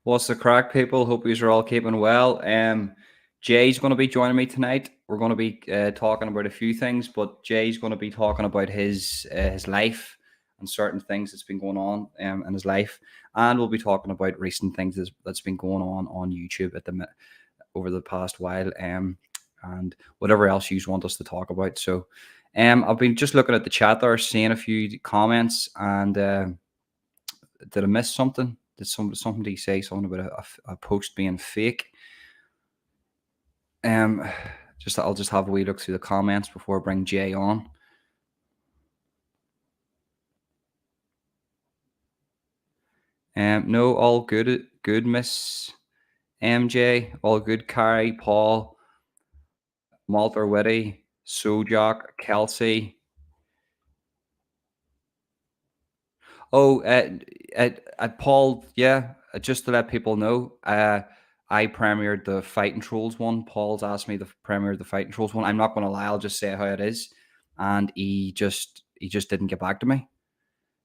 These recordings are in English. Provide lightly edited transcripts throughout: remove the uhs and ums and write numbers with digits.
What's the crack, people? Hope you're all keeping well. Jay's going to be joining me tonight. We're going to be talking about a few things, but Jay's going to be talking about his life and certain things that's been going on in his life, and we'll be talking about recent things that's been going on YouTube over the past while, and whatever else you want us to talk about. So, I've been just looking at the chat there, seeing a few comments, and did I miss something? Did somebody say something about a post being fake? I'll just have a wee look through the comments before I bring Jay on. No, all good, Miss MJ, all good. Carrie, Paul, Malter Witty, Sojak, Kelsey. Oh, Paul, yeah, just to let people know, I premiered the Fighting Trolls one. Paul's asked me to premiere the Fighting Trolls one. I'm not going to lie, I'll just say how it is. And he just didn't get back to me.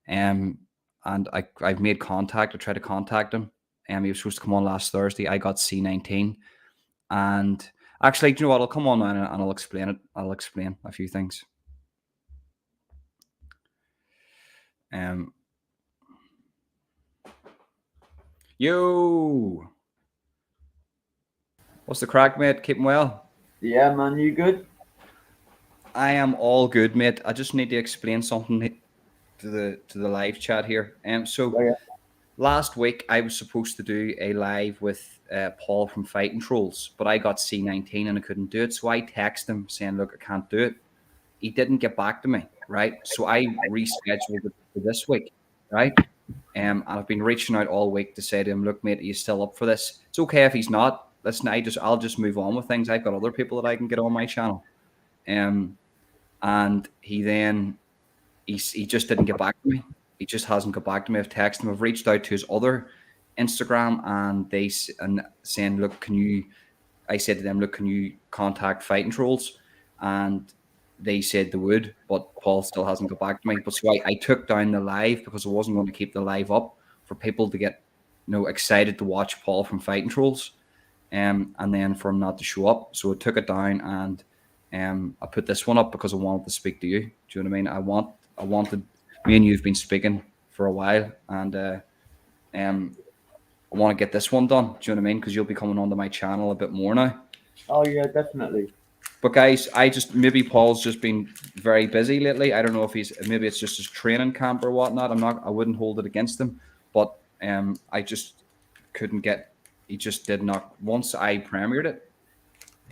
And I've made contact. I tried to contact him. He was supposed to come on last Thursday. I got C19. And actually, do you know what? I'll come on now and I'll explain it. I'll explain a few things. Yo! What's the crack, mate? Keeping well? Yeah, man, you good? I am all good, mate. I just need to explain something to the live chat here. Last week I was supposed to do a live with Paul from Fighting Trolls, but I got C19 and I couldn't do it. So I texted him saying, "Look, I can't do it." He didn't get back to me, right? So I rescheduled it for this week, right? And I've been reaching out all week to say to him, "Look, mate, are you still up for this?" It's okay if he's not. Listen, I'll just move on with things. I've got other people that I can get on my channel. And he just didn't get back to me. He just hasn't got back to me. I've texted him. I've reached out to his other Instagram, and saying, "Look, can you?" I said to them, "Look, can you contact Fighting Trolls?" And they said they would, but Paul still hasn't got back to me. But so I took down the live because I wasn't going to keep the live up for people to get excited to watch Paul from Fighting Trolls, and then for him not to show up. So I took it down and I put this one up because I wanted to speak to you. Do you know what I mean? I wanted me and you've been speaking for a while, and I want to get this one done. Do you know what I mean? Because you'll be coming onto my channel a bit more now. Oh yeah, definitely. But guys, maybe Paul's just been very busy lately. I don't know if maybe it's just his training camp or whatnot. I wouldn't hold it against him, but I just couldn't get. He just did not. Once I premiered it,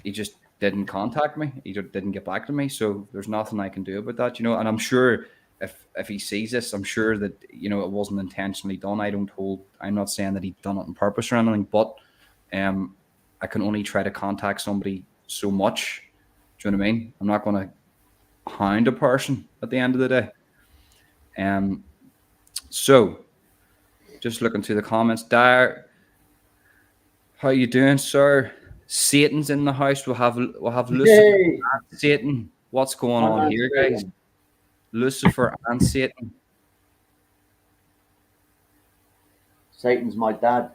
he just didn't contact me. He didn't get back to me. So there's nothing I can do about that, And I'm sure if he sees this, I'm sure that it wasn't intentionally done. I'm not saying that he done it on purpose or anything, but I can only try to contact somebody so much. Do you know what I mean? I'm not going to hound a person at the end of the day. So just looking through the comments there. How you doing, sir? Satan's in the house. We'll have Lucifer and Satan. What's going on here, guys? Lucifer and Satan. Satan's my dad.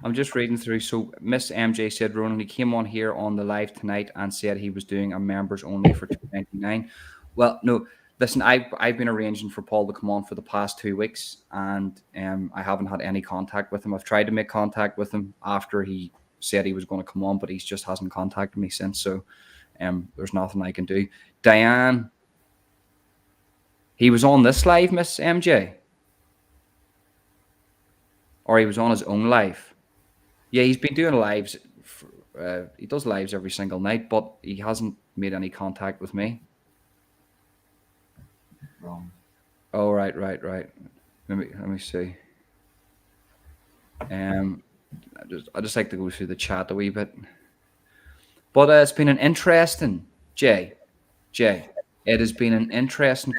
I'm just reading through. So Miss MJ said, Ronan, he came on here on the live tonight and said he was doing a members only for $2.99. Well, no, listen, I've been arranging for Paul to come on for the past 2 weeks, and I haven't had any contact with him. I've tried to make contact with him after he said he was going to come on, but he just hasn't contacted me since. So there's nothing I can do. Diane, he was on this live, Miss MJ? Or he was on his own live? Yeah, he's been doing lives. He does lives every single night, but he hasn't made any contact with me. Wrong. Oh, right. Let me see. I just like to go through the chat a wee bit. But it's been an interesting, Jay. It has been an interesting.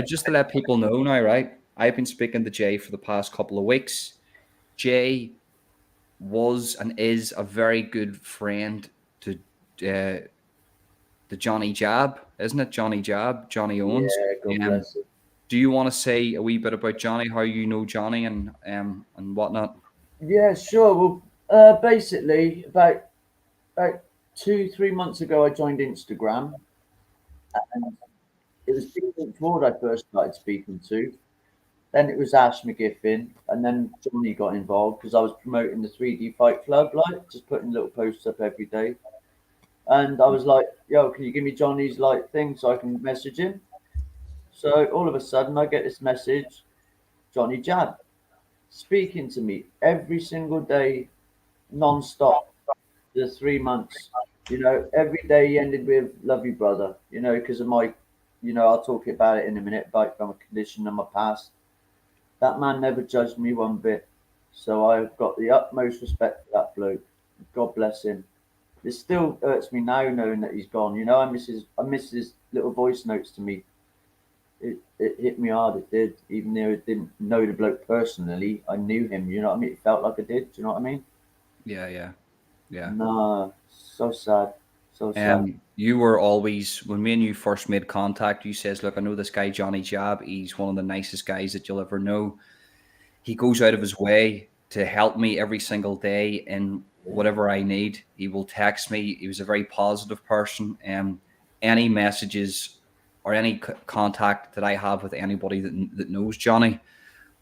Just to let people know now, right? I've been speaking to Jay for the past couple of weeks. Jay was and is a very good friend to Johnny Jab, isn't it? Johnny Jab, Johnny Owens. Yeah, God bless him. do you want to say a wee bit about Johnny, how you know Johnny and whatnot? Yeah, sure. Well, basically, about 2, 3 months ago, I joined Instagram, and it was Stephen Ford I first started speaking to. Then it was Ash McGiffin, and then Johnny got involved because I was promoting the 3D Fight Club, like just putting little posts up every day. And I was like, "Yo, can you give me Johnny's like thing so I can message him?" So all of a sudden, I get this message, Johnny Jab, speaking to me every single day, non-stop, the 3 months. Every day he ended with "Love you, brother." Because of my, I'll talk about it in a minute, but from a condition of my past. That man never judged me one bit. So I've got the utmost respect for that bloke. God bless him. It still hurts me now knowing that he's gone. I miss his little voice notes to me. It hit me hard, it did. Even though I didn't know the bloke personally, I knew him, you know what I mean? It felt like I did, do you know what I mean? Yeah, yeah, yeah. Nah, so sad. So sad. You were always, when me and you first made contact, you says, look, I know this guy Johnny Jab. He's one of the nicest guys that you'll ever know. He goes out of his way to help me every single day in whatever I need. He will text me. He was a very positive person. Any messages or any contact that I have with anybody that knows Johnny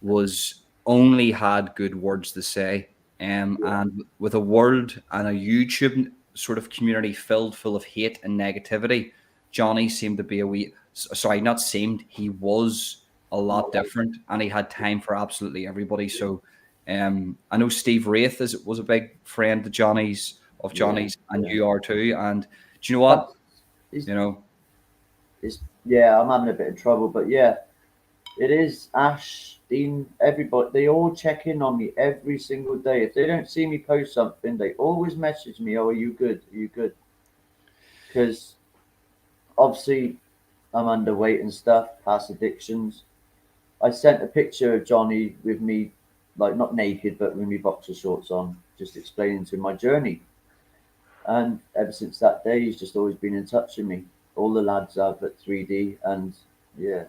was only had good words to say. And with a world and a YouTube sort of community filled full of hate and negativity, Johnny seemed to be sorry, not seemed, he was a lot different, and he had time for absolutely everybody. So I know Steve Wraith was a big friend of Johnny's, Yeah, and yeah. you are too. And do you know what? That's, it's, You know, yeah, I'm having a bit of trouble, but yeah, it is Ash, Dean, everybody. They all check in on me every single day. If they don't see me post something, they always message me, "Oh, are you good? Are you good?" Because obviously I'm underweight and stuff, past addictions. I sent a picture of Johnny with me, like not naked, but with me boxer shorts on, just explaining to him my journey. And ever since that day, he's just always been in touch with me. All the lads have at 3D, and yeah,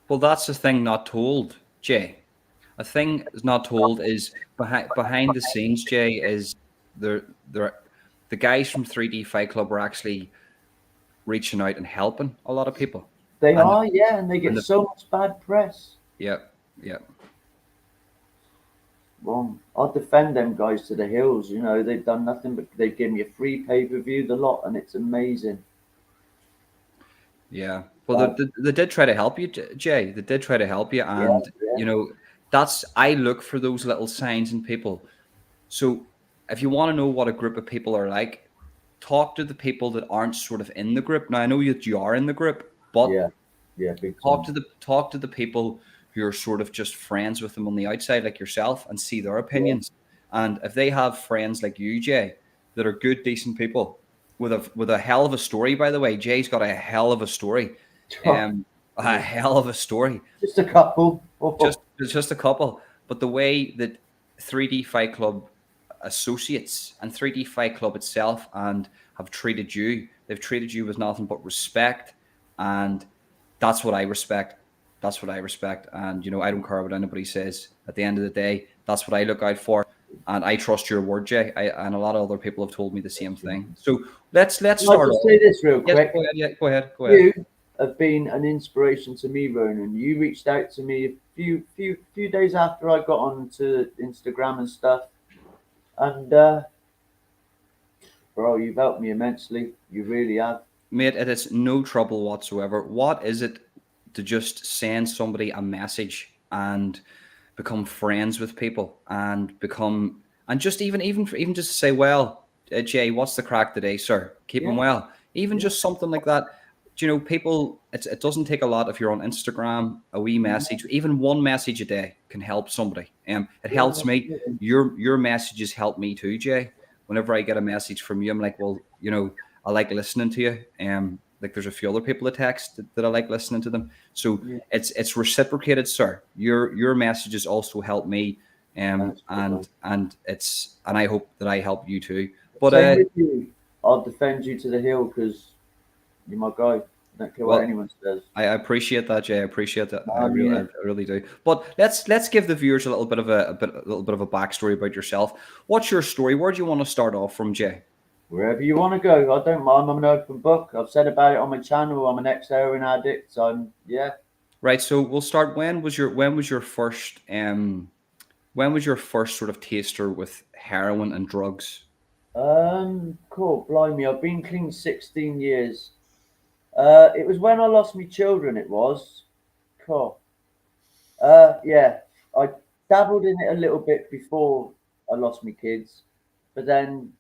well, that's the thing not told, Jay. A thing is not told is behind the scenes, Jay, is there the guys from 3D Fight Club were actually reaching out and helping a lot of people. they And are, yeah, and they and get so much bad press. yeah, yeah. Well, I'll defend them guys to the hills. They've done nothing but they give me a free pay-per-view, the lot, and it's amazing. Yeah. Well, Like, they did try to help you, Jay. They did try to help you. yeah, And, yeah, I look for those little signs in people. So if you want to know what a group of people are like, talk to the people that aren't sort of in the group. Now, I know that you are in the group, but yeah, yeah, big time. talk to the people who are sort of just friends with them on the outside, like yourself, and see their Yeah, opinions. And if they have friends like you, Jay, that are good, decent people with a hell of a story, by the way, Jay's got a hell of a story, a hell of a story. just a couple. Just a couple, but the way that 3D Fight Club associates and 3D Fight Club itself and have treated you, they've treated you with nothing but respect, and that's what I respect. That's what I respect. And I don't care what anybody says. At the end of the day, that's what I look out for. And I trust your word, Jay. And a lot of other people have told me the same thing. So let's Can I start just off. say this real Yes, quick? go ahead. Yeah, go ahead. Go ahead. You have been an inspiration to me, Ronan. You reached out to me a few days after I got onto Instagram and stuff, and bro, you've helped me immensely. You really have. Mate, it is no trouble whatsoever. What is it to just send somebody a message and become friends with people and just even just say, well, Jay, what's the crack today, sir? Keep him Yeah, well. Even yeah, just something like that. People, it doesn't take a lot if you're on Instagram, a wee message, even one message a day can help somebody. It yeah, helps me. absolutely. Your messages help me too, Jay. Whenever I get a message from you, I'm like, well, I like listening to you. Like there's a few other people that text that I like listening to them. So Yeah, it's reciprocated, sir. Your messages also help me. that's good, man. And I hope that I help you too. But Same with you. I'll defend you to the hill because you're my guy. I don't care what Well, anyone says. I appreciate that, Jay. I appreciate that. I really, Yeah. I really do. But let's give the viewers a little bit of a little bit of a backstory about yourself. What's your story? Where do you want to start off from, Jay? Wherever you want to go, I don't mind. I'm an open book. I've said about it on my channel. I'm an ex-heroin addict. Yeah. Right. So we'll start. When was your first sort of taster with heroin and drugs? Cool. Blimey, I've been clean 16 years. It was when I lost my children. It was. Cool. Yeah. I dabbled in it a little bit before I lost my kids, but then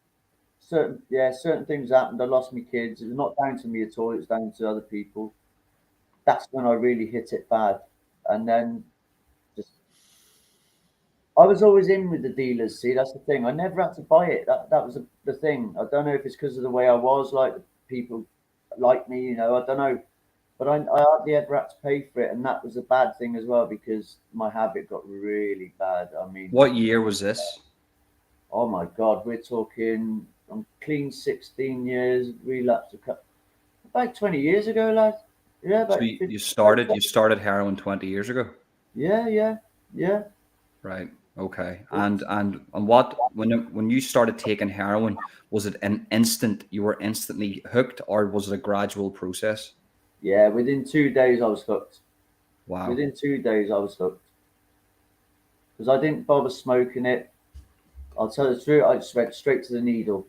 certain things happened. I lost my kids. It was not down to me at all. It was down to other people. That's when I really hit it bad, and then just I was always in with the dealers. See, that's the thing. I never had to buy it. That was the thing. I don't know if it's because of the way I was, like people like me, I don't know. But I hardly ever had to pay for it, and that was a bad thing as well because my habit got really bad. I mean, What year was this? oh my God, we're talking. I'm clean 16 years, relapsed about 20 years ago, lad. Yeah, So about you 50, started heroin 20 years ago. yeah. Right. Okay. And what when you started taking heroin, was it an instant? You were instantly hooked, or was it a gradual process? Yeah, within 2 days I was hooked. Wow. Within 2 days I was hooked because I didn't bother smoking it. I'll tell the truth. I just went straight to the needle.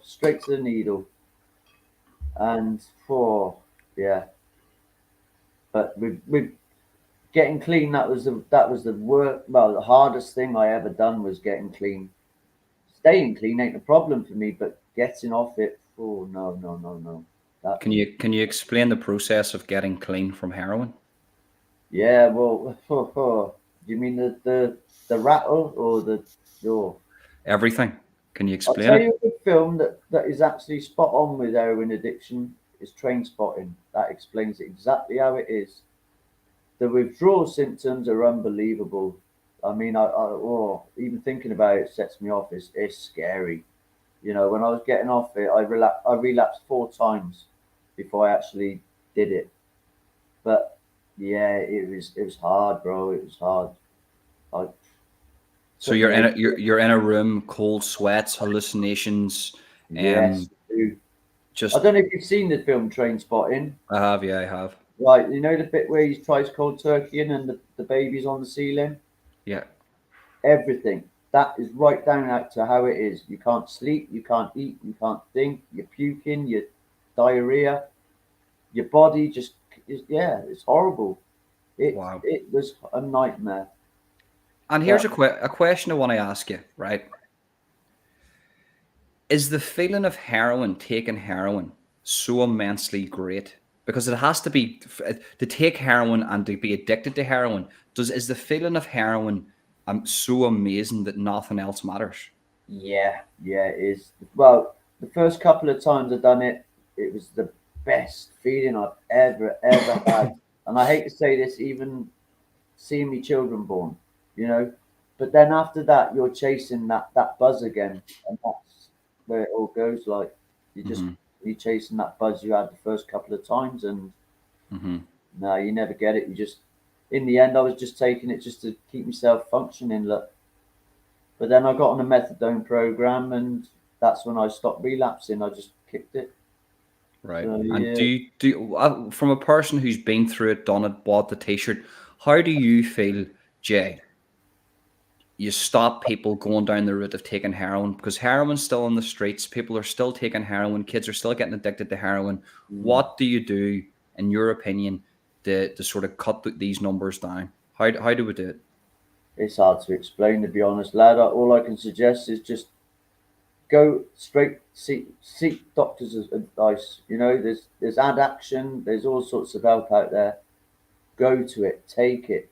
Straight to the needle. And yeah. But with getting clean, that was the work. Well, the hardest thing I ever done was getting clean. Staying clean ain't a problem for me, but getting off it, oh no, no, no, no. That Can you explain the process of getting clean from heroin? Yeah, well, do you mean the rattle or the door? Everything. Can you I'll explain tell it? you a good film that is actually spot on with heroin addiction is Train Spotting. That explains it exactly how it is. The withdrawal symptoms are unbelievable. I mean, even thinking about it sets me off. It's scary. When I was getting off it, I relapsed 4 times before I actually did it. But yeah, it was hard, bro. It was hard. I So took you're me in a a you're in a room, cold sweats, hallucinations. Yes, Um, I do. I just don't know if you've seen the film Train Spotting. I have, yeah, I have, Right, you know the bit where he tries cold turkey in and the baby's on the ceiling? yeah. Everything. That is right down out to how it is. You can't sleep, you can't eat, you can't think, you're puking, you're diarrhea, your body just is, yeah, it's horrible. It Wow. it was a nightmare. And here's But a question I want to ask you, right? Is the feeling of heroin, taking heroin, so immensely great? Because it has to be to take heroin and to be addicted to heroin. Is the feeling of heroin so amazing that nothing else matters? yeah, it is. Well, the first couple of times I've done it, it was the best feeling I've ever had. And I hate to say this, even seeing me children born, you know. But then after that, you're chasing that buzz again, and that's where it all goes. Like you just Hmm. you chasing that buzz you had the first couple of times, and Hmm. no, you never get it. You just, in the end, I was just taking it just to keep myself functioning. Look, but then I got on a methadone program, and that's when I stopped relapsing. I just kicked it. Right. So And yeah, from a person who's been through it, done it, bought the T-shirt, how do you feel, Jay? You stop people going down the route of taking heroin because heroin's still on the streets. People are still taking heroin. Kids are still getting addicted to heroin. mm, What do you do, in your opinion, to sort of cut these numbers down? How do we do it? it's hard to explain, to be honest, lad. All I can suggest is just go straight, seek doctors' advice. There's ad action, there's all sorts of help out there. Go to it, take it.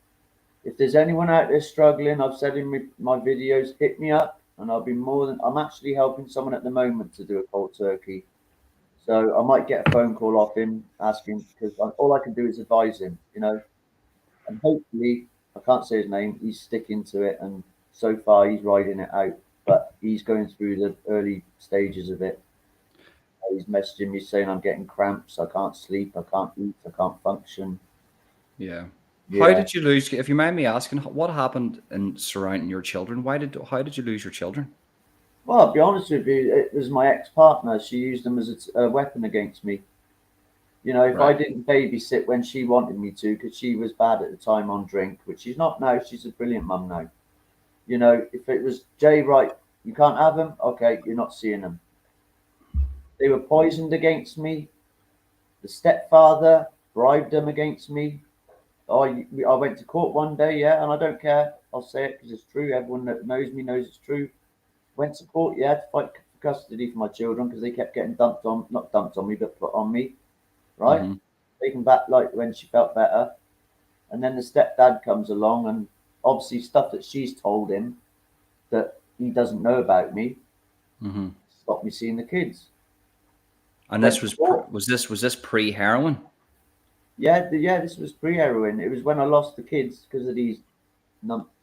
If there's anyone out there struggling, I've said in my videos, hit me up, and I'll be more than. I'm actually helping someone at the moment to do a cold turkey, so I might get a phone call off him asking because all I can do is advise him. And hopefully, I can't say his name. He's sticking to it, and so far he's riding it out. But he's going through the early stages of it. He's messaging me saying I'm getting cramps, I can't sleep, I can't eat, I can't function. Yeah. How Yeah. did you lose? If you mind me asking, what happened in surrounding your children? How did you lose your children? Well, I'll be honest with you, it was my ex-partner. She used them as a weapon against me. You know, if I Right. didn't babysit when she wanted me to, because she was bad at the time on drink, which she's not now, she's a brilliant mum now. You know, if it was Jay, right, you can't have them, okay, you're not seeing them. They were poisoned against me. The stepfather bribed them against me. I went to court one day, yeah, and I don't care. I'll say it because it's true. Everyone that knows me knows it's true. Went to court, yeah, to fight for custody for my children because they kept getting not dumped on me, but put on me, right? Mm-hmm. Taken back like when she felt better. And then the stepdad comes along and obviously stuff that she's told him that he doesn't know about me Mm-hmm. stopped me seeing the kids. And Went this to was court. was this pre heroin? Yeah, this was pre-heroin. It was when I lost the kids because of these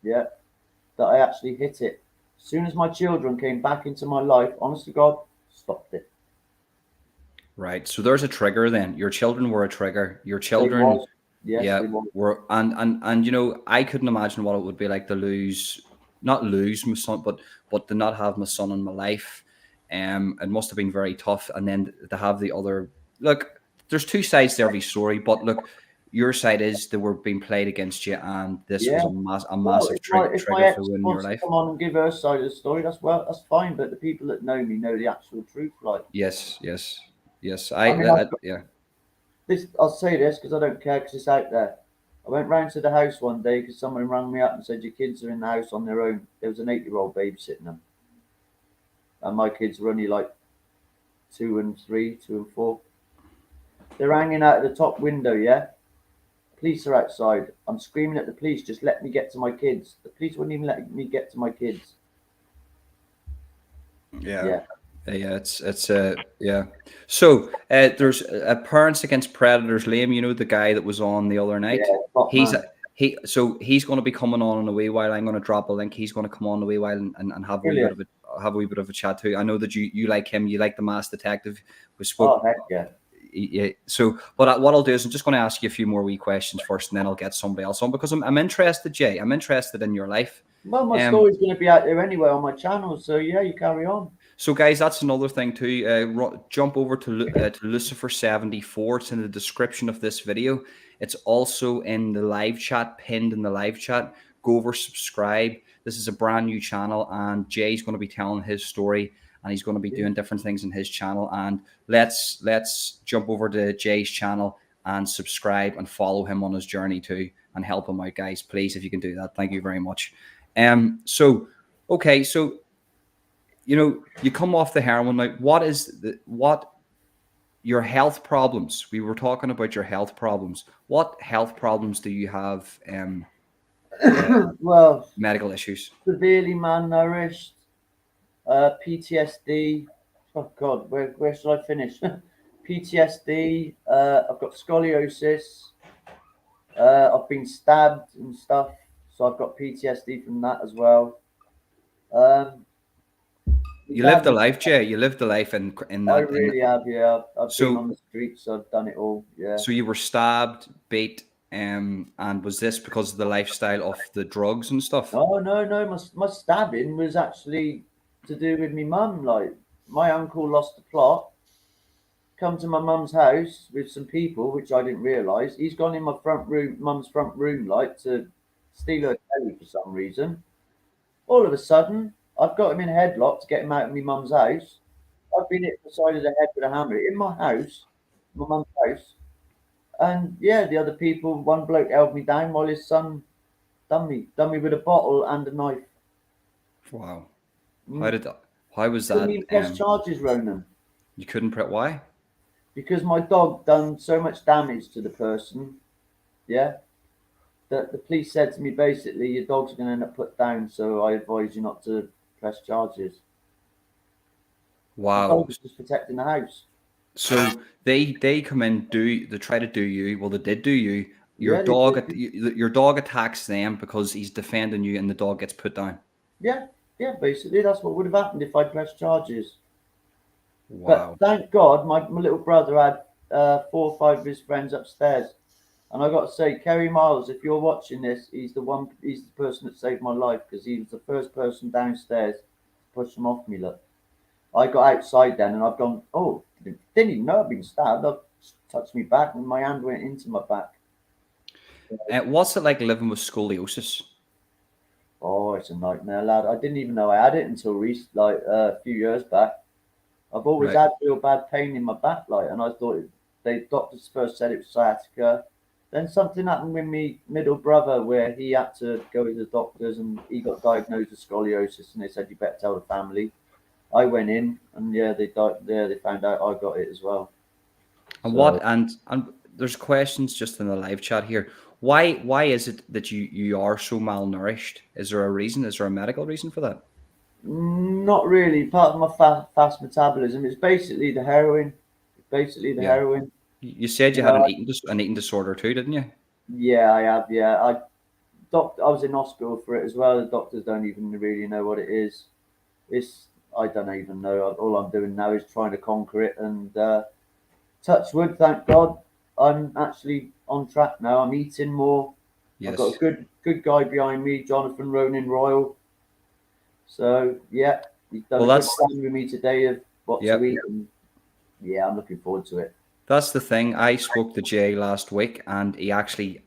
yeah, that I actually hit it. As soon as my children came back into my life, honest to God, stopped it. Right. So there's a trigger then. Your children were a trigger. Your They children, was, yes, yeah, they was. were and you know, I couldn't imagine what it would be like to lose not lose my son, but to not have my son in my life. It must have been very tough. And then to have the other look, there's two sides to every story, but look, your side is they were being played against you and this was Yeah. a Well, massive if my trigger for ex ruining your wants to life. come on and give her side of the story, that's fine. But the people that know me know the actual truth. Like, Yes, yes, yes. I mean, I've got Yeah. this. I'll say this because I don't care because it's out there. I went round to the house one day because someone rang me up and said your kids are in the house on their own. There was an 8-year-old babysitting them, and my kids were only like 2 and 3, 2 and 4. They're hanging out of the top window. Yeah, police are outside. I'm screaming at the police, just let me get to my kids. The police wouldn't even let me get to my kids. Yeah. Yeah, Yeah, yeah. So there's Parents Against Predators. Liam, you know the guy that was on the other yeah, night. top He's man. he's going to be coming on in a wee while. I'm going to drop a link. He's going to come on in a wee while and have a wee bit Brilliant. of a chat too. I know that you like him. You like the Masked Detective. We Oh, spoke. heck yeah. Yeah. So, what I'll do is I'm just going to ask you a few more wee questions first, and then I'll get somebody else on because I'm interested, Jay. I'm interested in your life. Well, my Um, story's going to be out there anyway on my channel, so yeah, you carry on. So, guys, that's another thing too. Jump over to Lucifer74. It's in the description of this video. It's also in the live chat, pinned in the live chat. Go over, subscribe. This is a brand new channel, and Jay's going to be telling his story, and he's going to be doing different things in his channel. And let's jump over to Jay's channel and subscribe and follow him on his journey too, and help him out, guys. Please, if you can do that, thank you very much. So okay, so you know, you come off the heroin. Like, what your health problems? We were talking about your health problems. What health problems do you have? Well, Medical issues. severely malnourished, PTSD. Oh God, where should I finish? PTSD. I've got scoliosis. I've been stabbed and stuff, so I've got PTSD from that as well. Um, my You lived dad the was, life, Jay. You lived the life in I that. really have, yeah. I've been on So the streets, I've done it all, yeah. so you were stabbed, beat, and was this because of the lifestyle of the drugs and stuff? Oh no, my stabbing was actually to do with me mum. Like my uncle lost the plot, come to my mum's house with some people, which I didn't realise. He's gone in my front room, mum's front room, like to steal her telly for some reason. All of a sudden, I've got him in a headlock to get him out of my mum's house. I've been hit the side of the head with a hammer in my house, my mum's house. And yeah, the other people, one bloke held me down while his son done me with a bottle and a knife. Wow. How Mm. did that? How was Couldn't that? even press charges, Ronan, You couldn't prep. Why? because my dog done so much damage to the person. Yeah, that the police said to me basically, your dog's going to end up put down, so I advise you not to press charges. My dog Wow. was just protecting the house. So they come in, they try to do you. Well, they did do you. Yeah, they did. Your dog attacks them because he's defending you, and the dog gets put down. Yeah, basically that's what would have happened if I pressed charges. Wow. But thank God, my little brother had 4 or 5 of his friends upstairs, and I got to say, Kerry Miles, if you're watching this, he's the person that saved my life because he was the first person downstairs to push him off me. Look, I got outside then, and I've gone, oh, didn't even know I'd been stabbed. I've touched me back, and my hand went into my back. What's it like living with scoliosis? Oh, it's a nightmare, lad. I didn't even know I had it until like a few years back. I've always Right. had real bad pain in my back, like, and I thought they doctors first said it was sciatica. Then something happened with me middle brother where he had to go to the doctors and he got diagnosed with scoliosis, and they said you better tell the family. I went in and yeah, they found out I got it as well. And So there's questions just in the live chat here. Why is it that you are so malnourished? Is there a reason? Is there a medical reason for that? not really. Part of my fast metabolism. It's basically the heroin. Basically the Yeah. heroin. You said You you had know, an eating disorder too, didn't you? yeah, I have. Yeah, I was in hospital for it as well. The doctors don't even really know what it is. It's I don't even know. All I'm doing now is trying to conquer it and touch wood. Thank God, I'm actually on track now. I'm eating more. I've got a Yes. good guy behind me, Jonathan Ronan Royal. So yeah, he's done Well, a good plan with me today of what to yep. eat, and yeah, I'm looking forward to it. That's the thing. I spoke to Jay last week, and he actually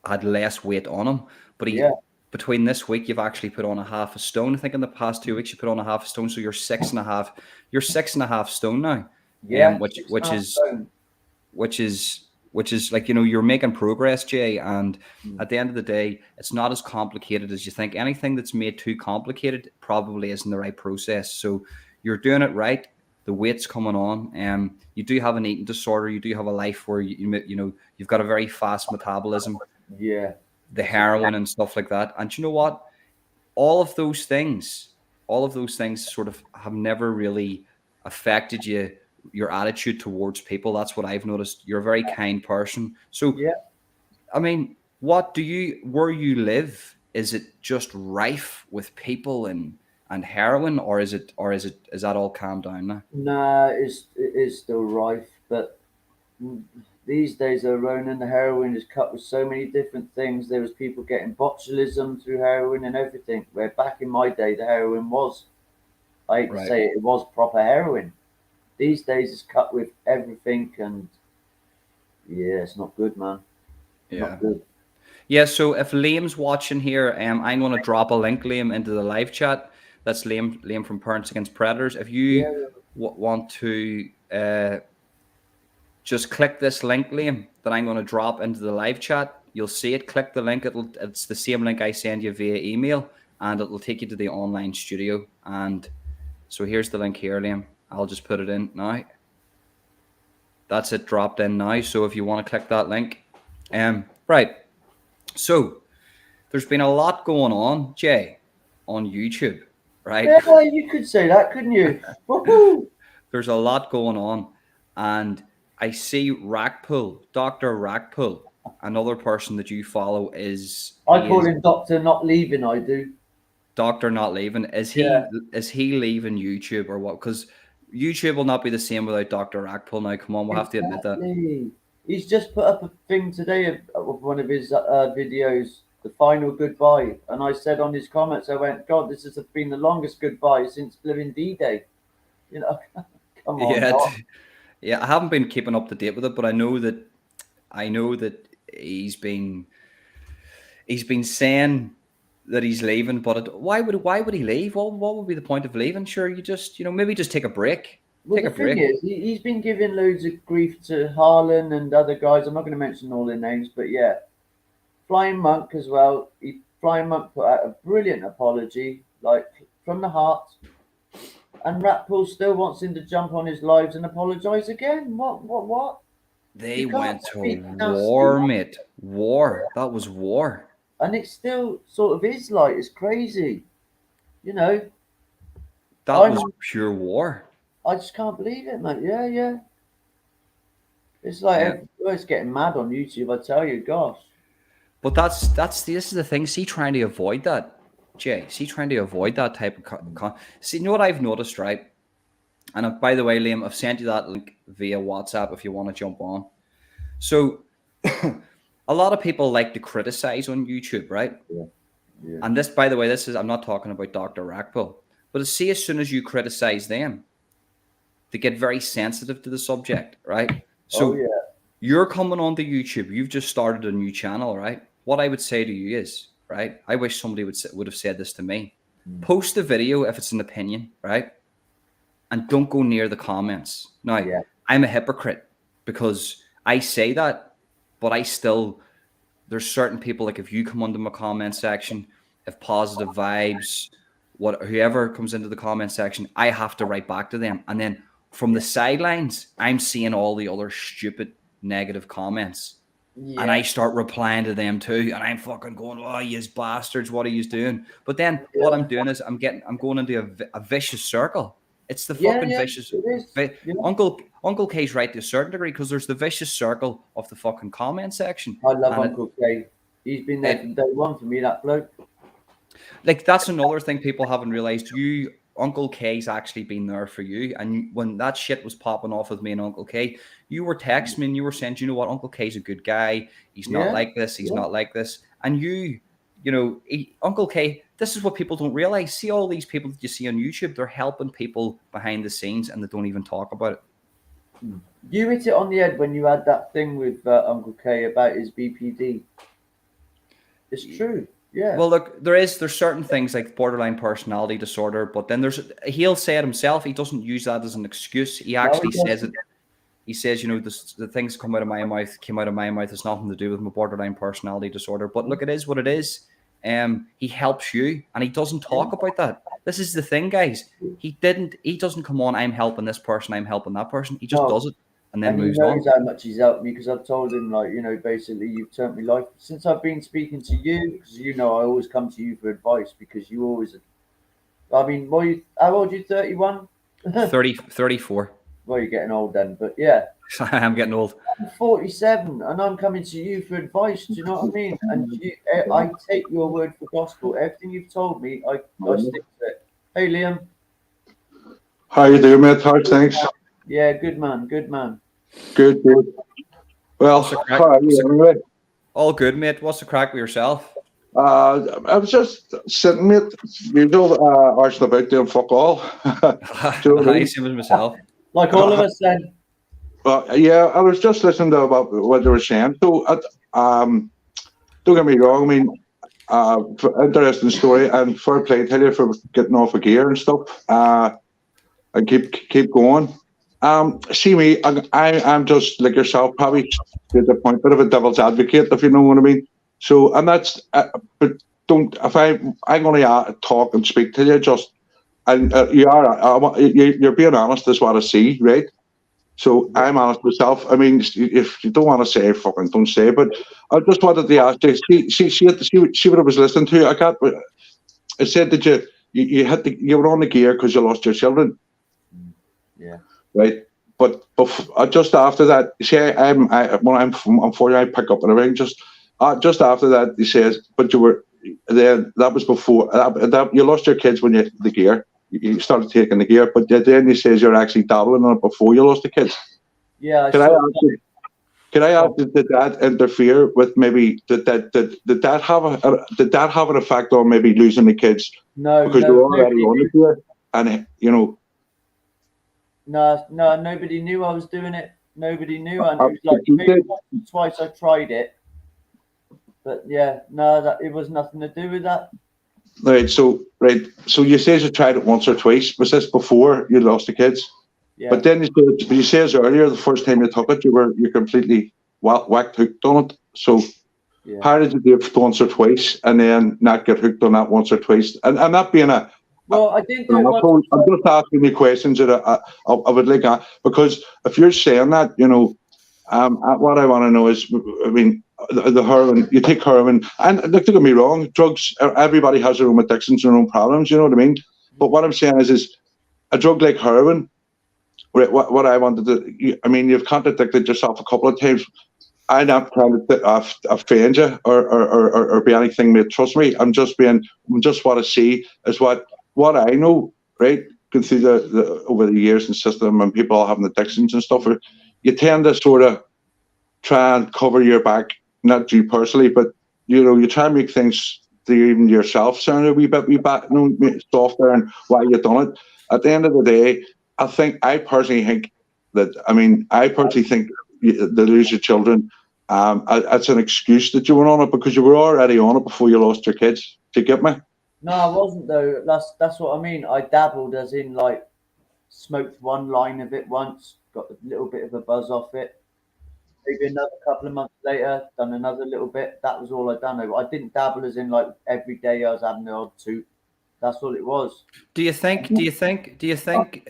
had less weight on him. But Yeah, between this week, you've actually put on a half a stone. I think in the past 2 weeks, you put on a half a stone, so you're 6.5. You're 6.5 stone now, yeah, which six and a half stone. which is which is like you're making progress, Jay. And Mm. at the end of the day, it's not as complicated as you think. Anything that's made too complicated probably isn't the right process. So you're doing it right. The weight's coming on. You do have an eating disorder. You do have a life where you've got a very fast metabolism, Yeah, the that's exactly. heroin and stuff like that. And you know what? All of those things, all of those things sort of have never really affected your attitude towards people. That's what I've noticed. You're a very kind person. So, Yeah. I mean, where you live, is it just rife with people and heroin, or is that all calmed down now? Nah, it is still rife, but these days, Ronan, the heroin is cut with so many different things. There was people getting botulism through heroin and everything. Where back in my day, the heroin was, I hate to Right. say it, it was proper heroin. These days, it's cut with everything, and yeah, it's not good, man. Not Yeah. good. Yeah, so if Liam's watching here, I'm going to drop a link, Liam, into the live chat. That's Liam from Parents Against Predators. If you Yeah, want to just click this link, Liam, that I'm going to drop into the live chat, you'll see it. Click the link. It's the same link I send you via email, and it'll take you to the online studio. And so here's the link here, Liam. I'll just put it in now. That's it dropped in now. So if you want to click that link, right. So there's been a lot going on, Jay, on YouTube, right? yeah, well, you could say that, couldn't you? Woohoo! There's a lot going on. And I see Rackpool, Dr. Rackpool, another person that you follow I he call is him Doctor Not Leaving. I do. Doctor Not Leaving. Yeah, Is he leaving YouTube or what? Because YouTube will not be the same without Dr. Rackpool now. Come on, we'll have to admit that. exactly. He's just put up a thing today of one of his videos, the final goodbye, and I said on his comments, I went, God, this has been the longest goodbye since living D-Day. You know, come on, Yeah, Doc. yeah. I haven't been keeping up to date with it, but I know that he's been saying that he's leaving, but why would he leave? What would be the point of leaving? Sure, you just maybe just take a break. Well, Take the a thing break. is, he's been giving loads of grief to Harlan and other guys. I'm not going to mention all their names, but yeah, Flying Monk as well. Flying Monk put out a brilliant apology, like from the heart. And Ratpool still wants him to jump on his lives and apologise again. What? They You can't went to speak now, war, mate. War. That was war. and it still sort of is like it's crazy. You know, That I'm was pure war. I just can't believe it, mate. Yeah, yeah. It's like Yeah. everybody's getting mad on YouTube. I tell you, gosh. But this is the thing. See, trying to avoid that, Jay. See, trying to avoid that type of see, you know what I've noticed, right? And by the way, Liam, I've sent you that link via WhatsApp if you want to jump on. So a lot of people like to criticize on YouTube, right? Yeah. Yeah. And this, by the way, I'm not talking about Dr. Rackpool, but see, as soon as you criticize them, they get very sensitive to the subject, right? So yeah. You're coming onto YouTube. You've just started a new channel, right? What I would say to you is, right? I wish somebody would have said this to me. Post the video if it's an opinion, right? And don't go near the comments. Now, Yeah. I'm a hypocrite because I say that, but there's certain people, like if you come under my comment section, if positive vibes, whoever comes into the comment section, I have to write back to them. And then from the sidelines, I'm seeing all the other stupid negative comments. Yeah. And I start replying to them too. And I'm fucking going, oh, you bastards, what are you doing? But then what I'm doing is I'm going into a vicious circle. It's the fucking vicious. Uncle K's right to a certain degree because there's the vicious circle of the fucking comment section. I love Uncle K. He's been there from day one for me, that bloke. Like, that's another thing people haven't realized. Uncle K's actually been there for you. And when that shit was popping off with me and Uncle K, you were texting me and you were saying, you know what, Uncle K's a good guy. He's not like this. He's not like this. And Uncle K, this is what people don't realize. See all these people that you see on YouTube, they're helping people behind the scenes and they don't even talk about it. You hit it on the head when you had that thing with Uncle K about his BPD. It's true. Yeah. Well, look, there's certain things like borderline personality disorder, but then he'll say it himself. He doesn't use that as an excuse. He actually says it. He says, the things came out of my mouth. It's nothing to do with my borderline personality disorder. But look, it is what it is. He helps you, and he doesn't talk about that. This is the thing, guys. He doesn't come on, I'm helping this person, I'm helping that person. He just does it and then moves on. He knows how much he's helped me because I've told him, basically, you've turned me life. Since I've been speaking to you, because I always come to you for advice because you always, how old are you, 31? 34. Well, you're getting old then, but yeah. I am getting old. I'm 47 and I'm coming to you for advice. Do you know what I mean? And I take your word for gospel. Everything you've told me, I stick to it. Hey, Liam. How you doing, mate? How things? Yeah, good man. Good. Well, all good, mate. What's the crack with yourself? I was just sitting, mate. Arching about doing fuck all. Nice, it was myself. Like all of us said. Well, yeah, I was just listening to about what they were saying. So, don't get me wrong. I mean, interesting story, and fair play to you for getting off a gear and stuff. And keep going. See me, I'm just like yourself, probably to the point, bit of a devil's advocate, if you know what I mean. So, and that's, but don't. If I'm going to talk and speak to you, just and you're being honest, is what I see, right? So I'm honest myself. I mean, if you don't want to say fucking, don't say. But I just wanted to ask you. See what I was listening to. It said that you were on the gear because you lost your children. Yeah. Right. But just after that, say I'm 40. I pick up and everything. Just after that, he says, but you were then. That was before that you lost your kids when you had the gear. You started taking the gear, but then he says you're actually dabbling on it before you lost the kids. Yeah. Can I ask? Did that interfere with maybe did that have an effect on maybe losing the kids? No, because you're already on the gear, and No, nobody knew I was doing it. Nobody knew, and it was like maybe twice I tried it. But yeah, no, it was nothing to do with that. Right. So you say you tried it once or twice. Was this before you lost the kids? Yeah. But then you says earlier the first time you took it, you're completely whacked hooked on it. So how did you do it once or twice and then not get hooked on that once or twice? And not being a well, I didn't do it once. I'm just asking you questions that I would like because if you're saying that, what I want to know is, I mean, the heroin, you take heroin, and don't get me wrong, drugs, everybody has their own addictions, their own problems, you know what I mean? But what I'm saying is a drug like heroin, what I wanted to, I mean, you've contradicted yourself a couple of times. I'm not trying to offend you or be anything, mate. Trust me, I'm just want to see is what I know, right? going through the over the years and system, and people having addictions and stuff, you tend to sort of try and cover your back, not you personally, but you try and make things to even yourself sound a wee bit softer and why you done it. At the end of the day, I personally think that they lose your children. It's an excuse that you went on it because you were already on it before you lost your kids. Do you get me? No, I wasn't though. That's what I mean. I dabbled, as in like smoked one line of it once, got a little bit of a buzz off it. Maybe another couple of months later, done another little bit. That was all I'd done. I didn't dabble as in like every day I was having the odd toot. That's all it was. Do you think, Jay, do you think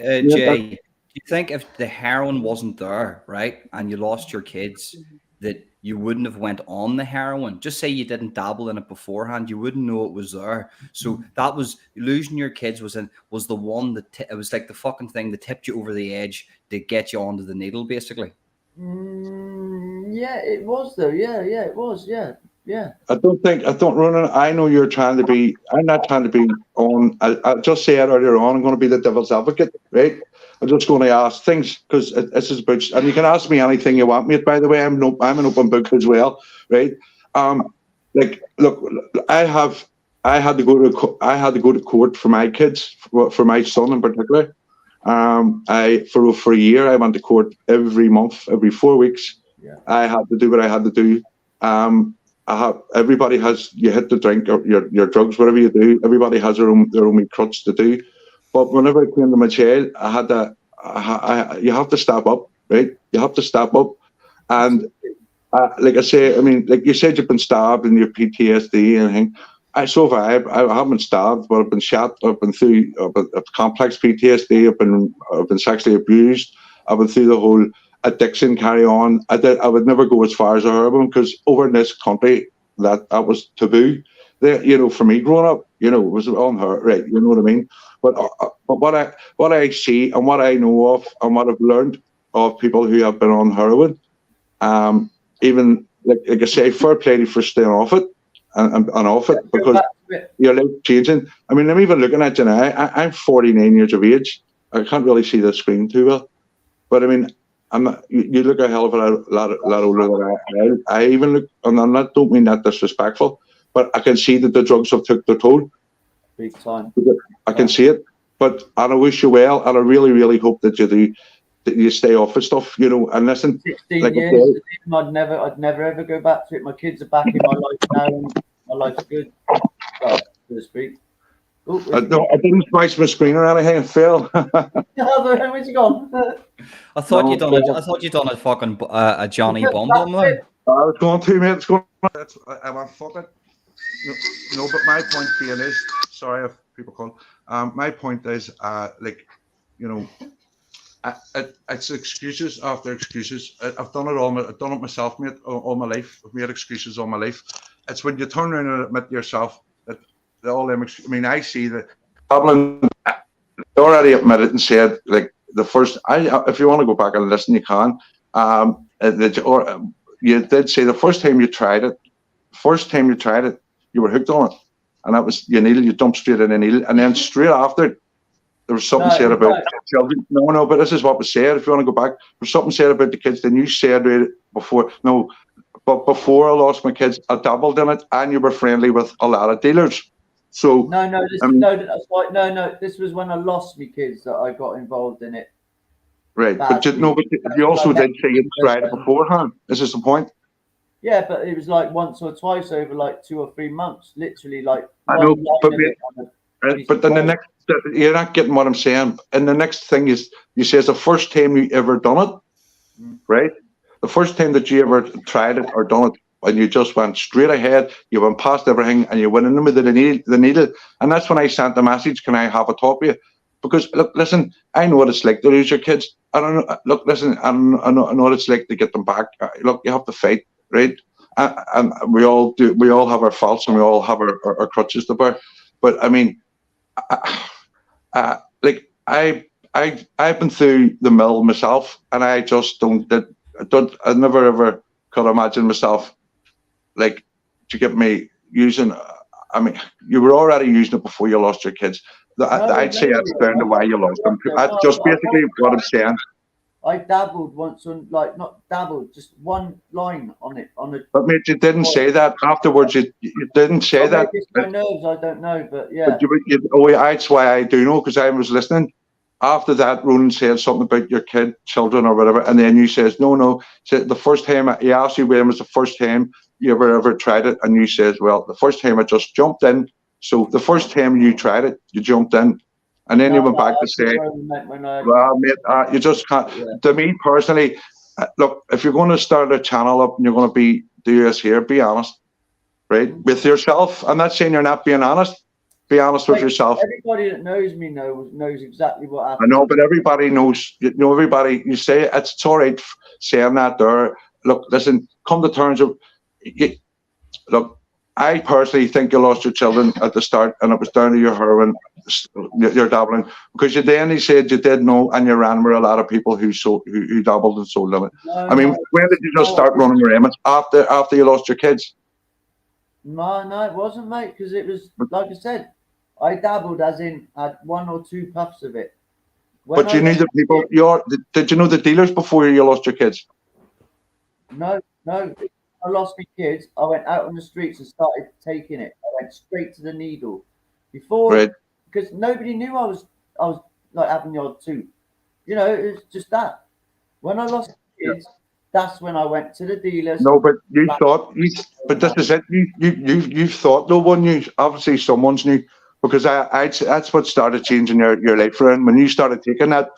if the heroin wasn't there, right, and you lost your kids, that you wouldn't have went on the heroin? Just say you didn't dabble in it beforehand, you wouldn't know it was there. So that was losing your kids was the one that it was like the fucking thing that tipped you over the edge to get you onto the needle, basically. Yeah, it was though. Yeah, it was. Yeah. Ronan, I know you're trying to be, I'm not trying to be on, I just said earlier on, I'm going to be the devil's advocate, right? I'm just going to ask things because this is about, and you can ask me anything you want, mate, by the way. I'm an open book as well, right? Look, I had to go to court for my kids, for my son in particular. For a year, I went to court every month, every 4 weeks. Yeah. I had to do what I had to do. Everybody has, you hit the drink or your drugs, whatever you do. Everybody has their own crutch to do. But whenever it came to my child, you have to step up, right? You have to step up. And like I say, I mean, like you said, you've been stabbed and your PTSD and everything. I survived. I haven't been stabbed, but I've been shot. I've been through complex PTSD. I've been sexually abused. I've been through the whole addiction carry on. I would never go as far as a heroin because over in this country that was taboo. For me growing up, it was on her, right? You know what I mean? But what I see and what I know of and what I've learned of people who have been on heroin, even like I say, fair play for staying off it and off it because your life changing. I mean, I'm even looking at you now. I'm 49 years of age. I can't really see the screen too well, but I mean, you look a hell of a lot older than I even look, and I don't mean that disrespectful, but I can see that the drugs have took their toll. Big time. I can see it, and I wish you well, and I really, really hope that you stay off of stuff, and listen. 16 like years, I'd never ever go back to it. My kids are back in my life now, and my life's good, so to speak. Ooh, I didn't smash my screen or anything, Phil. Where's he gone? I thought you'd done a fucking a Johnny Bomb there. I was going to, mate. I'm fucking. No, but my point being is, sorry if people call. My point is, it's excuses after excuses. I've done it myself, mate, all my life. I've made excuses all my life. It's when you turn around and admit to yourself that all them. I mean, I see that Dublin already admitted and said like the first. If you want to go back and listen, you can. You did say the first time you tried it, you were hooked on it, and that was your needle. You jumped straight in a needle, and then straight after. There was something said about children. No, but this is what was said. If you want to go back, there was something said about the kids. Then you said before. No, but before I lost my kids, I dabbled in it, and you were friendly with a lot of dealers. So this was when I lost my kids that I got involved in it. Right, but you also did say you tried it beforehand. This is the point. Yeah, but it was like once or twice over like 2 or 3 months, literally like. I know, but then the next. You're not getting what I'm saying. And the next thing is, you say it's the first time you ever done it, right? The first time that you ever tried it or done it, and you just went straight ahead, you went past everything, and you went in with the needle. And that's when I sent the message, can I have a talk with you? Because, look, listen, I know what it's like to lose your kids. I don't know. Look, listen, I know what it's like to get them back. Look, you have to fight, right? And we all do. We all have our faults, and we all have our crutches to bear. But, I mean... I've been through the mill myself, and I just I never ever could imagine myself like to get me using. I mean, you were already using it before you lost your kids. I'd say that's down to why you lost them. Just basically what I'm saying. I dabbled once on, like, not dabbled, just one line on it. But mate, you didn't say that afterwards. You didn't say that. It's my nerves, I don't know, but yeah. But that's why I do know, because I was listening. After that, Ronan said something about your children or whatever, and then you says, no. Said the first time he asked you when was the first time you ever tried it, and you says, well, the first time I just jumped in. So the first time you tried it, you jumped in. And then you went back to say, well, mate, you just can't. Yeah. To me personally, look, if you're going to start a channel up and you're going to do this here, be honest, right? With yourself. I'm not saying you're not being honest. Be honest with yourself. Everybody that knows me knows exactly what happened. I know, but everybody knows. Everybody. You say it's all right saying that there. Look, listen, come to terms of. Look, I personally think you lost your children at the start, and it was down to your heroin, your dabbling, because you then said you did know, and you ran with a lot of people who dabbled and sold them. I mean, when did you just start running around? After you lost your kids? No, it wasn't, mate, because it was, like I said, I dabbled, as in had 1 or 2 puffs of it. But you knew the people. Did you know the dealers before you lost your kids? No. I lost my kids. I went out on the streets and started taking it. I went straight to the needle before, because nobody knew I was like having the odd tooth. You know, it was just that. When I lost my kids, that's when I went to the dealers. No, but you thought. But this is it. You thought no one knew. Obviously, someone's knew, because that's what started changing your life, friend. When you started taking that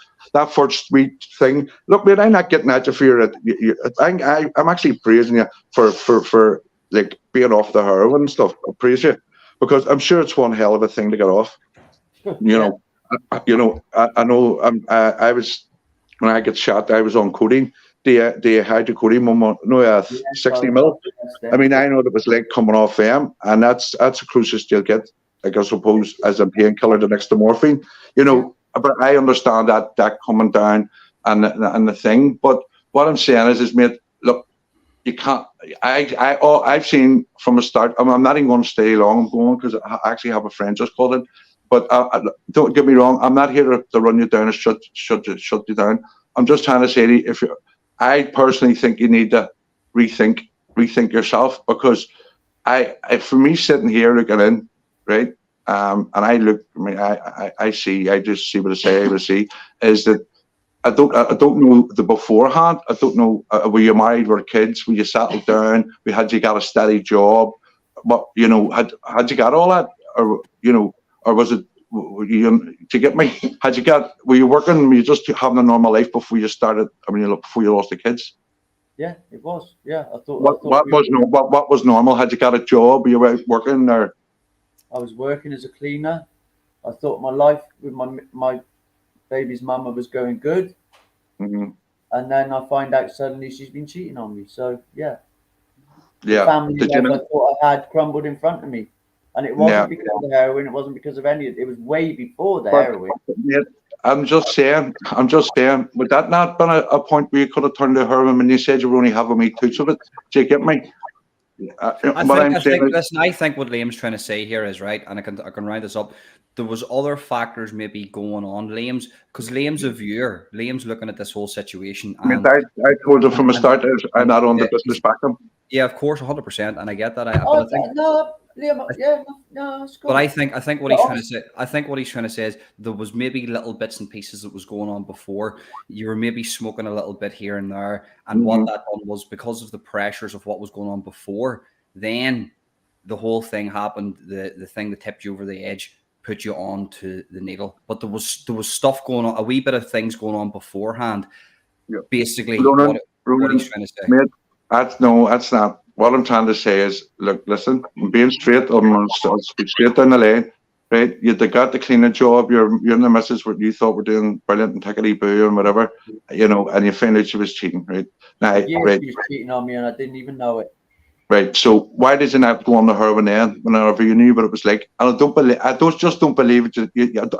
first sweet thing. Look, mate, I'm not getting at you for I'm actually praising you for like being off the heroin and stuff. I praise you, because I'm sure it's one hell of a thing to get off. You know, I know. I was, when I get shot, I was on codeine. The hydrocodone, 60 mil. I mean, I know what it was like coming off them, and that's the closest you'll get, like, I suppose, as a painkiller, the next to morphine. You know. But I understand that coming down and the thing. But what I'm saying is, mate, look, you can't. I've seen from the start. I'm not even going to stay long. I'm going because I actually have a friend just called in. But don't get me wrong. I'm not here to run you down or shut you down. I'm just trying to say to you, I personally think you need to rethink yourself, because for me sitting here looking in, right. And I look. I mean, I see. I just see what I see. Is that I don't know the beforehand. I don't know. Were you married? Were kids? Were you settled down? Had you got a steady job? What, you know? Had you got all that? Or, you know? Or was it? Do you get me? Were you working? Were you just having a normal life before you started? I mean, before you lost the kids. Yeah, it was. Yeah, I thought. What was normal? Had you got a job? Were you out working or? I was working as a cleaner. I thought my life with my baby's mama was going good. Mm-hmm. And then I find out suddenly she's been cheating on me. So, yeah. Yeah. The family life I thought I had crumbled in front of me. And it wasn't because of the heroin. It wasn't because of any of it. It was way before the heroin. Yeah, I'm just saying, would that not been a point where you could have turned to heroin when you said you were only having me two of it? Do you get me? I think what Liam's trying to say here is right, and I can round this up. There was other factors maybe going on, because Liam's a viewer. Liam's looking at this whole situation. And, I told you from the start, I'm not on the business spectrum. Yeah, of course, 100%, and I get that. But I think what he's trying to say. I think what he's trying to say is there was maybe little bits and pieces that was going on before. You were maybe smoking a little bit here and there, and what that done was, because of the pressures of what was going on before. Then the whole thing happened. The thing that tipped you over the edge put you on to the needle. But there was stuff going on, a wee bit of things going on beforehand. Yeah. Basically, what he's trying to say. Mate, that's not. What I'm trying to say is, look, listen, I'm being straight. I'll speak straight down the lane, right? You got the cleaning job. You're in the missus what you thought were doing brilliant and tickety boo and whatever, you know, and you found out she was cheating, right? Now, she was cheating on me and I didn't even know it. Right. So why did you not go on the heroin then? Whenever you knew what it was like, and I don't believe it. I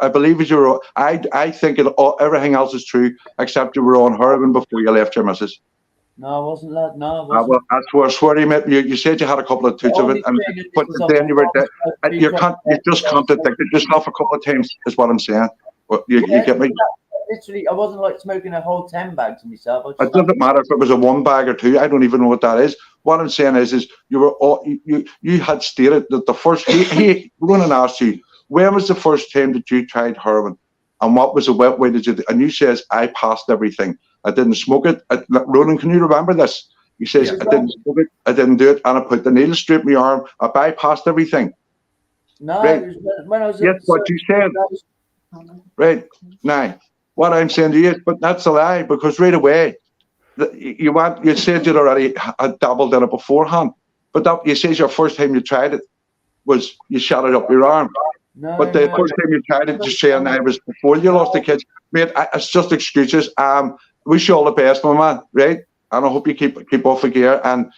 believe it. I think everything else is true except you were on heroin before you left your missus. No, I wasn't, lad. No, I wasn't. Well, I swear to you, mate, you said you had a couple of toots of it, but then you were dead. You just contradicted yourself a couple of times, is what I'm saying. You get me? Literally, I wasn't like smoking a whole 10 bags myself. It doesn't matter if it was a 1 bag or 2. I don't even know what that is. What I'm saying is you were all you had stated that the first Ronan asked you, when was the first time that you tried heroin, and what was the way did you do? And you says, I passed everything. I didn't smoke it. Roland, can you remember this? He says, I didn't smoke it. I didn't do it, and I put the needle straight in my arm. I bypassed everything. No, right. It was when I was. Yes, what you said. Right now, what I'm saying to you is, but that's a lie, because right away, you said you'd already had dabbled in it beforehand, but that you says your first time you tried it was you shot it up your arm. No, but the first time you tried it, just saying I was before you lost the kids, mate. It's just excuses. Wish you all the best, my man. Right, and I hope you keep off the gear, and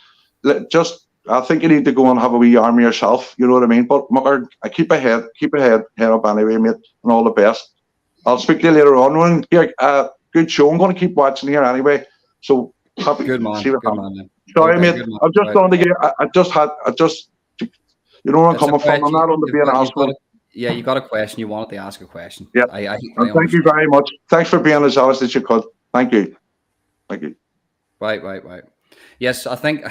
I think you need to go and have a wee army yourself. You know what I mean? But Mucker, I keep a head up anyway, mate, and all the best. I'll speak to you later on. Here, good show. I'm going to keep watching here anyway. So happy. Good man. Good man. Sorry, okay, mate. I've just on the gear. I just. You know where I'm coming from. I'm not on the being an asshole. Yeah, you got a question. You wanted to ask a question. Yeah. Thank you very much. Thanks for being as honest as you could. Thank you. Right. Yes, I think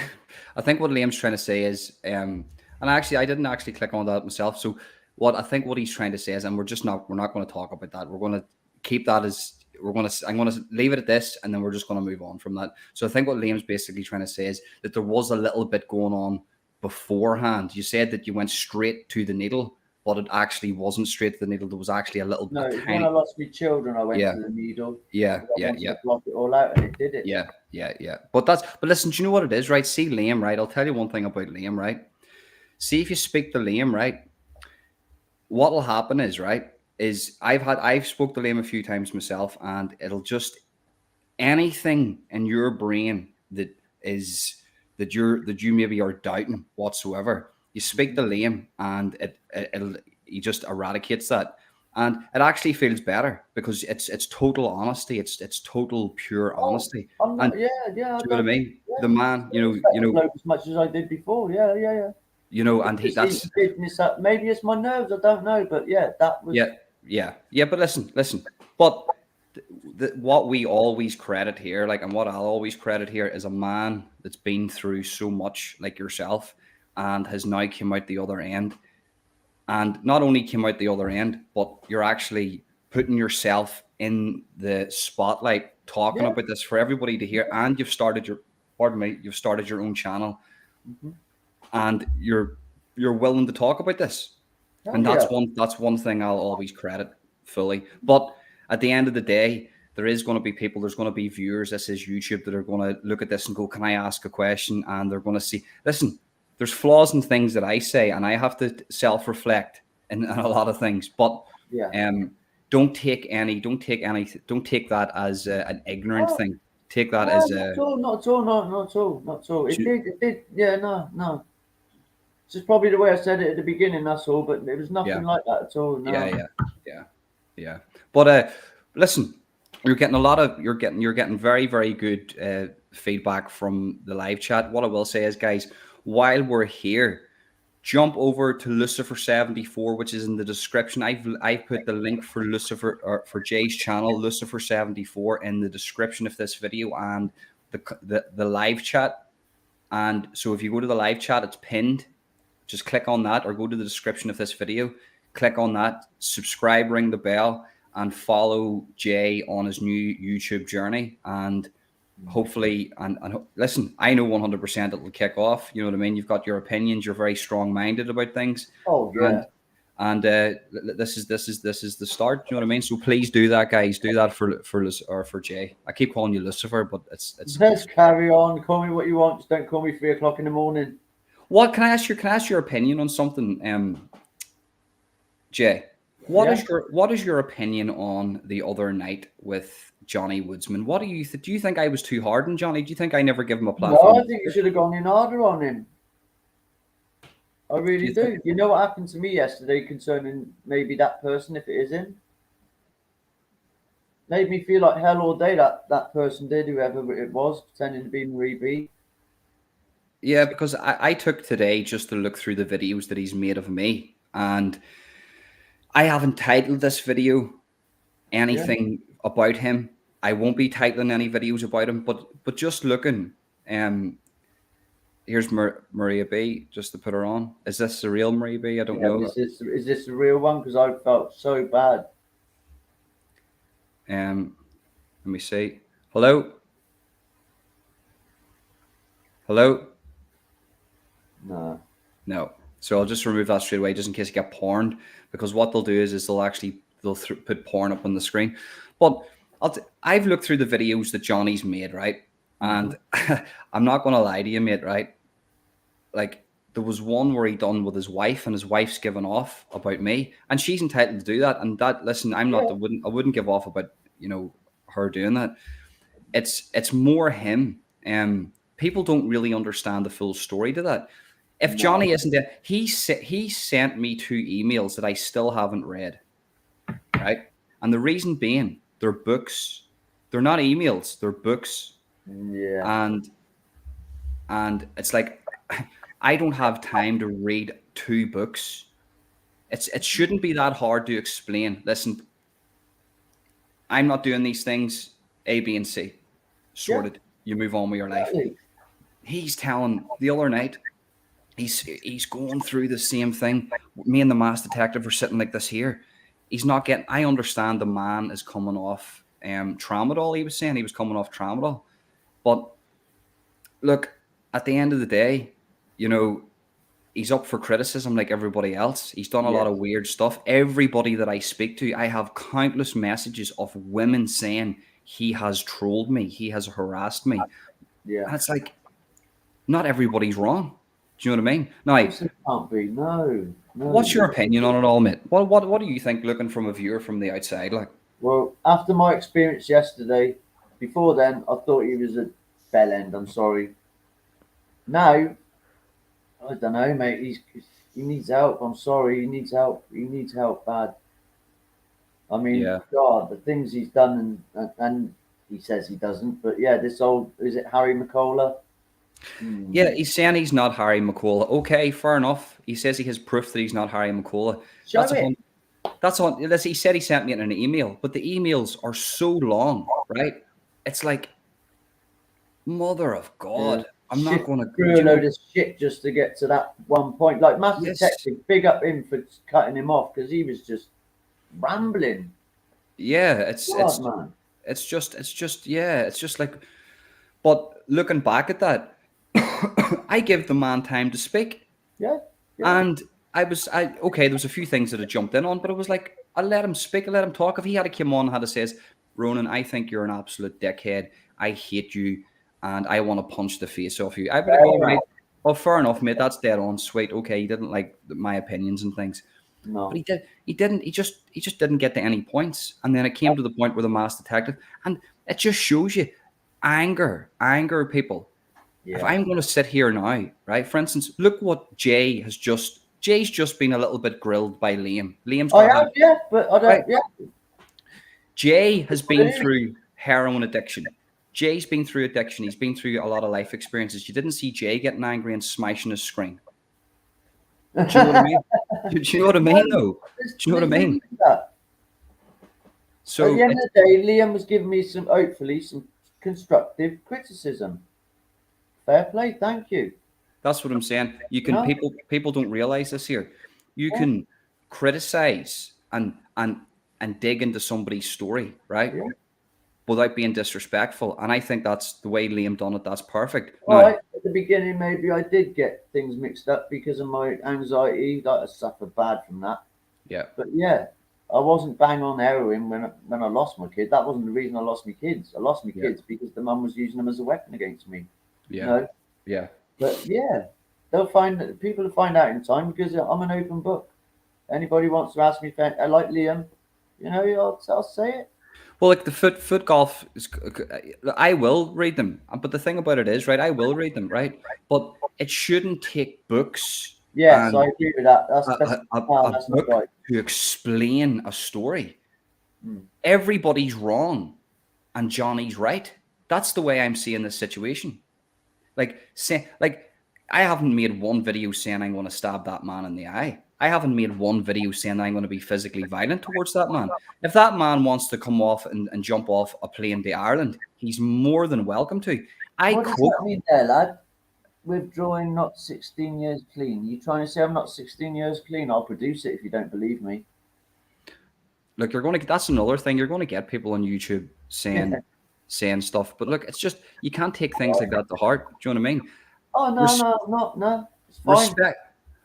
what Liam's trying to say is, and actually, I didn't actually click on that myself. So what he's trying to say is, and we're not going to talk about that. We're going to keep that as I'm going to leave it at this, and then we're just going to move on from that. So I think what Liam's basically trying to say is that there was a little bit going on beforehand. You said that you went straight to the needle, but it actually wasn't straight to the needle. There was actually a little bit. No, when I lost my children, I went to the needle. Yeah. Block it all out, and it did it. Yeah. But listen, do you know what it is, right? See, Liam, right? I'll tell you one thing about Liam, right? See, if you speak to Liam, right, what will happen is, right, is I've spoke to Liam a few times myself, and it'll just anything in your brain that you maybe are doubting whatsoever. You speak to Liam, and he just eradicates that, and it actually feels better because it's total honesty. It's total pure honesty. Yeah. Do you know what I mean? Yeah. The man, you know, as much as I did before. Yeah. You know, and he did miss up. Maybe it's my nerves. I don't know, but yeah, that was. Yeah. But listen. But what we always credit here, and what I'll always credit here, is a man that's been through so much, like yourself, and has now come out the other end. And not only came out the other end, but you're actually putting yourself in the spotlight, talking about this for everybody to hear. And you've started your own channel, and you're willing to talk about this. And that's one thing I'll always credit fully. But at the end of the day, there is going to be people, there's going to be viewers. This is YouTube, that are going to look at this and go, "Can I ask a question?" And they're going to see, listen, there's flaws in things that I say, and I have to self-reflect in a lot of things. But don't take that as an ignorant thing. Take that as not at all. It did. Yeah, no. It's just probably the way I said it at the beginning. That's all. But it was nothing like that at all. No. Yeah. But listen, you're getting very, very good feedback from the live chat. What I will say is, guys, while we're here, jump over to Lucifer74, which is in the description. I've put the link for for Jay's channel, Lucifer74, in the description of this video, and the live chat. And so if you go to the live chat, it's pinned. Just click on that, or go to the description of this video, click on that, subscribe, ring the bell, and follow Jay on his new YouTube journey. And hopefully, and listen, I know 100% it will kick off. You know what I mean? You've got your opinions. You're very strong-minded about things. Oh yeah. And this is the start. You know what I mean? So please do that, guys. Do that for Jay. I keep calling you Lucifer, but it's. Let's carry on. Call me what you want. Just don't call me 3 o'clock in the morning. What can I ask your opinion on something, Jay? What is your opinion on the other night with Johnny Woodsman? What do you do? You think I was too hard on Johnny? Do you think I never give him a platform? No, I think you should have gone in harder on him. I really do. You know what happened to me yesterday concerning maybe that person, if it is him? made me feel like hell all day. That person did, whoever it was, pretending to be Marie B. Yeah, because I took today just to look through the videos that he's made of me, and I haven't titled this video anything about him. I won't be titling any videos about him, but just looking, here's Maria B, just to put her on. Is this the real Maria B? I don't know. Is this the real one? Because I felt so bad. Let me see. Hello? Hello? No. So I'll just remove that straight away, just in case you get porned, because what they'll do is they'll put porn up on the screen. But I've looked through the videos that Johnny's made, right? And I'm not going to lie to you, mate, right? Like, there was one where he done with his wife, and his wife's given off about me, and she's entitled to do that. And that, listen, I'm not, I wouldn't give off about, her doing that. It's more him. People don't really understand the full story to that. If Johnny isn't there, he sent me 2 emails that I still haven't read, right? And the reason being, they're books. They're not emails. They're books. Yeah. And it's like, I don't have time to read 2 books. It shouldn't be that hard to explain. Listen, I'm not doing these things. A, B, and C. Sorted. Yeah. You move on with your life. He's telling the other night, he's going through the same thing. Me and the mass detective are sitting like this here. He's not getting. I understand the man is coming off tramadol. He was saying he was coming off tramadol, but look, at the end of the day, he's up for criticism like everybody else. He's done a lot of weird stuff. Everybody that I speak to, I have countless messages of women saying he has trolled me, he has harassed me. Yeah, and it's like, not everybody's wrong. Do you know what I mean? Now, it can't be. No. What's your opinion on it all, mate? What do you think, looking from a viewer from the outside? Like, well, after my experience yesterday, before then, I thought he was a bell end. I'm sorry. Now, I don't know, mate. He needs help. I'm sorry. He needs help. He needs help bad. I mean, God, the things he's done, and he says he doesn't. But yeah, is it Harry McCullough? Yeah, he's saying he's not Harry McCullough. Okay, fair enough. He says he has proof that he's not Harry McCullough. That's on. He said he sent me an email, but the emails are so long, right? It's like, mother of God. I'm not going to do a load of shit just to get to that one point. Like Mass Detective, big up him for cutting him off, because he was just rambling. Yeah, it's just like. But looking back at that, I give the man time to speak. Yeah. And there was a few things that I jumped in on, but it was like, I let him speak, I let him talk. If he had to come on and had to say, Ronan, I think you're an absolute dickhead. I hate you, and I want to punch the face off you. I'd be like, all right. Oh, fair enough, mate. That's dead on. Sweet. Okay, he didn't like my opinions and things. No. But he didn't. He just didn't get to any points. And then it came to the point where the Mass Detective, and it just shows you anger people. Yeah. If I'm going to sit here now, right? For instance, look what Jay's just been a little bit grilled by Liam. Liam's but I don't. Right. Yeah. Jay has been through heroin addiction. Jay's been through addiction. He's been through a lot of life experiences. You didn't see Jay getting angry and smashing his screen. Do you know what I mean? Do you know what I mean, though? Do you know what I mean? So at the end of the day, Liam was giving me hopefully some constructive criticism. Fair play, thank you. That's what I'm saying. You can people don't realize this here. You can criticize and dig into somebody's story, right? Yeah. Without being disrespectful. And I think that's the way Liam done it. That's perfect. Right. At the beginning, maybe I did get things mixed up because of my anxiety. I suffered bad from that. Yeah. But yeah, I wasn't bang on heroin when I lost my kid. That wasn't the reason I lost my kids. I lost my kids because the mum was using them as a weapon against me. Yeah. Yeah. But yeah, people will find out in time, because I'm an open book. Anybody wants to ask me if I like Liam, I'll say it. Well, like the foot golf is, I will read them, but the thing about it is, right, I will read them, right, but it shouldn't take books. Yes, I agree with that. That's a book right. to explain a story. Everybody's wrong and Johnny's right. That's the way I'm seeing this situation. Like I haven't made one video saying I'm going to stab that man in the eye. I haven't made one video saying I'm going to be physically violent towards that man. If that man wants to come off and jump off a plane to Ireland, he's more than welcome to. What does that mean there, lad? Withdrawing not 16 years clean. You trying to say I'm not 16 years clean? I'll produce it if you don't believe me. Look, that's another thing. You're going to get people on YouTube saying stuff. But look, it's just, you can't take things like that to heart. Do you know what I mean? Oh, no. It's fine.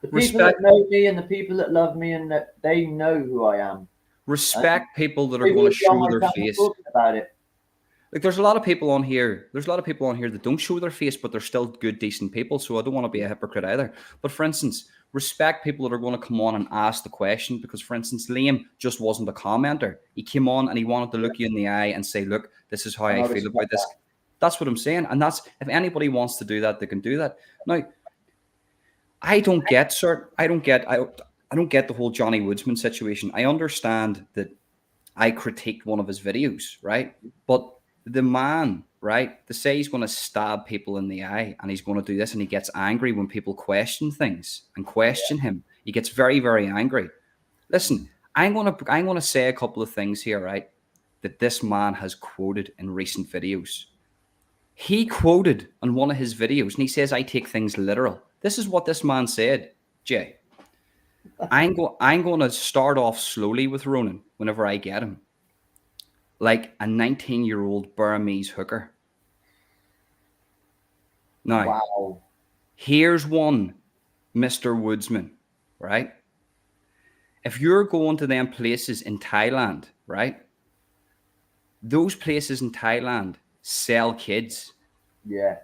The people that know me and the people that love me and that they know who I am. Respect people that are going to show their face. About it. Like, there's a lot of people on here. There's a lot of people on here that don't show their face, but they're still good, decent people. So I don't want to be a hypocrite either. But for instance, respect people that are going to come on and ask the question. Because, for instance, Liam just wasn't a commenter. He came on and he wanted to look you in the eye and say, "Look, this is how I feel about this." That's what I'm saying. And that's, if anybody wants to do that, they can do that. Now, I don't get the whole Johnny Woodsman situation. I understand that I critiqued one of his videos, right? But the man, right, to say he's going to stab people in the eye and he's going to do this, and he gets angry when people question things and question him. He gets very, very angry. Listen, I'm going to say a couple of things here, right, that this man has quoted in recent videos. He quoted on one of his videos, and he says, "I take things literal." This is what this man said, Jay. I'm going to start off slowly with Ronan whenever I get him, like a 19-year-old Burmese hooker. Now, here's one, Mr. Woodsman, right? If you're going to them places in Thailand, right? Those places in Thailand sell kids. Yes.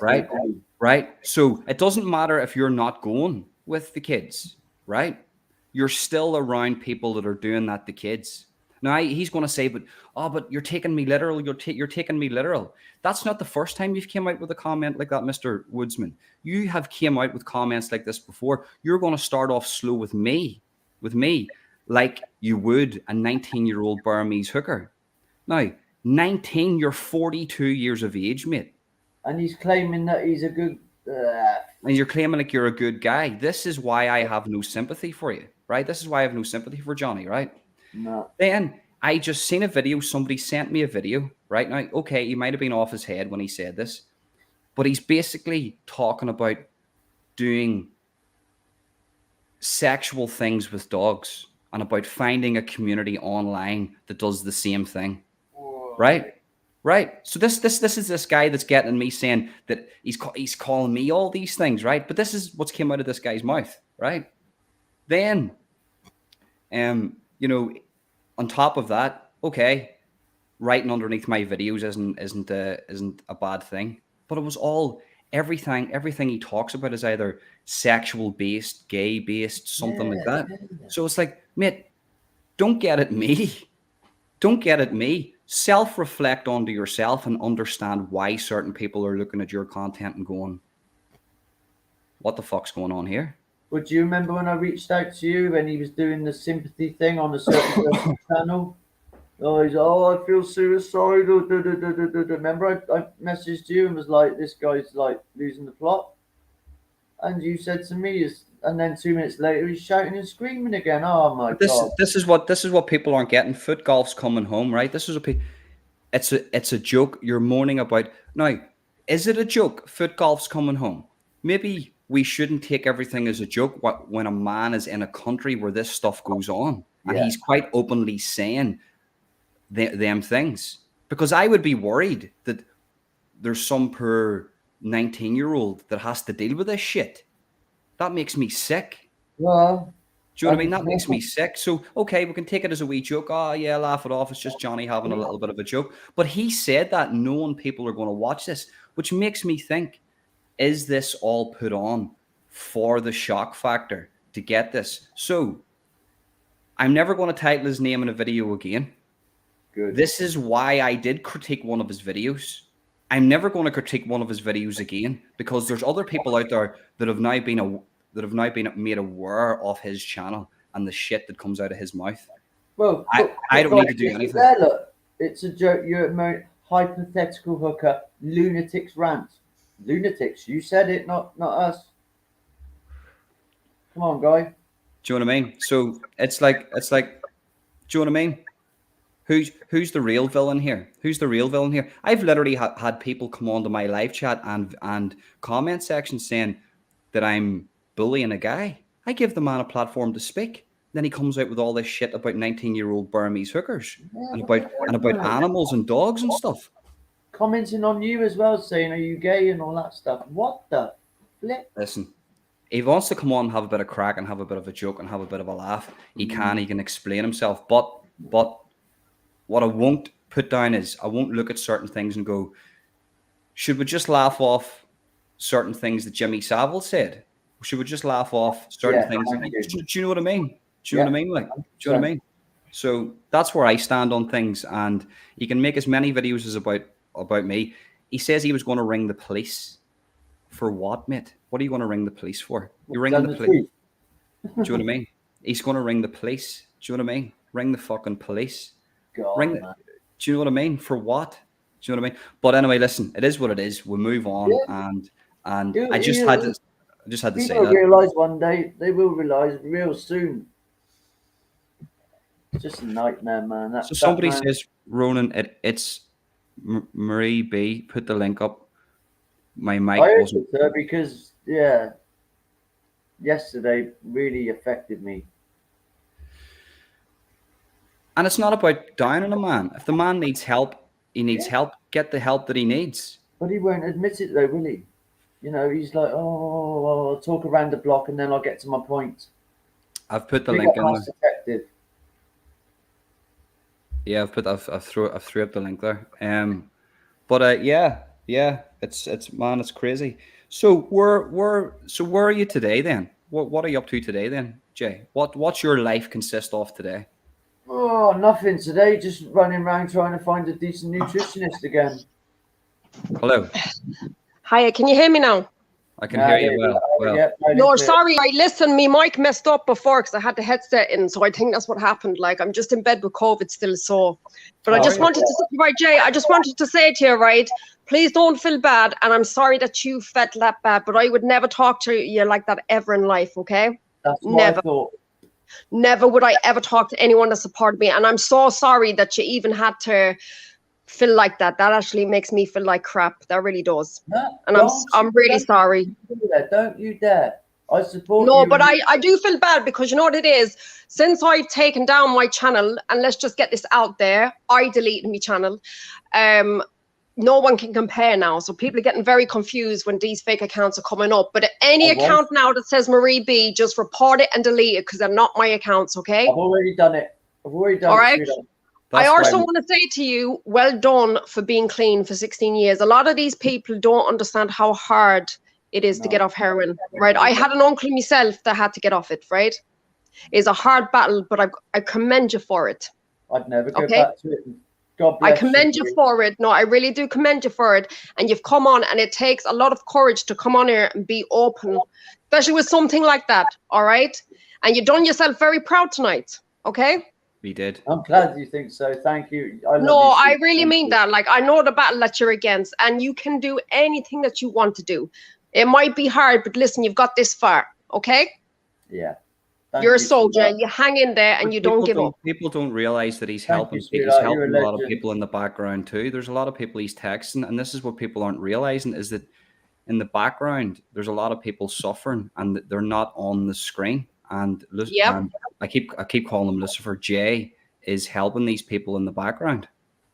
Right? Right? So it doesn't matter if you're not going with the kids, right? You're still around people that are doing that to kids. Now, he's going to say, but you're taking me literal. You're taking me literal. That's not the first time you've came out with a comment like that, Mr. Woodsman. You have came out with comments like this before. You're going to start off slow with me, like you would a 19-year-old Burmese hooker. Now, 19, you're 42 years of age, mate. And he's claiming that he's a good... And you're claiming like you're a good guy. This is why I have no sympathy for you, right? This is why I have no sympathy for Johnny, right? No. Then I just seen a video. Somebody sent me a video, right? Now, okay, he might have been off his head when he said this, but he's basically talking about doing sexual things with dogs and about finding a community online that does the same thing. Right. So this is this guy that's getting me saying that he's calling me all these things, right? But this is what's came out of this guy's mouth, right? Then, on top of that, okay, writing underneath my videos isn't a bad thing. But it was all everything he talks about is either sexual based, gay based, something like that. Yeah. So it's like, mate, don't get at me. Don't get at me. Self-reflect onto yourself and understand why certain people are looking at your content and going, what the fuck's going on here? Well, do you remember when I reached out to you when he was doing the sympathy thing on a certain channel? Oh, he's I feel suicidal. Remember I messaged you and was like, this guy's like losing the plot? And you said to me, and then 2 minutes later, he's shouting and screaming again. Oh my God! This is what people aren't getting. Foot golf's coming home, right? This is it's a joke. You're moaning about now. Is it a joke? Foot golf's coming home. Maybe we shouldn't take everything as a joke when a man is in a country where this stuff goes on, and he's quite openly saying them things. Because I would be worried that there's some poor 19-year-old that has to deal with this shit. That makes me sick. Well, do you know what I mean? That makes me sick. So, okay, we can take it as a wee joke. Oh, yeah, laugh it off. It's just Johnny having a little bit of a joke. But he said that knowing people are going to watch this, which makes me think, is this all put on for the shock factor to get this? So, I'm never going to title his name in a video again. Good. This is why I did critique one of his videos. I'm never going to critique one of his videos again because there's other people out there that have now been made aware of his channel and the shit that comes out of his mouth. Well, I don't need to do anything. There, look, it's a joke. You're a hypothetical hooker. Lunatics rant. Lunatics. You said it, not us. Come on, guy. Do you know what I mean? So it's like, do you know what I mean? Who's the real villain here? Who's the real villain here? I've literally had people come onto my live chat and comment section saying that I'm bullying a guy. I give the man a platform to speak. Then he comes out with all this shit about 19-year-old Burmese hookers and about animals and dogs and stuff. Commenting on you as well, saying, "Are you gay?" and all that stuff. What the flip? Listen, he wants to come on and have a bit of crack and have a bit of a joke and have a bit of a laugh. He can explain himself. But what I won't put down is I won't look at certain things and go, should we just laugh off certain things that Jimmy Savile said? Should we just laugh off certain things? Do you know what I mean? Do you know what I mean? Like, do you know what I mean? So that's where I stand on things. And he can make as many videos as about me. He says he was going to ring the police. For what, mate? What are you going to ring the police for? You're ringing the police. Do you know what I mean? He's going to ring the police. Do you know what I mean? Ring the fucking police. God, do you know what I mean? For what? Do you know what I mean? But anyway, listen, it is what it is. We move on, and I just had to say that. People realise one day. They will realise real soon. It's just a nightmare, man. So somebody says, Ronan, it's Marie B. Put the link up. My mic wasn't there because yesterday really affected me. And it's not about downing a man. If the man needs help, he needs help. Get the help that he needs. But he won't admit it though, will he? You know, he's like, oh, I'll talk around the block and then I'll get to my point. I've put the link in there. Detective. Yeah, I've threw up the link there. But yeah, it's man, it's crazy. So where are you today then? What are you up to today then, Jay? What's your life consist of today? Oh, nothing today. Just running around trying to find a decent nutritionist again. Hello. Hiya, can you hear me now? I can hear you well. Yeah, no, sorry. Listen, my mic messed up before because I had the headset in, so I think that's what happened. Like, I'm just in bed with COVID still, so. But I just wanted to say, right, Jay, I just wanted to say to you, right, please don't feel bad, and I'm sorry that you felt that bad, but I would never talk to you like that ever in life, okay? That's what I thought. Never would I ever talk to anyone that supported me, and I'm so sorry that you even had to feel like that. That actually makes me feel like crap. That really does. No, and I'm really sorry. Don't you dare. I support you. No, but I do feel bad because you know what it is? Since I've taken down my channel, and let's just get this out there, I deleted my channel. No one can compare now. So people are getting very confused when these fake accounts are coming up. But any account now that says Marie B, just report it and delete it because they're not my accounts, okay? I've already done it. All right. I also want to say to you, well done for being clean for 16 years. A lot of these people don't understand how hard it is to get off heroin, right? I had an uncle myself that had to get off it, right? It's a hard battle, but I commend you for it. I'd never go back to it. God bless I commend you for it. No, I really do commend you for it. And you've come on, and it takes a lot of courage to come on here and be open, especially with something like that, all right? And you've done yourself very proud tonight, okay? We did. I'm glad you think so. Thank you. I really mean that. Like, I know the battle that you're against, and you can do anything that you want to do. It might be hard, but listen, you've got this far, okay? Yeah. You're a soldier. You hang in there, and you don't give up. People don't realize that he's helping. He's helping a lot of people in the background too. There's a lot of people he's texting, and this is what people aren't realizing is that in the background, there's a lot of people suffering, and they're not on the screen. And I keep calling him Lucifer. Jay is helping these people in the background.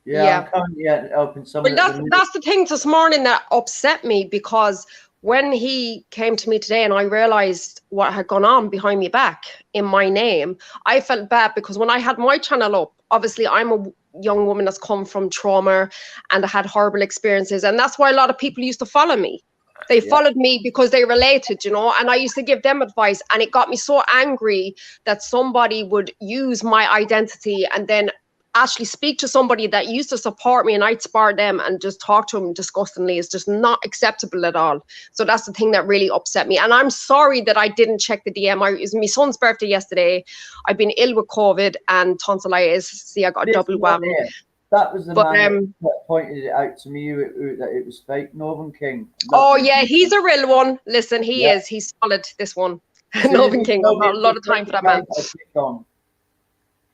Yeah. I'm helping someone. But that's the thing this morning that upset me, because when he came to me today and I realized what had gone on behind me back in my name, I felt bad because when I had my channel up, obviously I'm a young woman that's come from trauma and I had horrible experiences. And that's why a lot of people used to follow me. They followed me because they related, you know, and I used to give them advice, and it got me so angry that somebody would use my identity and then actually speak to somebody that used to support me and I'd spar them and just talk to him disgustingly is just not acceptable at all. So that's the thing that really upset me. And I'm sorry that I didn't check the DM. It was my son's birthday yesterday. I've been ill with COVID and tonsillitis. See, I got a double whammy. That was the man that pointed it out to me that it was fake. Northern King. Yeah, he's a real one. Listen, he is. He's solid, this one. Northern King. I've got a lot of time for that man.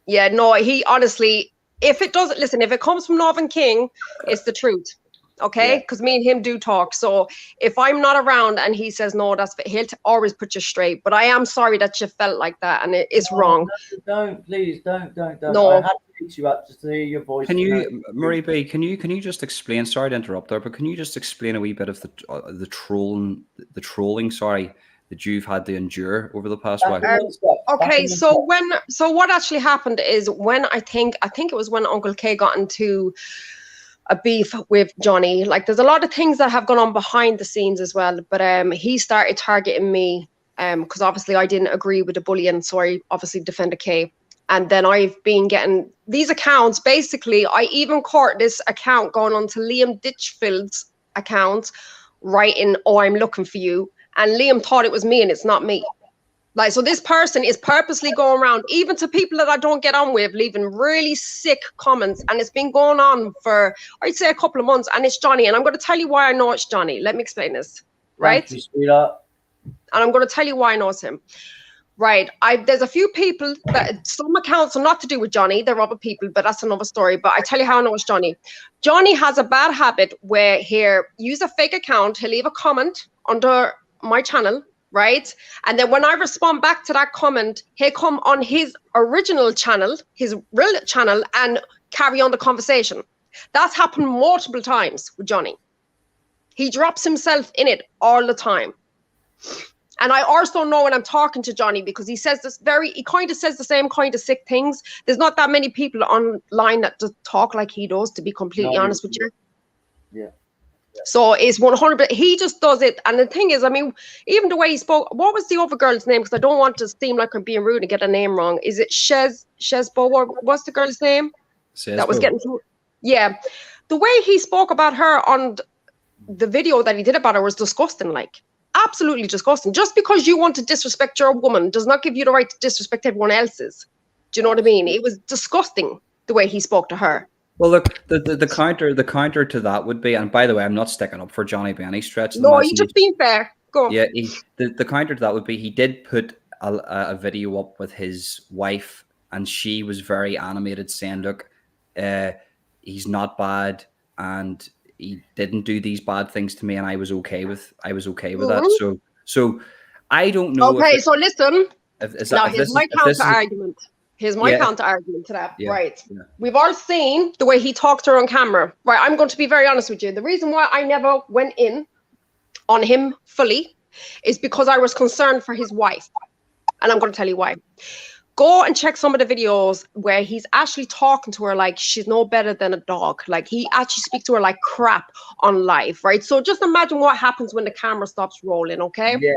Yeah, no, he honestly, if it doesn't, listen, if it comes from Northern King, it's the truth. Okay? Because me and him do talk. So if I'm not around and he says, no, he'll always put you straight. But I am sorry that you felt like that and it is wrong. No, please, don't. No. I had to reach you up to hear your voice. Can you, Marie B, can you just explain, sorry to interrupt there, but can you just explain a wee bit of the trolling, that you've had to endure over the past while? Okay, so what actually happened is when I think it was when Uncle K got into a beef with Johnny. Like, there's a lot of things that have gone on behind the scenes as well, but he started targeting me because obviously I didn't agree with the bullying, so I obviously defended K. And then I've been getting these accounts. Basically, I even caught this account going on to Liam Ditchfield's account, writing, "Oh, I'm looking for you." And Liam thought it was me and it's not me. Like, so this person is purposely going around, even to people that I don't get on with, leaving really sick comments. And it's been going on for, I'd say, a couple of months. And it's Johnny. And I'm going to tell you why I know it's Johnny. Let me explain this. Right? Thank you, sweetheart. And I'm going to tell you why I know it's him. Right. There's a few people that some accounts are not to do with Johnny. They're other people, but that's another story. But I tell you how I know it's Johnny. Johnny has a bad habit where he'll use a fake account. He'll leave a comment under my channel, right? And then when I respond back to that comment, he'll come on his original channel, his real channel, and carry on the conversation. That's happened multiple times with Johnny. He drops himself in it all the time. And I also know when I'm talking to Johnny, because he says he kind of says the same kind of sick things. There's not that many people online that just talk like he does, to be completely honest with you. Yeah. So it's 100%. He just does it. And the thing is, I mean, even the way he spoke, what was the other girl's name? Because I don't want to seem like I'm being rude and get a name wrong. Is it Shezbo? What's the girl's name? That was getting through. Yeah. The way he spoke about her on the video that he did about her was disgusting, like absolutely disgusting. Just because you want to disrespect your woman does not give you the right to disrespect everyone else's. Do you know what I mean? It was disgusting the way he spoke to her. Well, look, the counter to that would be, and by the way, I'm not sticking up for Johnny by any stretch. No, you're just being fair. Go on. Yeah, the counter to that would be he did put a video up with his wife, and she was very animated, saying, "Look, he's not bad, and he didn't do these bad things to me, and I was okay with that." So I don't know. Okay, so listen. Here's my counter argument. Here's my counter argument to that. Right. Yeah. We've all seen the way he talked to her on camera. Right. I'm going to be very honest with you. The reason why I never went in on him fully is because I was concerned for his wife. And I'm going to tell you why. Go and check some of the videos where he's actually talking to her like she's no better than a dog. Like, he actually speaks to her like crap on live, right? So just imagine what happens when the camera stops rolling, okay? Yeah.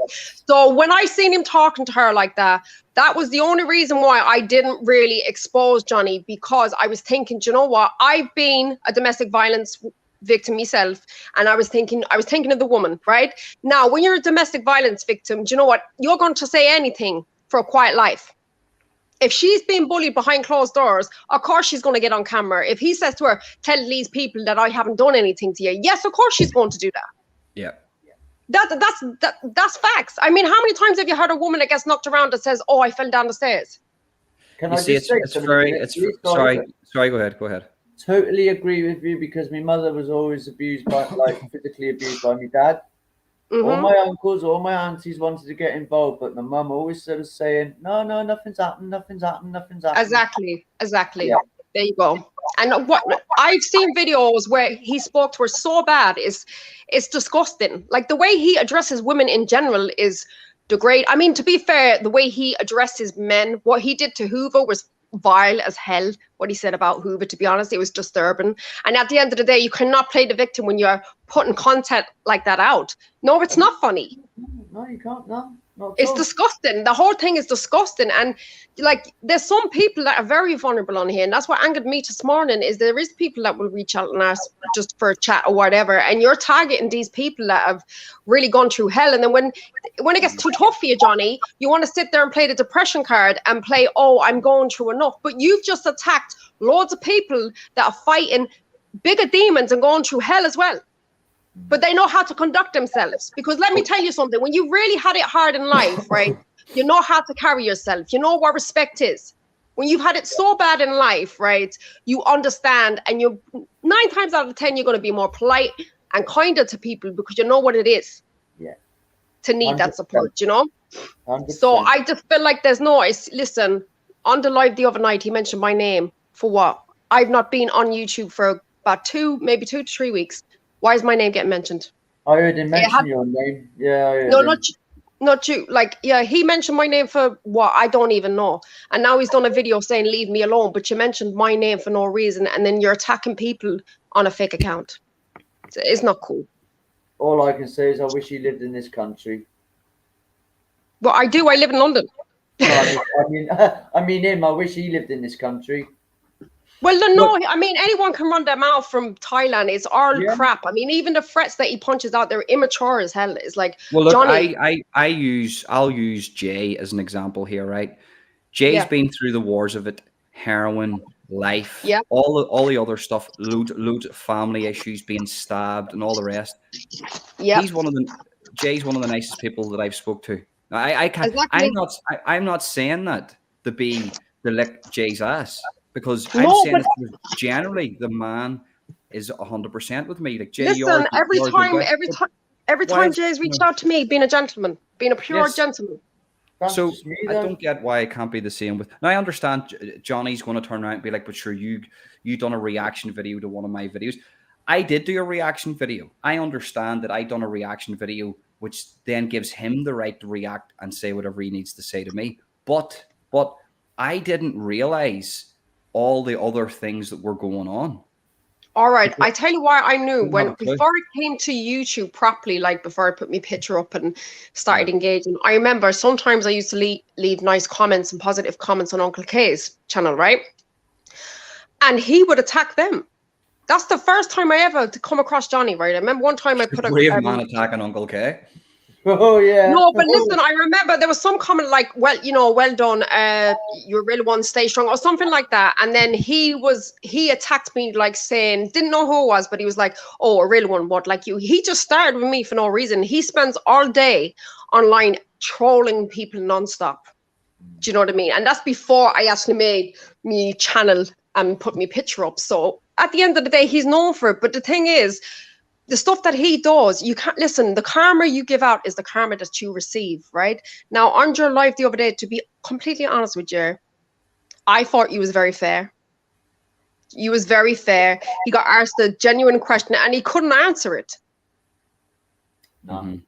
So when I seen him talking to her like that, that was the only reason why I didn't really expose Johnny, because I was thinking, do you know what? I've been a domestic violence victim myself, and I was thinking of the woman, right? Now, when you're a domestic violence victim, do you know what? You're going to say anything for a quiet life. If she's being bullied behind closed doors, of course she's going to get on camera. If he says to her, "Tell these people that I haven't done anything to you," yes, of course she's going to do that. Yeah. That's facts. I mean, how many times have you heard a woman that gets knocked around that says, "Oh, I fell down the stairs"? Can I just say something? Sorry, go ahead. Totally agree with you, because my mother was always abused by, like, physically abused by my dad. Mm-hmm. All my uncles, all my aunties wanted to get involved, but my mum always sort of saying, no, nothing's happened. Exactly. Yeah. There you go. And what I've seen videos where he spoke to her so bad it's disgusting. Like, the way he addresses women in general is degrading. I mean, to be fair, the way he addresses men, what he did to Hoover was vile as hell. What he said about Hoover, to be honest, it was disturbing. And at the end of the day, you cannot play the victim when you're putting content like that out. No, it's not funny. No, you can't. No, not at It's all. disgusting. The whole thing is disgusting. And like, there's some people that are very vulnerable on here. And that's what angered me this morning, is there is people that will reach out and ask just for a chat or whatever. And you're targeting these people that have really gone through hell. And then when it gets too tough for you, Johnny, you want to sit there and play the depression card and play, oh, I'm going through enough. But you've just attacked loads of people that are fighting bigger demons and going through hell as well. But they know how to conduct themselves. Because let me tell you something, when you really had it hard in life, right, you know how to carry yourself. You know what respect is. When you've had it so bad in life, right, you understand, and you 9 times out of 10, you're going to be more polite and kinder to people because you know what it is. Yeah. To need 100%. that support, you know? 100%. So I just feel like there's no, listen, on the live the other night, he mentioned my name for what? I've not been on YouTube for about 2 to 3 weeks. Why is my name getting mentioned? I heard him mention your name. Yeah, I heard No, him. not you. Like, yeah, he mentioned my name for what? I don't even know. And now he's done a video saying, leave me alone. But you mentioned my name for no reason. And then you're attacking people on a fake account. It's not cool. All I can say is I wish he lived in this country. Well, I do. I live in London. No, I mean him. I wish he lived in this country. Well, no, I mean, anyone can run their mouth from Thailand. It's all crap. I mean, even the threats that he punches out, they're immature as hell. It's like, well, look, Johnny. I'll use Jay as an example here, right? Jay's been through the wars of it, heroin, life, all the other stuff, loads of family issues, being stabbed, and all the rest. Yeah, Jay's one of the nicest people that I've spoke to. I can't. Exactly. I'm not saying that to lick Jay's ass. Because No, I'm saying but generally the man is 100% with me. Like Jay, listen, every time Jay's reached out to me, being a gentleman, being a pure gentleman. So I don't get why it can't be the same with. Now I understand Johnny's going to turn around and be like, "But sure, you done a reaction video to one of my videos." I did do a reaction video. I understand that I done a reaction video, which then gives him the right to react and say whatever he needs to say to me. But I didn't realize all the other things that were going on. All right, I tell you why I knew before I came to YouTube properly, like before I put my picture up and started engaging. I remember sometimes I used to leave nice comments and positive comments on Uncle K's channel, right? And he would attack them. That's the first time I ever come across Johnny, right? I remember one time I put a brave man attacking Uncle K. Oh yeah. No, but listen, I remember there was some comment like, well, well done, you're really one, stay strong, or something like that. And then he attacked me, like saying, didn't know who it was, but he was like, oh, a real one, what, like you? He just started with me for no reason. He spends all day online trolling people nonstop. Do you know what I mean? And that's before I actually made me channel and put me picture up. So at the end of the day, he's known for it. But the thing is, the stuff that he does, you can't listen. The karma you give out is the karma that you receive, right? Now, on your live the other day, to be completely honest with you, I thought you was very fair. You was very fair. He got asked a genuine question and he couldn't answer it. No.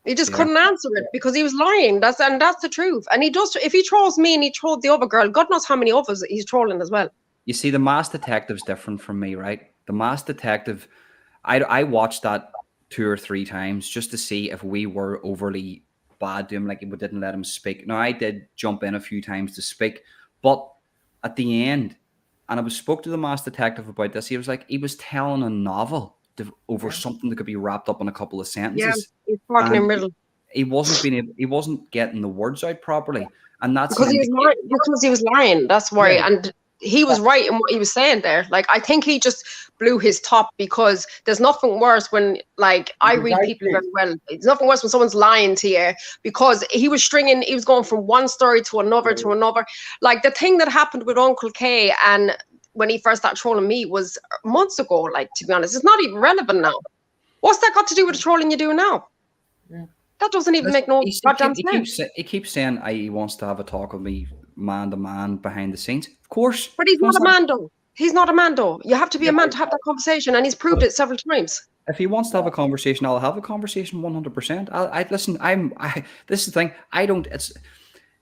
He just couldn't answer it because he was lying. That's the truth. And he does. If he trolls me and he trolled the other girl, God knows how many others he's trolling as well. You see, the Masked Detective's different from me, right? The Masked Detective, I watched that 2 or 3 times just to see if we were overly bad to him, like we didn't let him speak. Now, I did jump in a few times to speak, but at the end, and I spoke to the Masked Detective about this, he was like, he was telling a novel over something that could be wrapped up in a couple of sentences. Yeah, he's talking in riddle. He wasn't getting the words out properly, and that's because he was lying. That's why, and he was right in what he was saying there. Like, I think he just blew his top, because there's nothing worse when, like, I read people very well. It's nothing worse when someone's lying to you, because he was going from one story to another to another. Like, the thing that happened with Uncle K and when he first started trolling me was months ago. Like, to be honest, it's not even relevant now. What's that got to do with the trolling you do now? Yeah. That doesn't even make no goddamn sense. He keeps saying he wants to have a talk with me man to man behind the scenes. Of course. But he's not a man though. He's not a man though. You have to be a man to have that conversation, and he's proved it several times. If he wants to have a conversation, I'll have a conversation 100%. I listen, this is the thing. It's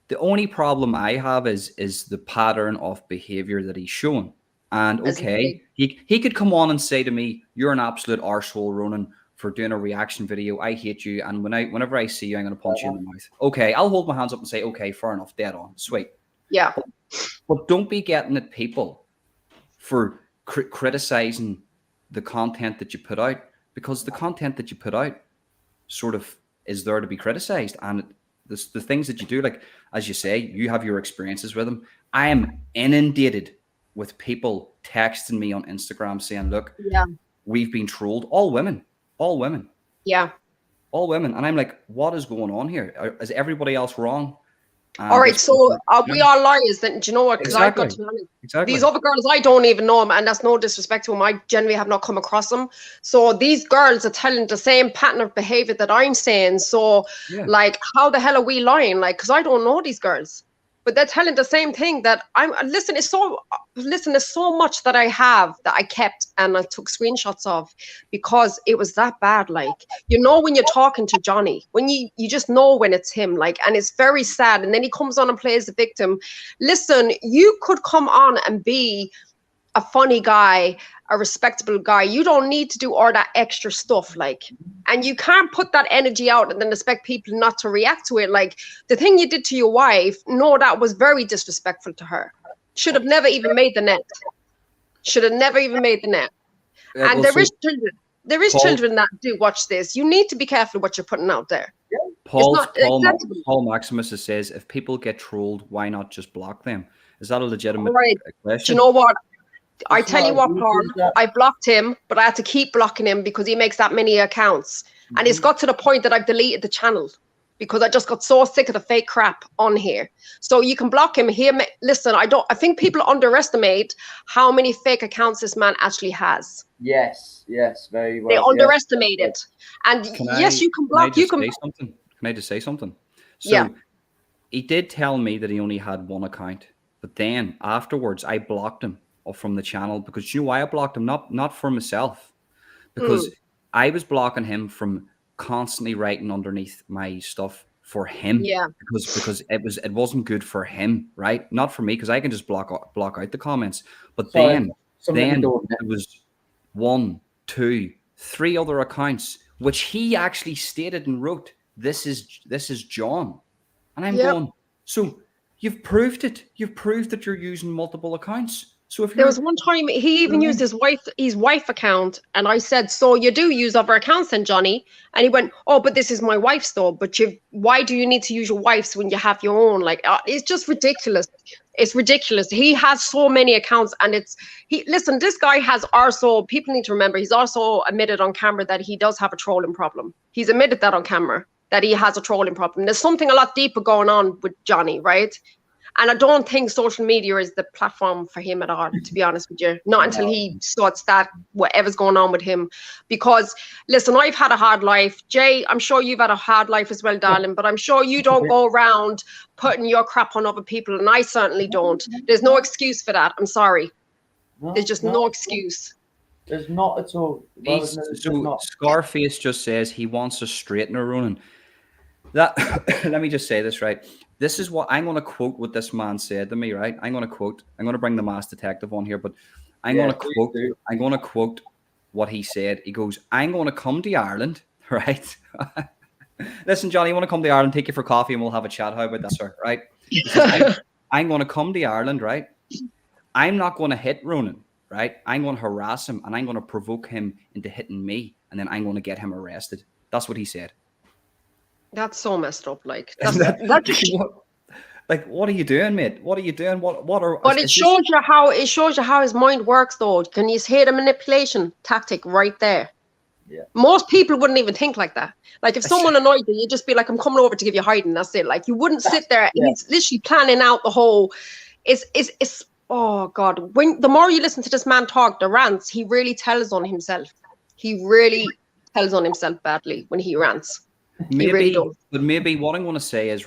the only problem I have is the pattern of behavior that he's showing. And As you okay, he could come on and say to me, "You're an absolute arsehole, Ronan, for doing a reaction video. I hate you, and whenever I see you, I'm going to punch you in the mouth." Okay, I'll hold my hands up and say, "Okay, fair enough, dead on, sweet." Yeah. But don't be getting at people for criticizing the content that you put out, because the content that you put out sort of is there to be criticized, and the things that you do, like as you say, you have your experiences with them. I am inundated with people texting me on Instagram saying, "Look, Yeah. we've been trolled." All women, Yeah. all women, and I'm like, what is going on here? Is everybody else wrong? All right, so are we all liars then? Do you know what? Because I've got to be honest. Exactly. These other girls, I don't even know them, and that's no disrespect to them. I generally have not come across them. So these girls are telling the same pattern of behavior that I'm saying. So, like, how the hell are we lying? Like, because I don't know these girls, but they're telling the same thing that I'm. Listen, there's so much that I have that I kept and I took screenshots of because it was that bad. Like, you know, when you're talking to Johnny, when you just know when it's him, like, and it's very sad. And then he comes on and plays the victim. Listen, you could come on and be a funny guy, a respectable guy. You don't need to do all that extra stuff, like, and you can't put that energy out and then expect people not to react to it. Like the thing you did to your wife, no, that was very disrespectful to her. Should have never even made the net. Should have never even made the net. And there is children that do watch this. You need to be careful what you're putting out there. Paul Maximus says, if people get trolled, why not just block them? Is that a legitimate question? Do you know what? I tell you what, Paul, I blocked him, but I had to keep blocking him because he makes that many accounts. And it's got to the point that I've deleted the channel because I just got so sick of the fake crap on here. So you can block him here. Listen, I think people underestimate how many fake accounts this man actually has. Yes, very well. They underestimate it. And yes, you can block. Can I just say something? So he did tell me that he only had one account, but then afterwards I blocked him from the channel because you know why I blocked him? Not for myself, because I was blocking him from constantly writing underneath my stuff for him. Yeah. Because it wasn't good for him, right? Not for me, because I can just block out the comments. But then it was 1, 2, 3 other accounts which he actually stated and wrote, this is John. And I'm going, so you've proved it. You've proved that you're using multiple accounts. So if there was one time he even used his wife account, and I said, so you do use other accounts then, Johnny? And he went, oh, but this is my wife's though. But why do you need to use your wife's when you have your own? Like, it's just ridiculous. It's ridiculous. He has so many accounts, and listen, this guy has also, people need to remember, he's also admitted on camera that he does have a trolling problem. He's admitted that on camera, that he has a trolling problem. There's something a lot deeper going on with Johnny, right? And I don't think social media is the platform for him at all, to be honest with you. Not until he sorts that, whatever's going on with him. Because, listen, I've had a hard life. Jay, I'm sure you've had a hard life as well, darling. But I'm sure you don't go around putting your crap on other people. And I certainly don't. There's no excuse for that. I'm sorry. There's just no excuse. There's not at all. Scarface just says he wants a straightener, Ronan. Let me just say this, right? This is what I'm going to quote what this man said to me, right? I'm going to bring the mass detective on here, but I'm going to quote what he said. He goes, I'm going to come to Ireland, right? Listen, Johnny, you want to come to Ireland, take you for coffee and we'll have a chat. How about that, sir? Right? I'm going to come to Ireland, right? I'm not going to hit Ronan, right? I'm going to harass him and I'm going to provoke him into hitting me, and then I'm going to get him arrested. That's what he said. That's so messed up. Like, like, what are you doing, mate? What are you doing? But it shows you how his mind works, though. Can you hear the manipulation tactic right there? Yeah. Most people wouldn't even think like that. Like, if someone annoyed you, you'd just be like, "I'm coming over to give you hiding." That's it. Like, you wouldn't sit there. Yeah. He's literally planning out the whole. It's oh God. The more you listen to this man talk, the rants, he really tells on himself. He really tells on himself badly when he rants. Maybe what I'm going to say is,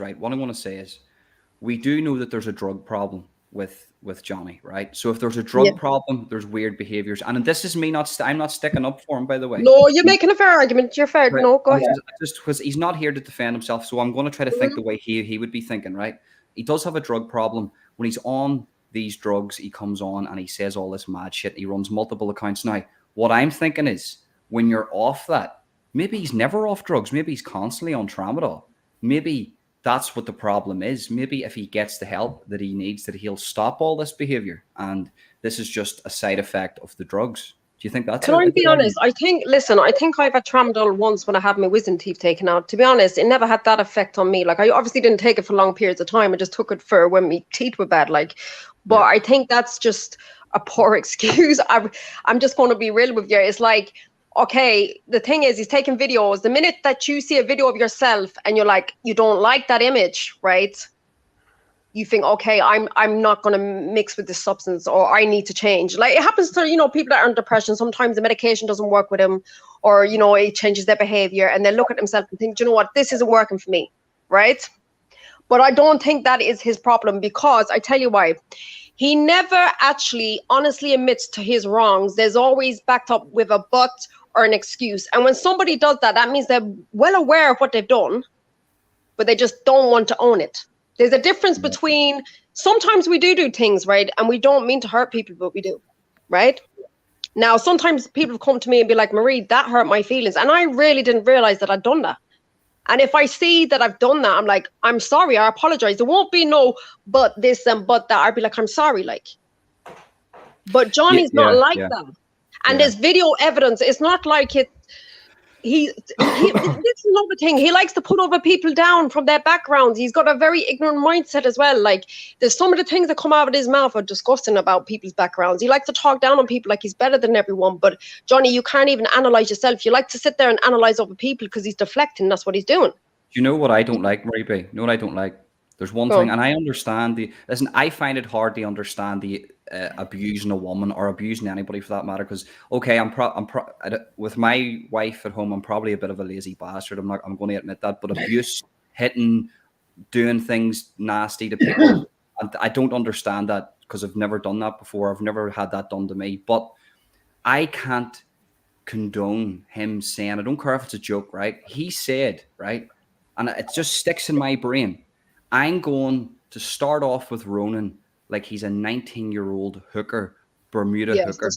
we do know that there's a drug problem with Johnny, right? So if there's a drug problem, there's weird behaviors, and this is me I'm not sticking up for him, by the way. No, you're making a fair argument. You're fair. Right. No, go ahead. Just because he's not here to defend himself, so I'm going to try to think the way he would be thinking, right? He does have a drug problem when he's on these drugs, he comes on and he says all this mad shit. He runs multiple accounts. Now, what I'm thinking is, when you're off that, maybe he's never off drugs. Maybe he's constantly on tramadol. Maybe that's what the problem is. Maybe if he gets the help that he needs, that he'll stop all this behavior. And this is just a side effect of the drugs. Do you think that's Can I be honest? I think I've had tramadol once when I had my wisdom teeth taken out. To be honest, it never had that effect on me. Like, I obviously didn't take it for long periods of time. I just took it for when my teeth were bad. Like, but I think that's just a poor excuse. I'm just going to be real with you. It's like, okay, the thing is, he's taking videos. The minute that you see a video of yourself and you're like, you don't like that image, right? You think, okay, I'm not going to mix with this substance, or I need to change. Like, it happens to, people that are in depression. Sometimes the medication doesn't work with them, or, it changes their behavior, and they look at themselves and think, you know what, this isn't working for me, right? But I don't think that is his problem, because I tell you why. He never actually honestly admits to his wrongs. There's always backed up with a but or an excuse. And when somebody does that, that means they're well aware of what they've done, but they just don't want to own it. There's a difference between, sometimes we do things, right? And we don't mean to hurt people, but we do, right? Now, sometimes people come to me and be like, Marie, that hurt my feelings. And I really didn't realize that I'd done that. And if I see that I've done that, I'm like, I'm sorry, I apologize. There won't be no but this and but that. I'd be like, I'm sorry, like. But Johnny's not like that. And there's video evidence. It's not like this is another thing. He likes to put other people down from their backgrounds. He's got a very ignorant mindset as well. Like, there's some of the things that come out of his mouth are disgusting about people's backgrounds. He likes to talk down on people like he's better than everyone. But Johnny, you can't even analyze yourself. You like to sit there and analyze other people because he's deflecting. That's what he's doing. Do you know what I don't like, Marie B? You know what I don't like? There's one thing, and I understand listen, I find it hard to understand the abusing a woman or abusing anybody for that matter. Because, okay, with my wife at home, I'm probably a bit of a lazy bastard. I'm going to admit that. But abuse, hitting, doing things nasty to people, and I don't understand that because I've never done that before. I've never had that done to me. But I can't condone him saying, I don't care if it's a joke, right? He said, right, and it just sticks in my brain, I'm going to start off with Ronan like he's a 19-year-old hooker, Bermuda hooker.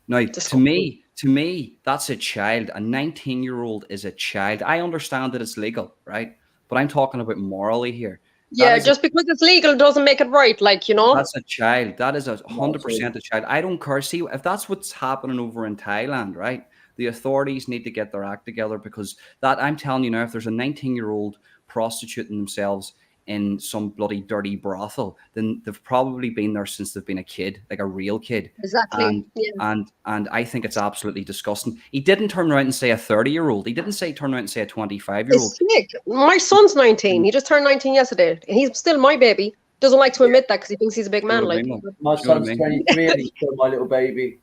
Now, to me, that's a child. A 19-year-old is a child. I understand that it's legal, right? But I'm talking about morally here. Yeah, just because it's legal doesn't make it right, like, That's a child. That is 100% a child. I don't care. See, if that's what's happening over in Thailand, right? The authorities need to get their act together, because that, I'm telling you now, if there's a 19-year-old prostituting themselves in some bloody dirty brothel, then they've probably been there since they've been a kid, like a real kid. Exactly. And I think it's absolutely disgusting. He didn't turn around and say a 30-year-old. He didn't turn around and say a 25-year-old. My son's 19. He just turned 19 yesterday. He's still my baby. Doesn't like to admit that because he thinks he's a big man. Like, my son's 23 and he's still my little baby.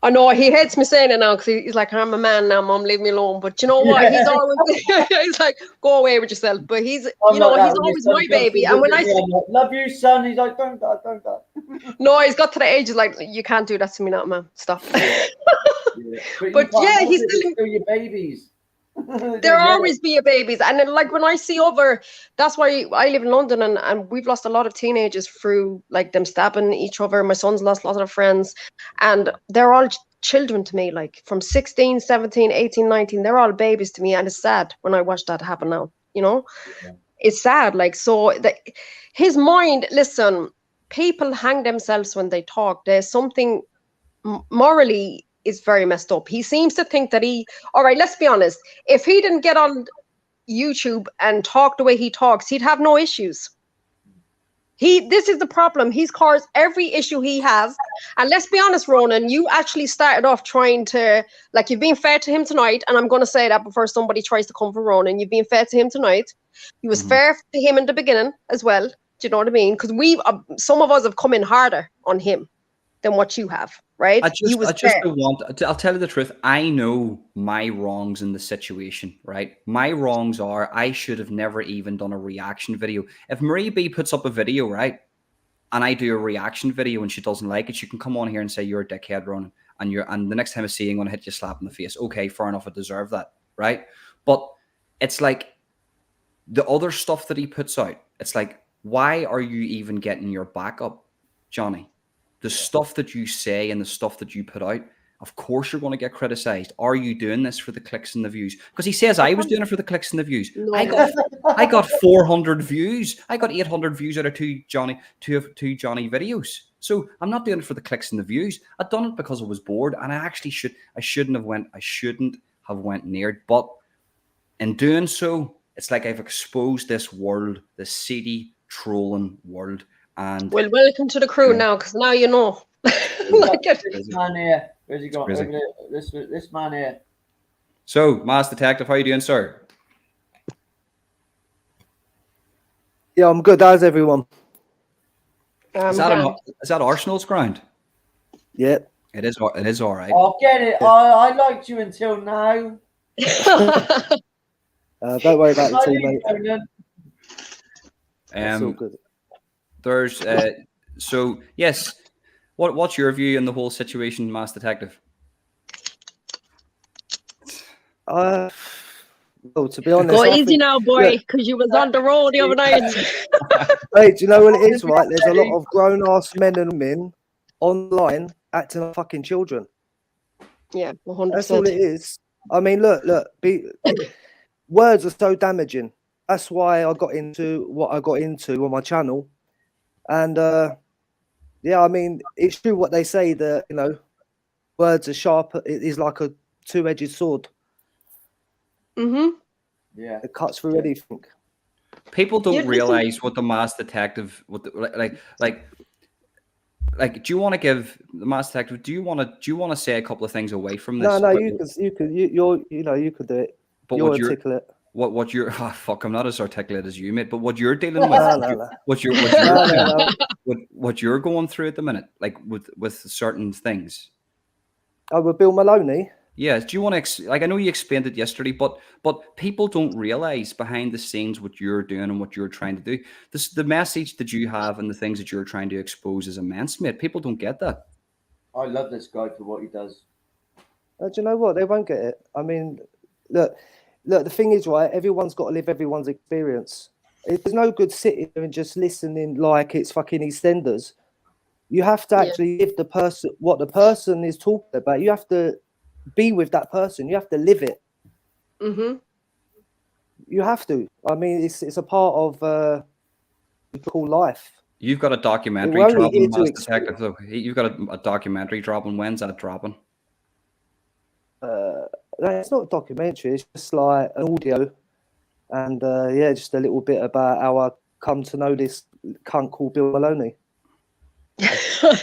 I know he hates me saying it now because he's like, I'm a man now, Mom, leave me alone. But you know what? He's always he's like, go away with yourself. But he's he's always my baby. And when I say, love you, son, he's like, don't die. No, he's got to the age, he's like, you can't do that to me now, man. Stop. But he's still your babies. There'll always be a babies. And then, like, when I see that's why I live in London, and we've lost a lot of teenagers through like them stabbing each other. My son's lost lots of friends, and they're all children to me, like from 16, 17, 18, 19. They're all babies to me, and it's sad when I watch that happen now. It's sad. Like, so his mind, listen, people hang themselves when they talk. There's something morally is very messed up. He seems to think that all right, let's be honest. If he didn't get on YouTube and talk the way he talks, he'd have no issues. This is the problem. He's caused every issue he has. And let's be honest, Ronan, you actually started off trying to, like, you've been fair to him tonight. And I'm going to say that before somebody tries to come for Ronan. You've been fair to him tonight. You was fair to him in the beginning as well. Do you know what I mean? Because some of us have come in harder on him than what you have, right? I'll tell you the truth. I know my wrongs in the situation, right? My wrongs are I should have never even done a reaction video. If Marie B puts up a video, right, and I do a reaction video and she doesn't like it, she can come on here and say, you're a dickhead, Ronan, and the next time I see you, I'm going to hit you a slap in the face. Okay, fair enough, I deserve that, right? But it's like the other stuff that he puts out, it's like, why are you even getting your back up? Johnny, the stuff that you say and the stuff that you put out, of course you're going to get criticized. Are you doing this for the clicks and the views? Because he says I was doing it for the clicks and the views. No. I got 400 views. I got 800 views out of two Johnny videos. So I'm not doing it for the clicks and the views. I've done it because I was bored, and I shouldn't have went near it. But in doing so, it's like I've exposed this world, this seedy trolling world. And well, welcome to the crew now, because now you know. Like this man here. Where's he gone? This man here. So, Mass Detective, how you doing, sir? Yeah, I'm good. How's everyone? Is that Arsenal's ground? Yeah. It is all right. I'll get it. I liked you until now. Don't worry about the team, mate. It's all good. There's so yes. What's your view on the whole situation, Mass Detective? Well, to be honest, go easy now, boy, because you was on the road the other night. Hey, do you know what it is, right? There's a lot of grown-ass men and women online acting like fucking children. Yeah, 100%. That's all it is. I mean, look. Words are so damaging. That's why I got into what I got into on my channel. And yeah, I mean, it's true what they say that, you know, words are sharp. It is like a two-edged sword. Mm-hmm. Yeah. It cuts through anything. People don't realize what the Mass Detective, like. Do you want to give the Mass Detective? Do you want to say a couple of things away from this? No, you could do it. But you're articulate. What you're I'm not as articulate as you, mate. But what you're dealing with, what you're going through at the minute, like with certain things. Oh, with Bill Maloney. Yes. Do you want to I know you explained it yesterday, but people don't realize behind the scenes what you're doing and what you're trying to do. The message that you have and the things that you're trying to expose is immense, mate. People don't get that. I love this guy for what he does. Do you know what? They won't get it. I mean, look. The thing is, right? Everyone's got to live everyone's experience. There's no good sitting there and just listening like it's fucking EastEnders. You have to actually live what the person is talking about. You have to be with that person. You have to live it. Mm-hmm. You have to. I mean, it's a part of call life. You've got a documentary dropping, Mass Detective. Though you've got a documentary dropping. When's that dropping? It's not a documentary. It's just like an audio, and yeah, just a little bit about how I come to know this cunt called Bill Maloney. I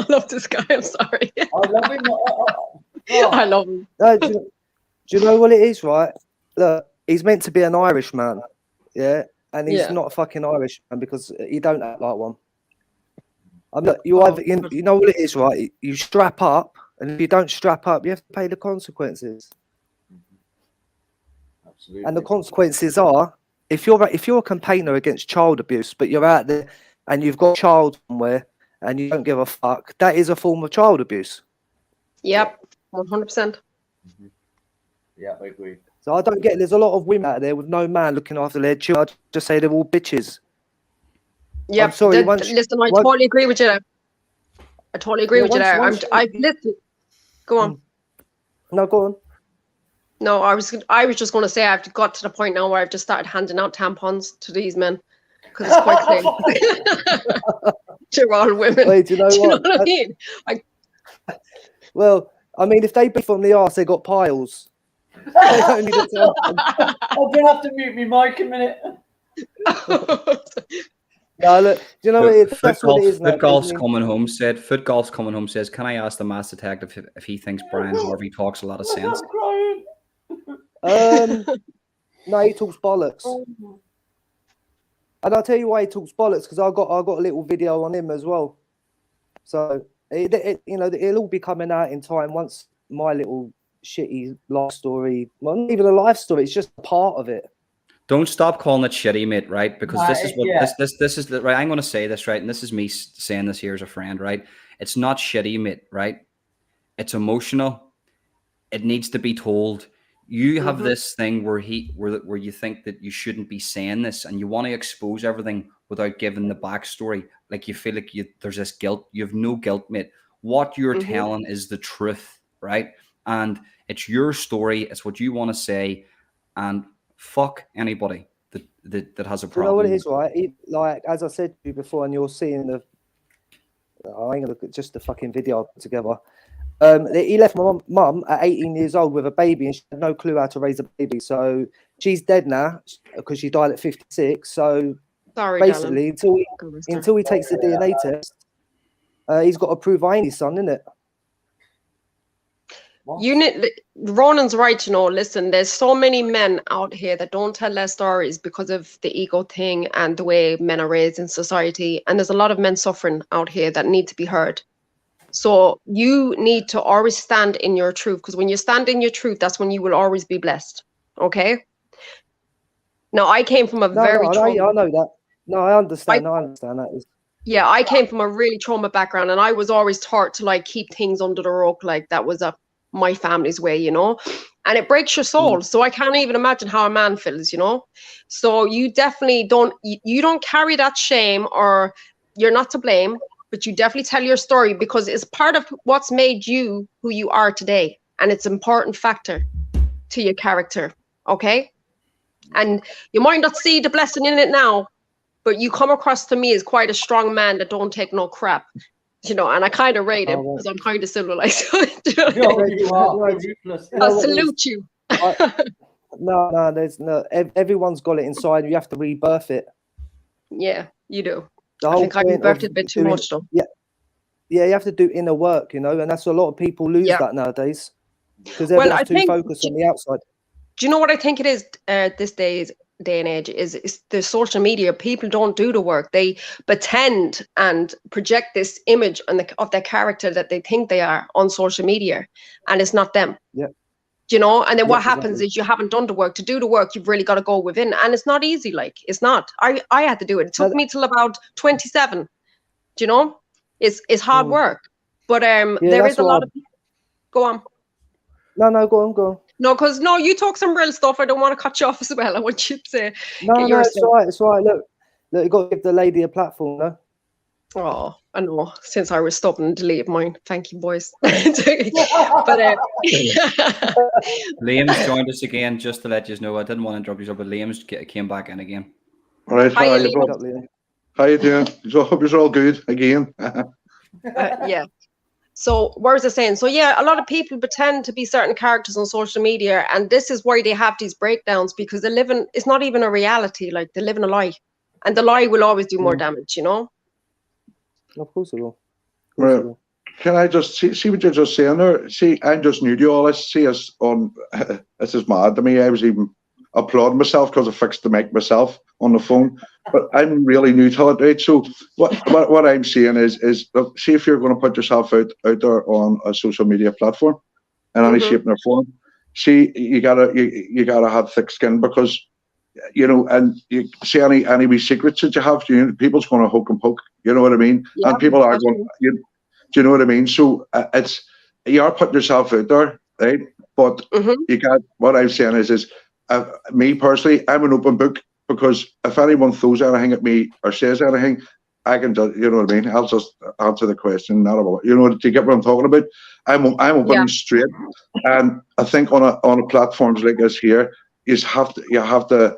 love this guy. I'm sorry. I love him. I love him. No, do you know what it is, right? Look, he's meant to be an Irishman, yeah, and he's not a fucking Irishman because he don't act like one. Look, you know what it is, right? You strap up, and if you don't strap up, you have to pay the consequences. Absolutely. And the consequences are if you're a campaigner against child abuse, but you're out there and you've got a child somewhere and you don't give a fuck, that is a form of child abuse. Yep, 100%. Yeah, I agree. So I don't get. There's a lot of women out there with no man looking after their children. I just say they're all bitches. Yeah, I'm sorry. Listen, I totally agree with you there. I totally agree with you there. Listen. Go on. No, go on. No, I was just going to say I've got to the point now where I've just started handing out tampons to these men because it's quite clear. They're all women. Wait, do you know do you what? know what I mean? Well, I mean, if they beef on the arse, they got piles. They don't need a tampon. I'm gonna have to mute me mic a minute. No, look, do you know what it is? That's what it is now. Foot Golf's coming home says, can I ask the Mass Detective if he thinks Brian Harvey talks a lot of sense? No, he talks bollocks. And I'll tell you why he talks bollocks, because I got a little video on him as well. So it'll all be coming out in time once my little shitty life story, well, not even a life story, it's just a part of it. Don't stop calling it shitty, mate, right? Because this is what this is right. I'm going to say this, right? And this is me saying this here as a friend, right? It's not shitty, mate, right? It's emotional. It needs to be told. You have this thing where you think that you shouldn't be saying this and you want to expose everything without giving the backstory. Like you feel like there's this guilt. You have no guilt, mate. What you're telling is the truth, right? And it's your story. It's what you want to say, and fuck anybody that has a problem. You know what it is, right? Like as I said to you before, and you're seeing the. I ain't gonna look at just the fucking video I put together. He left my mum at 18 years old with a baby, and she had no clue how to raise a baby. So she's dead now because she died at 56. So Sorry, basically, until he takes the DNA test, he's got to prove I ain't his son, innit? Ronan's right, you know. Listen, there's so many men out here that don't tell their stories because of the ego thing and the way men are raised in society. And there's a lot of men suffering out here that need to be heard. So you need to always stand in your truth, because when you stand in your truth, that's when you will always be blessed. Okay. Now, I came from a I know that. No, I understand. I understand that. Yeah, I came from a really trauma background, and I was always taught to like keep things under the rug, like that was my family's way, you know, and it breaks your soul. So I can't even imagine how a man feels, you know. So you definitely don't carry that shame, or you're not to blame, but you definitely tell your story because it's part of what's made you who you are today, and it's an important factor to your character. Okay, and you might not see the blessing in it now, but you come across to me as quite a strong man that don't take no crap. You know, and I kind of rate him because I'm kind of civilized. I salute you. No, there's no. Everyone's got it inside. You have to rebirth it. Yeah, you do. I think I rebirthed it a bit too much, though. Yeah, you have to do inner work, you know, and that's a lot of people lose that nowadays because everyone's too focused on the outside. Do you know what I think it is? This day and age is the social media. People don't do the work. They pretend and project this image of their character that they think they are on social media, and it's not them. Yeah. You know, and then what happens is you haven't done the work. To do the work, you've really got to go within, and it's not easy. Like, it's not. I had to do it. It took me till about 27. Do you know? It's hard work, but there is a lot of. Go on. No, go on. No, because you talk some real stuff. I don't want to cut you off as well. I want you to No, it's all right. It's all right. Look, you got to give the lady a platform, no? Oh, I know. Since I was stubborn and deleted mine. Thank you, boys. But Liam's joined us again, just to let you know. I didn't want to interrupt you, but Liam's came back in again. All right. Hi, Liam. How you doing? I hope you're all good again. Yeah. So what was I saying? So yeah, a lot of people pretend to be certain characters on social media, and this is why they have these breakdowns, because it's not even a reality. Like, they live in a lie, and the lie will always do more damage, you know? Of course it will. Right. Can I just see what you're just saying there? See, I'm just new to all this. See us on, this is mad to me. I was even applauding myself because I fixed the mic myself on the phone, but I'm really new to it, right? So what I'm saying is see if you're going to put yourself out there on a social media platform in any shape or form, see, you gotta have thick skin, because you know, and you see any wee secrets that you have, people's going to hook and poke, you know what I mean? Yeah, and people are going, do you know what I mean? So you are putting yourself out there, right? But you got, what I'm saying is me personally, I'm an open book, because if anyone throws anything at me or says anything, I can just, you know what I mean? I'll just answer the question, not about, you know, do you get what I'm talking about? I'm open and straight, and I think on a platforms like this here, you have to,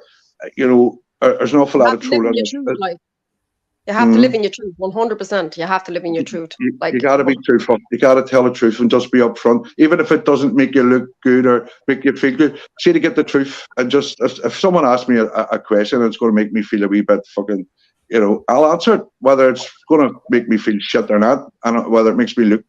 you know, there's an awful lot of trolling. You have to live in your truth, 100%. You have to live in your truth. You got to be truthful. You got to tell the truth and just be upfront, even if it doesn't make you look good or make you feel good. See, to get the truth, and just if someone asks me a question and it's going to make me feel a wee bit fucking, you know, I'll answer it, whether it's going to make me feel shit or not, and whether it makes me look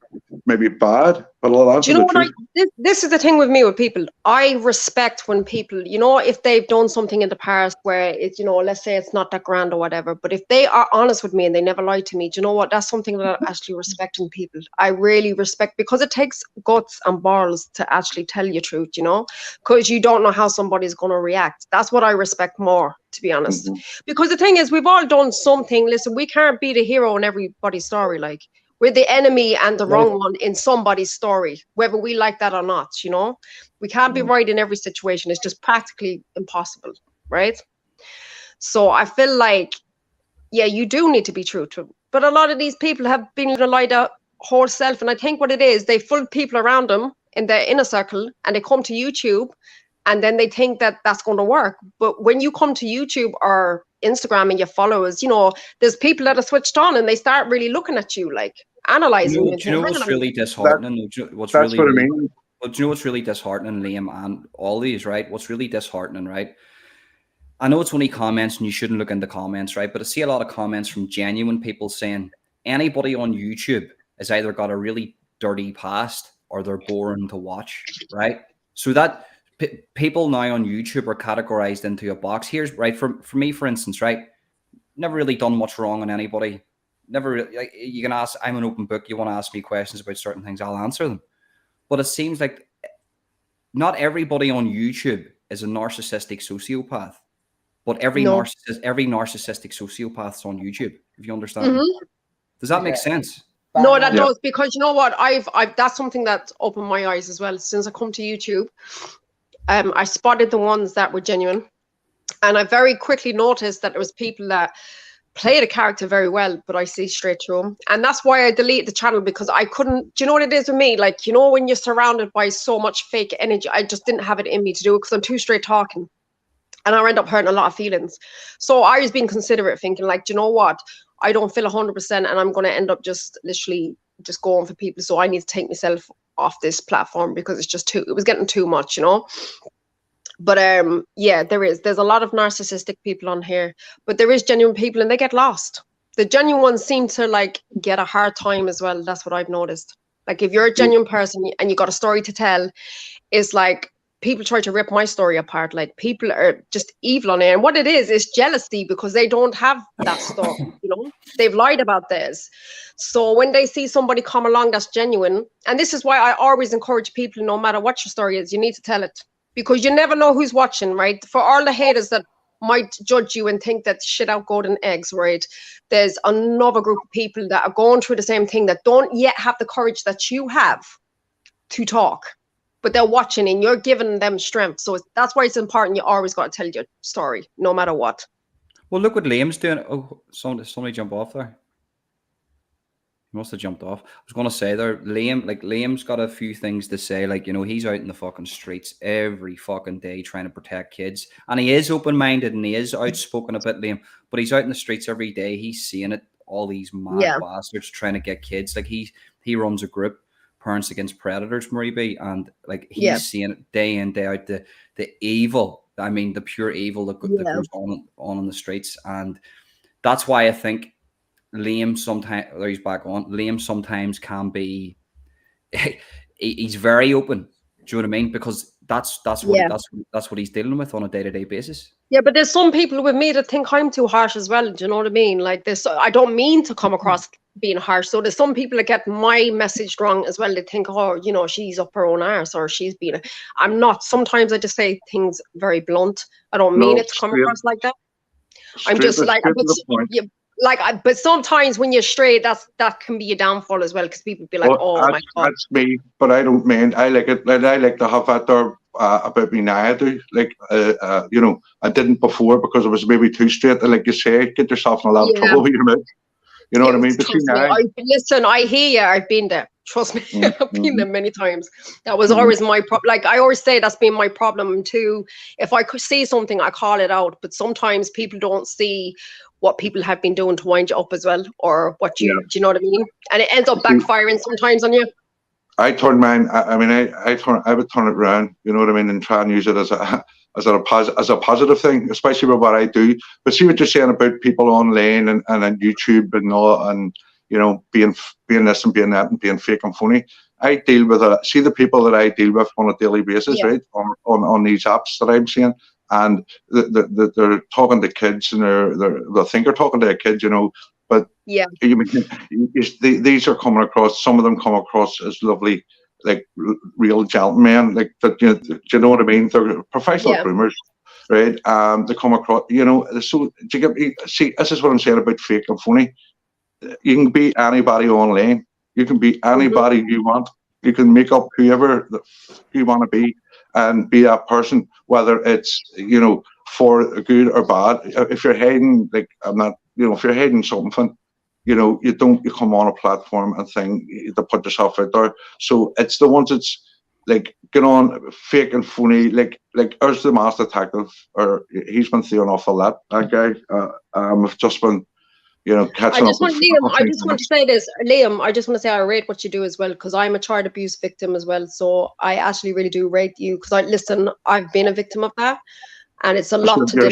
maybe bad, but I'll answer the truth. This is the thing with me with people. I respect when people, you know, if they've done something in the past where it's, you know, let's say it's not that grand or whatever, but if they are honest with me and they never lie to me, do you know what? That's something that I actually respect in people. I really respect, because it takes guts and balls to actually tell you truth, you know, because you don't know how somebody's going to react. That's what I respect more, to be honest. Because the thing is, we've all done something. Listen, we can't be the hero in everybody's story. Like, we're the enemy and the wrong one in somebody's story, whether we like that or not, you know? We can't be right in every situation. It's just practically impossible, right? So I feel like yeah, you do need to be true to them. But a lot of these people have been living a lie their whole self. And I think what it is, they full people around them in their inner circle and they come to YouTube and then they think that that's going to work. But when you come to YouTube or Instagram and your followers, you know, there's people that are switched on and they start really looking at you, like analyzing you. Do you know what's really disheartening? What's That's really, what I mean. Well, do you know what's really disheartening, Liam, and all these, right? What's really disheartening, right? I know it's only comments and you shouldn't look into comments, right? But I see a lot of comments from genuine people saying anybody on YouTube has either got a really dirty past or they're boring to watch, right? So that people now on YouTube are categorized into a box. Here's, right, for me, for instance, right? Never really done much wrong on anybody. Never really, like, you can ask, I'm an open book. You want to ask me questions about certain things, I'll answer them. But it seems like not everybody on YouTube is a narcissistic sociopath. But every narcissistic sociopath's on YouTube, if you understand. Mm-hmm. Does that make sense? No, that does, because you know what? I've that's something that's opened my eyes as well. Since I come to YouTube, I spotted the ones that were genuine. And I very quickly noticed that there was people that played a character very well, but I see straight through them. And that's why I deleted the channel, because I couldn't, do you know what it is with me? Like, you know, when you're surrounded by so much fake energy, I just didn't have it in me to do it because I'm too straight talking. And I end up hurting a lot of feelings. So I was being considerate, thinking like, do you know what? I don't feel 100% and I'm going to end up just literally just going for people. So I need to take myself off this platform because it's just it was getting too much, you know? But yeah, there's a lot of narcissistic people on here, but there is genuine people and they get lost. The genuine ones seem to like get a hard time as well. That's what I've noticed. Like if you're a genuine person and you got a story to tell, it's like, people try to rip my story apart. Like people are just evil on it. And what it is jealousy because they don't have that stuff, you know, they've lied about theirs. So when they see somebody come along that's genuine, and this is why I always encourage people, no matter what your story is, you need to tell it because you never know who's watching, right? For all the haters that might judge you and think that shit out golden eggs, right? There's another group of people that are going through the same thing that don't yet have the courage that you have to talk. But they're watching and you're giving them strength. So that's why it's important. You always got to tell your story, no matter what. Well, look what Liam's doing. Oh, somebody jump off there. He must have jumped off. I was going to say there, Liam's got a few things to say. Like, you know, he's out in the fucking streets every fucking day trying to protect kids. And he is open-minded and he is outspoken a bit, Liam. But he's out in the streets every day. He's seeing it. All these mad bastards trying to get kids. Like he runs a group, Parents Against Predators, Marie, and like he's seeing it day in, day out, the evil, I mean the pure evil that goes on in the streets. And that's why I think Liam sometimes can be he's very open. Do you know what I mean? Because that's what he's dealing with on a day-to-day basis. Yeah, but there's some people with me that think I'm too harsh as well. Do you know what I mean? Like this, I don't mean to come across being harsh. So there's some people that get my message wrong as well. They think, oh, you know, she's up her own arse or she's being. I'm not. Sometimes I just say things very blunt. I don't mean it to come across like that. I'm just like, but sometimes when you're straight, that can be a downfall as well because people be like, oh my God. That's me, but I don't mean. I like it. I like to have that there about me now. I do. Like, you know, I didn't before because I was maybe too straight. And like you say, get yourself in a lot of trouble with your mouth. You know what I mean? Listen, I hear you. I've been there. Trust me, I've been there many times. That was always my problem. Like I always say, that's been my problem too. If I could see something, I call it out. But sometimes people don't see what people have been doing to wind you up as well, or what do you know what I mean? And it ends up backfiring sometimes on you. I turn mine. I mean, I would turn it around. You know what I mean, and try and use it as a positive thing, especially with what I do. But see what you're saying about people online and on YouTube and all, and you know, being this and being that and being fake and funny. I deal with see the people that I deal with on a daily basis, right? On these apps that I'm seeing, and they're talking to kids and they think they're talking to a kid, you know. But these are coming across. Some of them come across as lovely, like real gentlemen, like that. You know, do you know what I mean? They're professional groomers, right? They come across, you know. So do you get me? See, this is what I'm saying about fake and funny. You can be anybody online. You can be anybody you want. You can make up whoever you want to be and be that person, whether it's, you know, for good or bad. If you're hiding, like, I'm not if you're hiding something, you come on a platform and to put yourself out there. So it's the ones that's like get on fake and phony, like there's the Master Detective, or he's been through an awful lot. That guy, I've just been, catching up. Liam, I just want to say this, Liam. I just want to say I rate what you do as well, because I'm a child abuse victim as well. So I actually really do rate you, because I've been a victim of that. And it's a lot to do.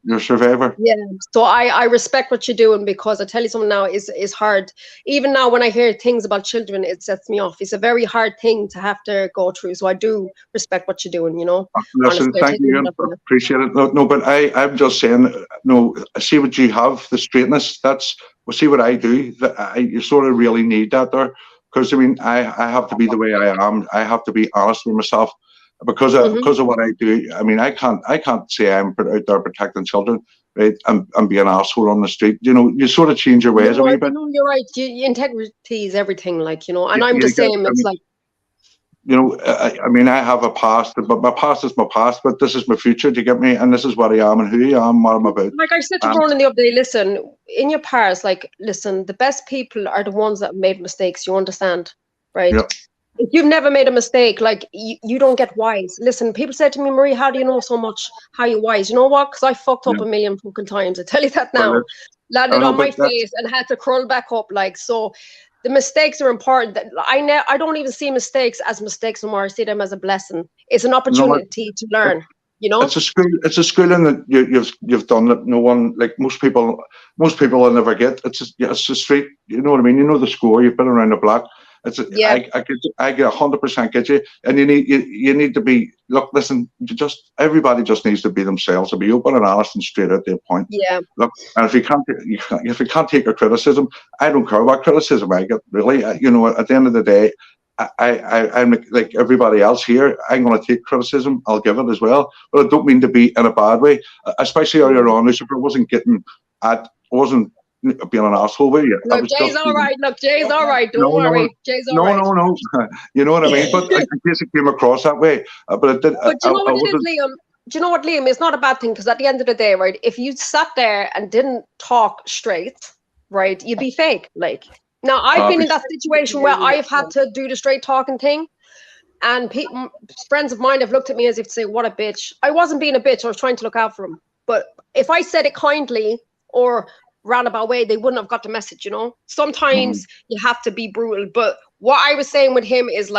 You're a survivor. Yeah. So I respect what you're doing, because I tell you something now, is hard. Even now when I hear things about children, it sets me off. It's a very hard thing to have to go through. So I do respect what you're doing, Listen, thank you. Appreciate it. No, but I'm just saying, I see what you have, the straightness. See what I do. You sort of really need that there. Because I have to be the way I am. I have to be honest with myself. Because of what I do, I can't say I'm out there protecting children, right? And be an asshole on the street. You sort of change your ways a wee bit. You're right. Integrity is everything, and I'm the same. It's like, I have a past, but my past is my past, but this is my future. Do you get me? And this is what I am and who I am, what I'm about. Like I said to Ronan the other day, listen, in your past, the best people are the ones that made mistakes. You understand, right? Yeah. If you've never made a mistake, you don't get wise. Listen, people say to me, Marie, how do you know so much? How you wise? You know what? Because I fucked up a million fucking times. I tell you that now. Landed on my face and had to crawl back up. So the mistakes are important. I don't even see mistakes as mistakes anymore. I see them as a blessing. It's an opportunity to learn. It's a schooling that you've done that no one, like most people will never get. It's a straight. You know what I mean? You know the score. You've been around the block. I get 100% get you, and you need to be. Look, listen. Everybody just needs to be themselves, to be open and honest and straight at their point. Yeah. Look, and if you can't take a criticism, I don't care what criticism I get. Really, at the end of the day, I'm like everybody else here. I'm going to take criticism. I'll give it as well, but I don't mean to be in a bad way. Especially earlier on, Lucifer wasn't being an asshole with you. Look, Jay's all right. Jay's all right. Don't worry. Jay's all right. No. You know what I mean? But in case it came across that way. But it did. But do you know what it is, Liam? Do you know what, Liam? It's not a bad thing, because at the end of the day, right, if you sat there and didn't talk straight, right, you'd be fake. Now, I've been in that situation where I've had to do the straight talking thing. And friends of mine have looked at me as if to say, what a bitch. I wasn't being a bitch. I was trying to look out for him. But if I said it kindly or roundabout way, they wouldn't have got the message. Sometimes you have to be brutal. But what I was saying with him is,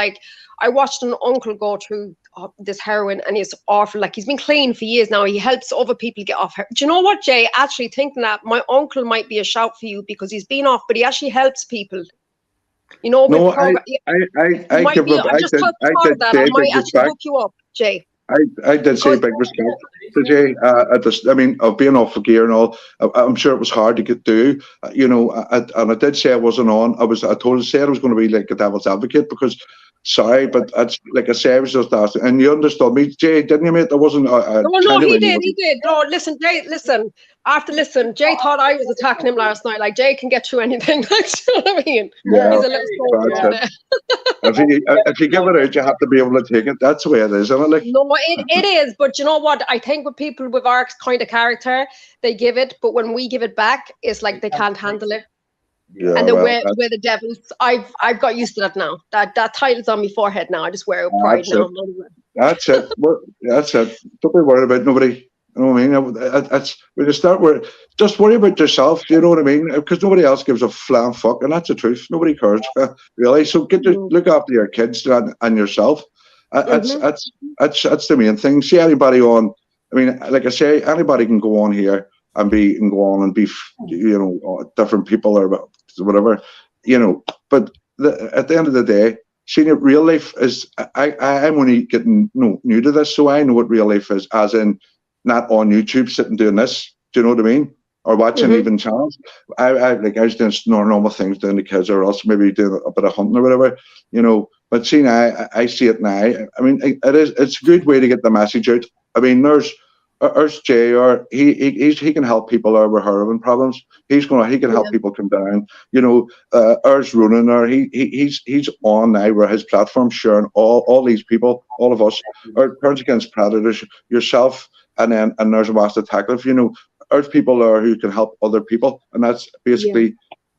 I watched an uncle go through this heroin, and it's awful. He's been clean for years now. He helps other people get off. Do you know what, Jay? Actually thinking that my uncle might be a shout for you, because he's been off, but he actually helps people. No, I might actually hook you up, Jay. I did say big respect to Jay. Of being off the gear and all, I'm sure it was hard to get through. And I did say I wasn't on. I said I was going to be like a devil's advocate, because sorry, but like I say, I was just asking, and you understood me, Jay, didn't you, mate? There wasn't. No, he did. No, listen, Jay. Jay thought I was attacking him last night. Jay can get through anything. You know what I mean? Yeah, he's a little if you give it out, you have to be able to take it. That's the way it is, isn't it? No, it is. But you know what? I think with people with our kind of character, they give it, but when we give it back, it's like they can't handle it. Yeah, and we're the devils. I've got used to that now. That title's on my forehead now. I just wear it with pride now. That's it. That's it. Don't be worried about nobody. You know what I mean? That's when you start worrying. Just worry about yourself. You know what I mean? Because nobody else gives a flam fuck, and that's the truth. Nobody cares, really. So look after your kids and yourself. That's the main thing. See anybody on? I mean, like I say, anybody can go on here and be different people or whatever, But at the end of the day, seeing it real life is. I'm only getting new to this, so I know what real life is, as in not on YouTube sitting doing this. Do you know what I mean? Or watching even channels. I was doing normal things doing the kids, or else maybe doing a bit of hunting or whatever, But seeing I see it now. I mean, it's a good way to get the message out. I mean, there's Jay, or he can help people out with heroin problems. He can help people come down. There's Ronan, or he's on now where his platform sharing all these people, all of us, or Parents Against Predators, yourself, and there's a Master Detective. there's people there who can help other people, and that's basically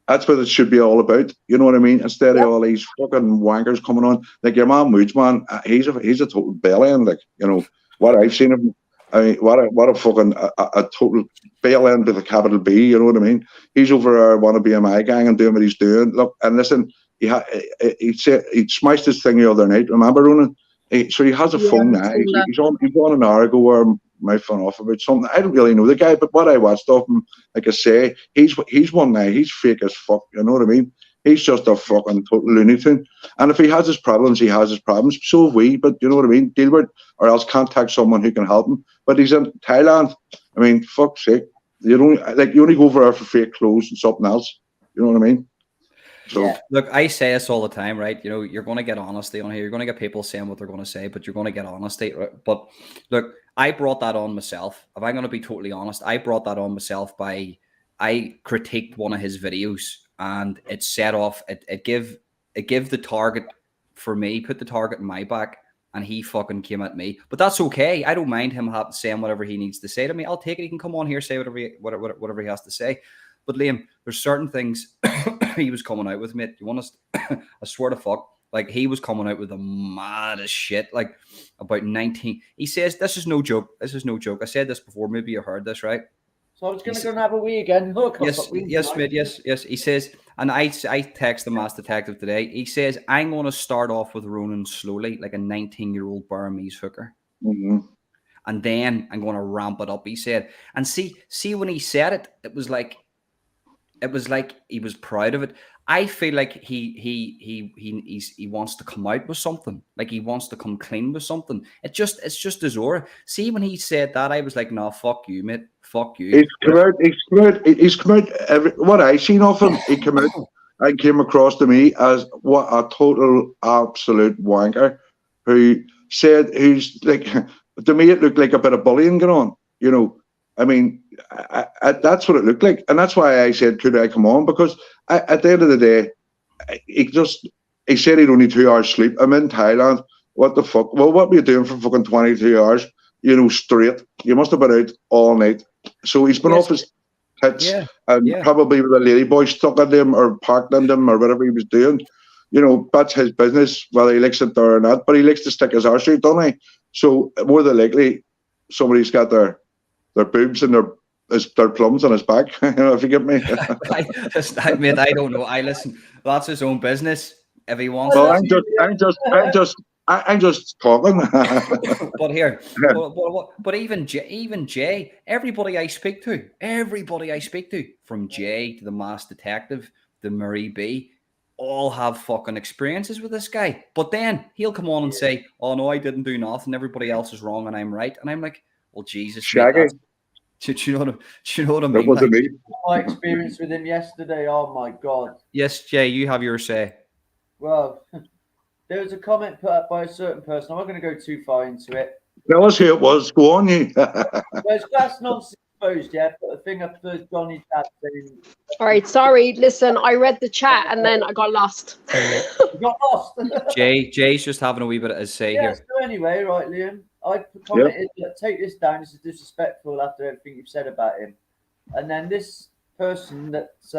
that's what it should be all about. You know what I mean? Instead of all these fucking wankers coming on, like your man Moods, man, he's a total bellend. Like, you know what I've seen of him. I mean, what a fucking a total bellend with a capital B. You know what I mean? He's over there want to be in my gang and doing what he's doing. Look, and listen, he smashed his thing the other night. Remember, Ronan? So he has a phone now. He's on an hour ago where my phone off about something. I don't really know the guy, but what I watched of him, like I say, he's one now. He's fake as fuck. You know what I mean? He's just a fucking total looney tune. And if he has his problems, he has his problems. So have we. But you know what I mean? Deal with it, or else contact someone who can help him. But he's in Thailand. I mean, fuck's sake. You only go over there for fake clothes and something else. You know what I mean? So look, I say this all the time, right? You know, you're going to get honesty on here. You're going to get people saying what they're going to say, but you're going to get honesty. Right? But look, I brought that on myself. If I'm going to be totally honest, I brought that on myself by I critiqued one of his videos, and it set off. It give the target for me, put the target in my back, and he fucking came at me. But that's okay. I don't mind him saying whatever he needs to say to me. I'll take it. He can come on here, say whatever he has to say. But Liam, there's certain things he was coming out with, mate. You want to? I swear to fuck, like he was coming out with the maddest shit, like about 19. He says, "This is no joke. This is no joke." I said this before. Maybe you heard this, right? So I was going to go and have a wee again. Look, yes, mate. Yes. He says, and I text the Masked Detective today. He says, "I'm going to start off with Ronan slowly, like a 19-year-old Burmese hooker." Mm-hmm. And then I'm going to ramp it up. He said, and see when he said it, it was like he was proud of it. I feel like he wants to come out with something. Like he wants to come clean with something. It's just his aura. See, when he said that, I was like, "No, fuck you, mate. Fuck you." He's come out. What I seen of him, he came out and came across to me as what a total absolute wanker. Who's like, to me, it looked like a bit of bullying going on. You know, I mean, that's what it looked like, and that's why I said, "Could I come on?" Because at the end of the day, he said he'd only 2 hours sleep. I'm in Thailand. What the fuck? Well, what were you doing for fucking 22 hours? You know, straight. You must have been out all night. So he's been off his tits and probably with a ladyboy stuck in them or parked in them or whatever he was doing. You know, that's his business, whether he likes it there or not. But he likes to stick his arse out, doesn't he? So more than likely, somebody's got their boobs and their plums on his back. You know, if you get me. Mate, I don't know. Listen. That's his own business. If he wants. Well, I'm just talking. But here, but even Jay, everybody I speak to, from Jay to the Masked Detective, the Marie B, all have fucking experiences with this guy. But then he'll come on and say, "Oh no, I didn't do nothing. Everybody else is wrong and I'm right." And I'm like, "Well, Jesus, Shaggy." Do you know what I mean? That wasn't me. My experience with him yesterday. Oh my god. Yes, Jay, you have your say. Well, there was a comment put up by a certain person. I'm not going to go too far into it. Tell us who it was. Go on, you. Well, it's class nonsense exposed, yeah. Put a thing up to Johnny's dad saying. All right, sorry. Listen, I read the chat and then I got lost. You got lost. Jay's just having a wee bit of say here. So anyway, right, Liam. I commented, take this down. This is disrespectful after everything you've said about him. And then this person that's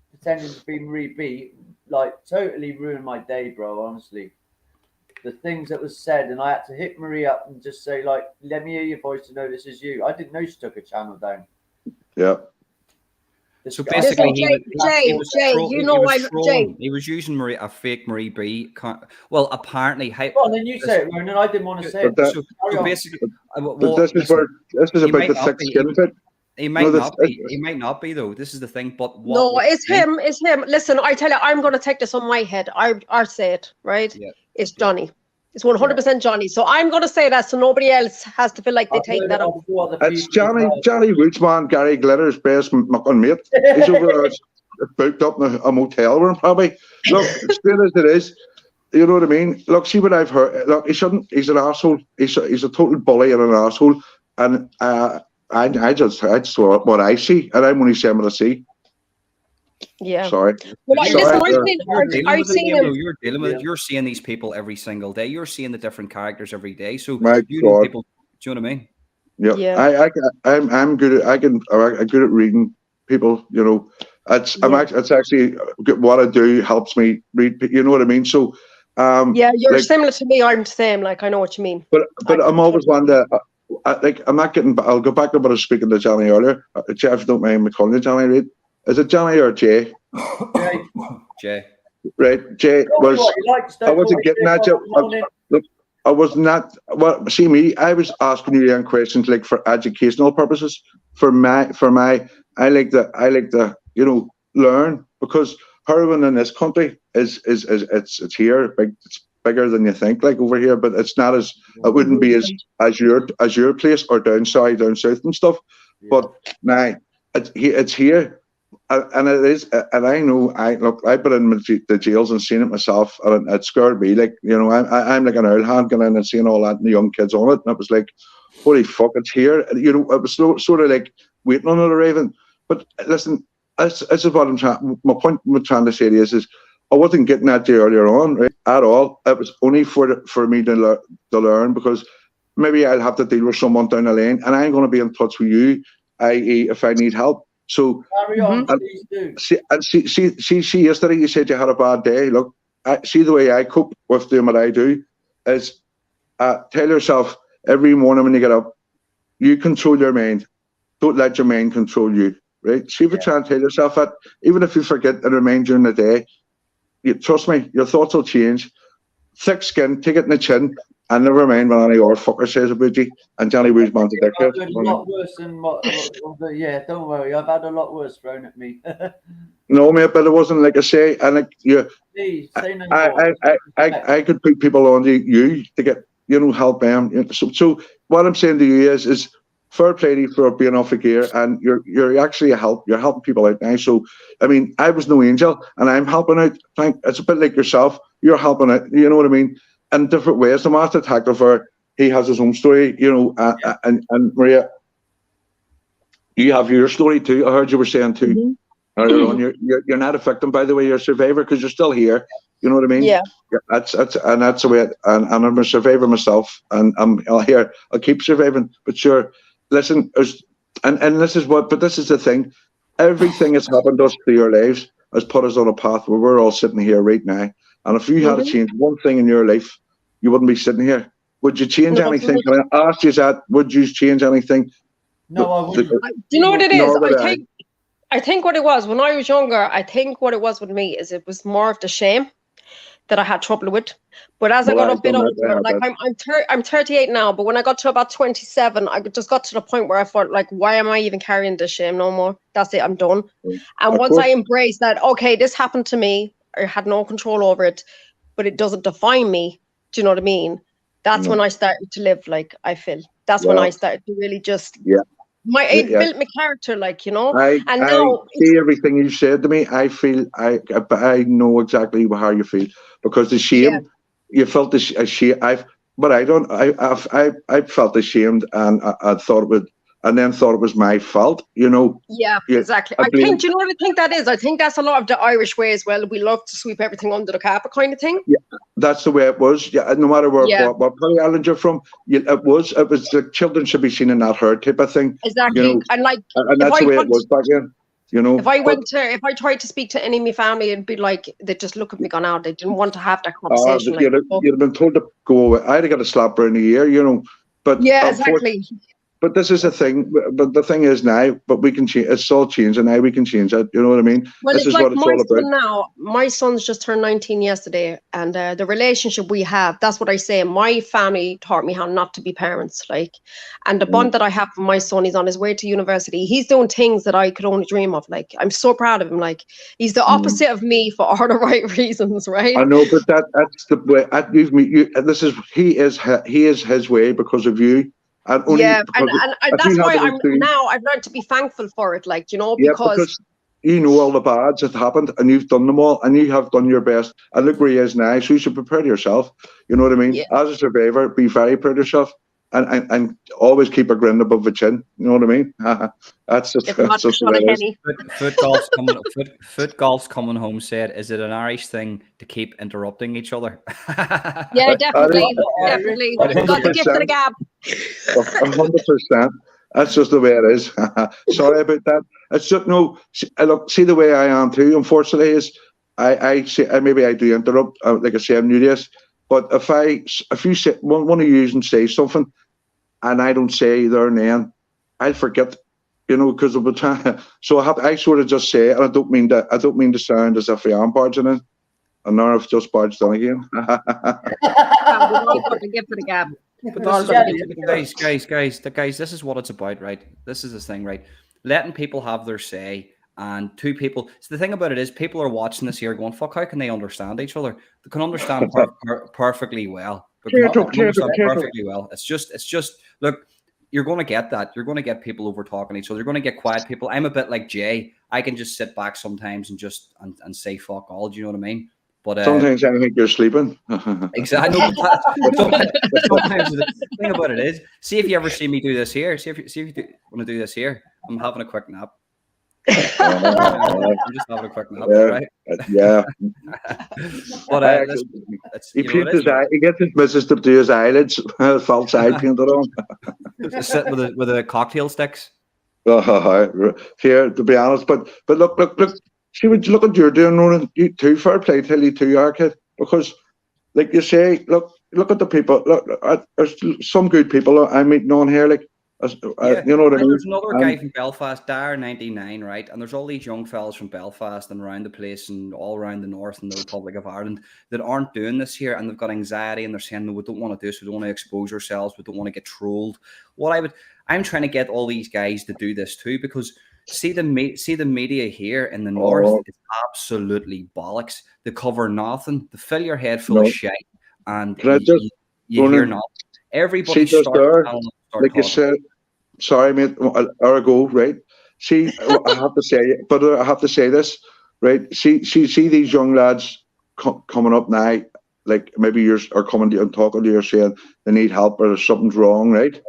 pretending to be Marie B, like, totally ruined my day, bro, honestly. The things that was said, and I had to hit Marie up and just say, like, let me hear your voice to know this is you. I didn't know she took a channel down. Yeah. So basically, Jay, he was using a fake Marie B. Well, apparently, well, then you say it, Ronan. I didn't want to say it. So basically, this is about the thick skin bit. He might not be. He might not be though. This is the thing. But it's him. It's him. Listen, I tell you, I'm going to take this on my head. I say it right. Yeah. It's Johnny. It's 100% Johnny. So I'm going to say that so nobody else has to feel like they take that up. It's Johnny Woodsman, Gary Glitter's best mucking mate. He's over booked up in a motel room, probably. Look, straight as it is. You know what I mean? Look, see what I've heard. Look, he shouldn't. He's an asshole. He's a total bully and an asshole. And I just saw what I see, and I'm only saying what I see. Yeah. Sorry. Well, you're dealing with it. You're seeing these people every single day. You're seeing the different characters every day. So My you know people. Do you know what I mean? Yeah, Yeah. I'm good at I'm good at reading people. You know, it's actually what I do helps me read. You know what I mean? So, Yeah, you're like, similar to me. I'm the same. Like, I know what you mean. but I I'm always totally one that like I'm not getting. I'll go back to what I was speaking to Johnny earlier. Jeff, if you don't mind me calling you Johnny, Reid. Is it Johnny or Jay? Jay. Right, Jay was. I wasn't getting at you. Look, I was not. Well, see me. I was asking you young questions like for educational purposes. For my, I like the learn, because heroin in this country is it's here. It's bigger than you think. Like over here, but it's not as. It wouldn't be as your place or down south and stuff. Yeah. But now it's here. And it is, and I know. I've been in the jails and seen it myself, and it scared me. Like, you know, I'm like an old hand going in and seeing all that and the young kids on it, and it was like, holy fuck, it's here. You know, it was sort of like waiting on it arriving. But listen, this is what I'm trying. My point I'm trying to say is I wasn't getting at you earlier on, right, at all. It was only for me to learn, because maybe I'll have to deal with someone down the lane, and I'm going to be in touch with you, i.e., if I need help. So carry on, please do. See, yesterday you said you had a bad day. Look, see the way I cope with doing what I do is tell yourself every morning when you get up, you control your mind. Don't let your mind control you. Right? See if you try and tell yourself that, even if you forget and remind during the day, trust me, your thoughts will change. Thick skin, take it in the chin, and never mind what any other fucker says about you. And Johnny Woo's man's a dickhead. I've had a lot worse than yeah, don't worry. I've had a lot worse thrown at me. No, mate, but it wasn't like I say. And like you, Please, say no more. I could put people on you to get help them. So what I'm saying to you is fair play to you for being off the gear, and you're actually you're helping people out now. So I mean, I was no angel, and I'm helping out. It's a bit like yourself. You're helping out. You know what I mean? In different ways. The master detective, he has his own story. And Maria, you have your story too. I heard you were saying too. Mm-hmm. Earlier on, you're not a victim, by the way. You're a survivor, because you're still here. You know what I mean? Yeah. That's the way. And I'm a survivor myself, and I'll keep surviving. But sure, listen, and this is what. But this is the thing. Everything that's happened to us through your lives has put us on a path where we're all sitting here right now. And if you had to change one thing in your life, you wouldn't be sitting here. Would you change anything? Can I ask you that? Would you change anything? No, I wouldn't. Do you know what it is? No, I think what it was when I was younger, I think what it was with me is it was more of the shame that I had trouble with. But as I got a bit older, like I'm 38 now, but when I got to about 27, I just got to the point where I thought, like, why am I even carrying this shame no more? That's it, I'm done. And once I embraced that, okay, this happened to me, I had no control over it, but it doesn't define me. Do you know what I mean? That's when I started to live like I feel. That's when I started to really just it built my character, like, now I see everything you said to me. I feel I know exactly how you feel, because the shame you felt the shame. I felt ashamed, and I thought it would, and then thought it was my fault. Yeah, exactly. I think, do you know what I think that is? I think that's a lot of the Irish way as well. We love to sweep everything under the carpet, kind of thing. Yeah, that's the way it was. Yeah, no matter what Polly Island you're from, it was like children should be seen in that herd type of thing. Exactly, and that's the way it was back then. If I tried to speak to any of my family, it'd be like they'd just look at me gone out. They didn't want to have that conversation. You'd have been told to go away. I'd have got a slap around the ear, But yeah, exactly. But this is the thing. But the thing is now, but we can change. It's all changed, and now we can change it. You know what I mean? Well, this is like what it's all about. Now, my son's just turned 19 yesterday, and the relationship we have, that's what I say. My family taught me how not to be parents, like, and the bond that I have with my son, he's on his way to university. He's doing things that I could only dream of. Like, I'm so proud of him. Like, he's the opposite of me for all the right reasons, right? I know, but that's the way. He is his way because of you. And that's why I've learned to be thankful for it, like, because you know all the bads that happened, and you've done them all, and you have done your best, and look where he is now. So you should be proud of yourself. You know what I mean? As a survivor, be very proud of yourself, and always keep a grin above the chin. You know what I mean? That's just, If not, that's just the shot way of it is. Henny. Foot golf's coming home said, is it an Irish thing to keep interrupting each other? Yeah, definitely. I- Definitely. Got the gift of the gab. 100%. That's just the way it is. Sorry about that. It's just no. Look, see the way I am too. Unfortunately, is I say maybe I do interrupt. Like I say, I'm new to this. But if you say one of you and say something, and I don't say there and then, I'll forget. You know, because of the time. So I sort of just say it, and I don't mean to sound as if I am barging in. And now I've just barged in again. We've all got the gift of the gab. But We've all this got is, the gift of the gab. guys, this is what it's about, right? This is this thing, right? Letting people have their say, and two people. So the thing about it is, people are watching this here going, "Fuck, how can they understand each other? They can understand perfectly well. They can understand perfectly well. It's just look." You're going to get that. You're going to get people over talking each other. You're going to get quiet people. I'm a bit like Jay. I can just sit back sometimes and just and say fuck all. Do you know what I mean? But Sometimes I think you're sleeping. Exactly. Sometimes the thing about it is, see if you ever see me do this here. See if you want to do this here. I'm having a quick nap. I'm just having a quick nap, right? Yeah. But he gets his missus to do his eyelids, false eye painted on. Sit with a cocktail sticks. Here, to be honest, but look. See what you're doing, Ronan. You too, fair play to you too, our kid. Because, like you say, look at the people. Look, there's some good people I'm meeting on here. Like, you know what I mean. There's another guy from Belfast, Dar99, right? And there's all these young fellas from Belfast and around the place and all around the north and the Republic of Ireland that aren't doing this here, and they've got anxiety and they're saying, no, we don't want to do this. We don't want to expose ourselves. We don't want to get trolled. I'm trying to get all these guys to do this too, because see the media here in the north is absolutely bollocks. They cover nothing. They fill your head full of shit, and you hear nothing. Everybody starts like you said. Sorry, mate. An hour ago, right? See, I have to say, but I have to say this, right? See these young lads coming up now, like maybe you're coming to you and talking to you, saying they need help or something's wrong, right?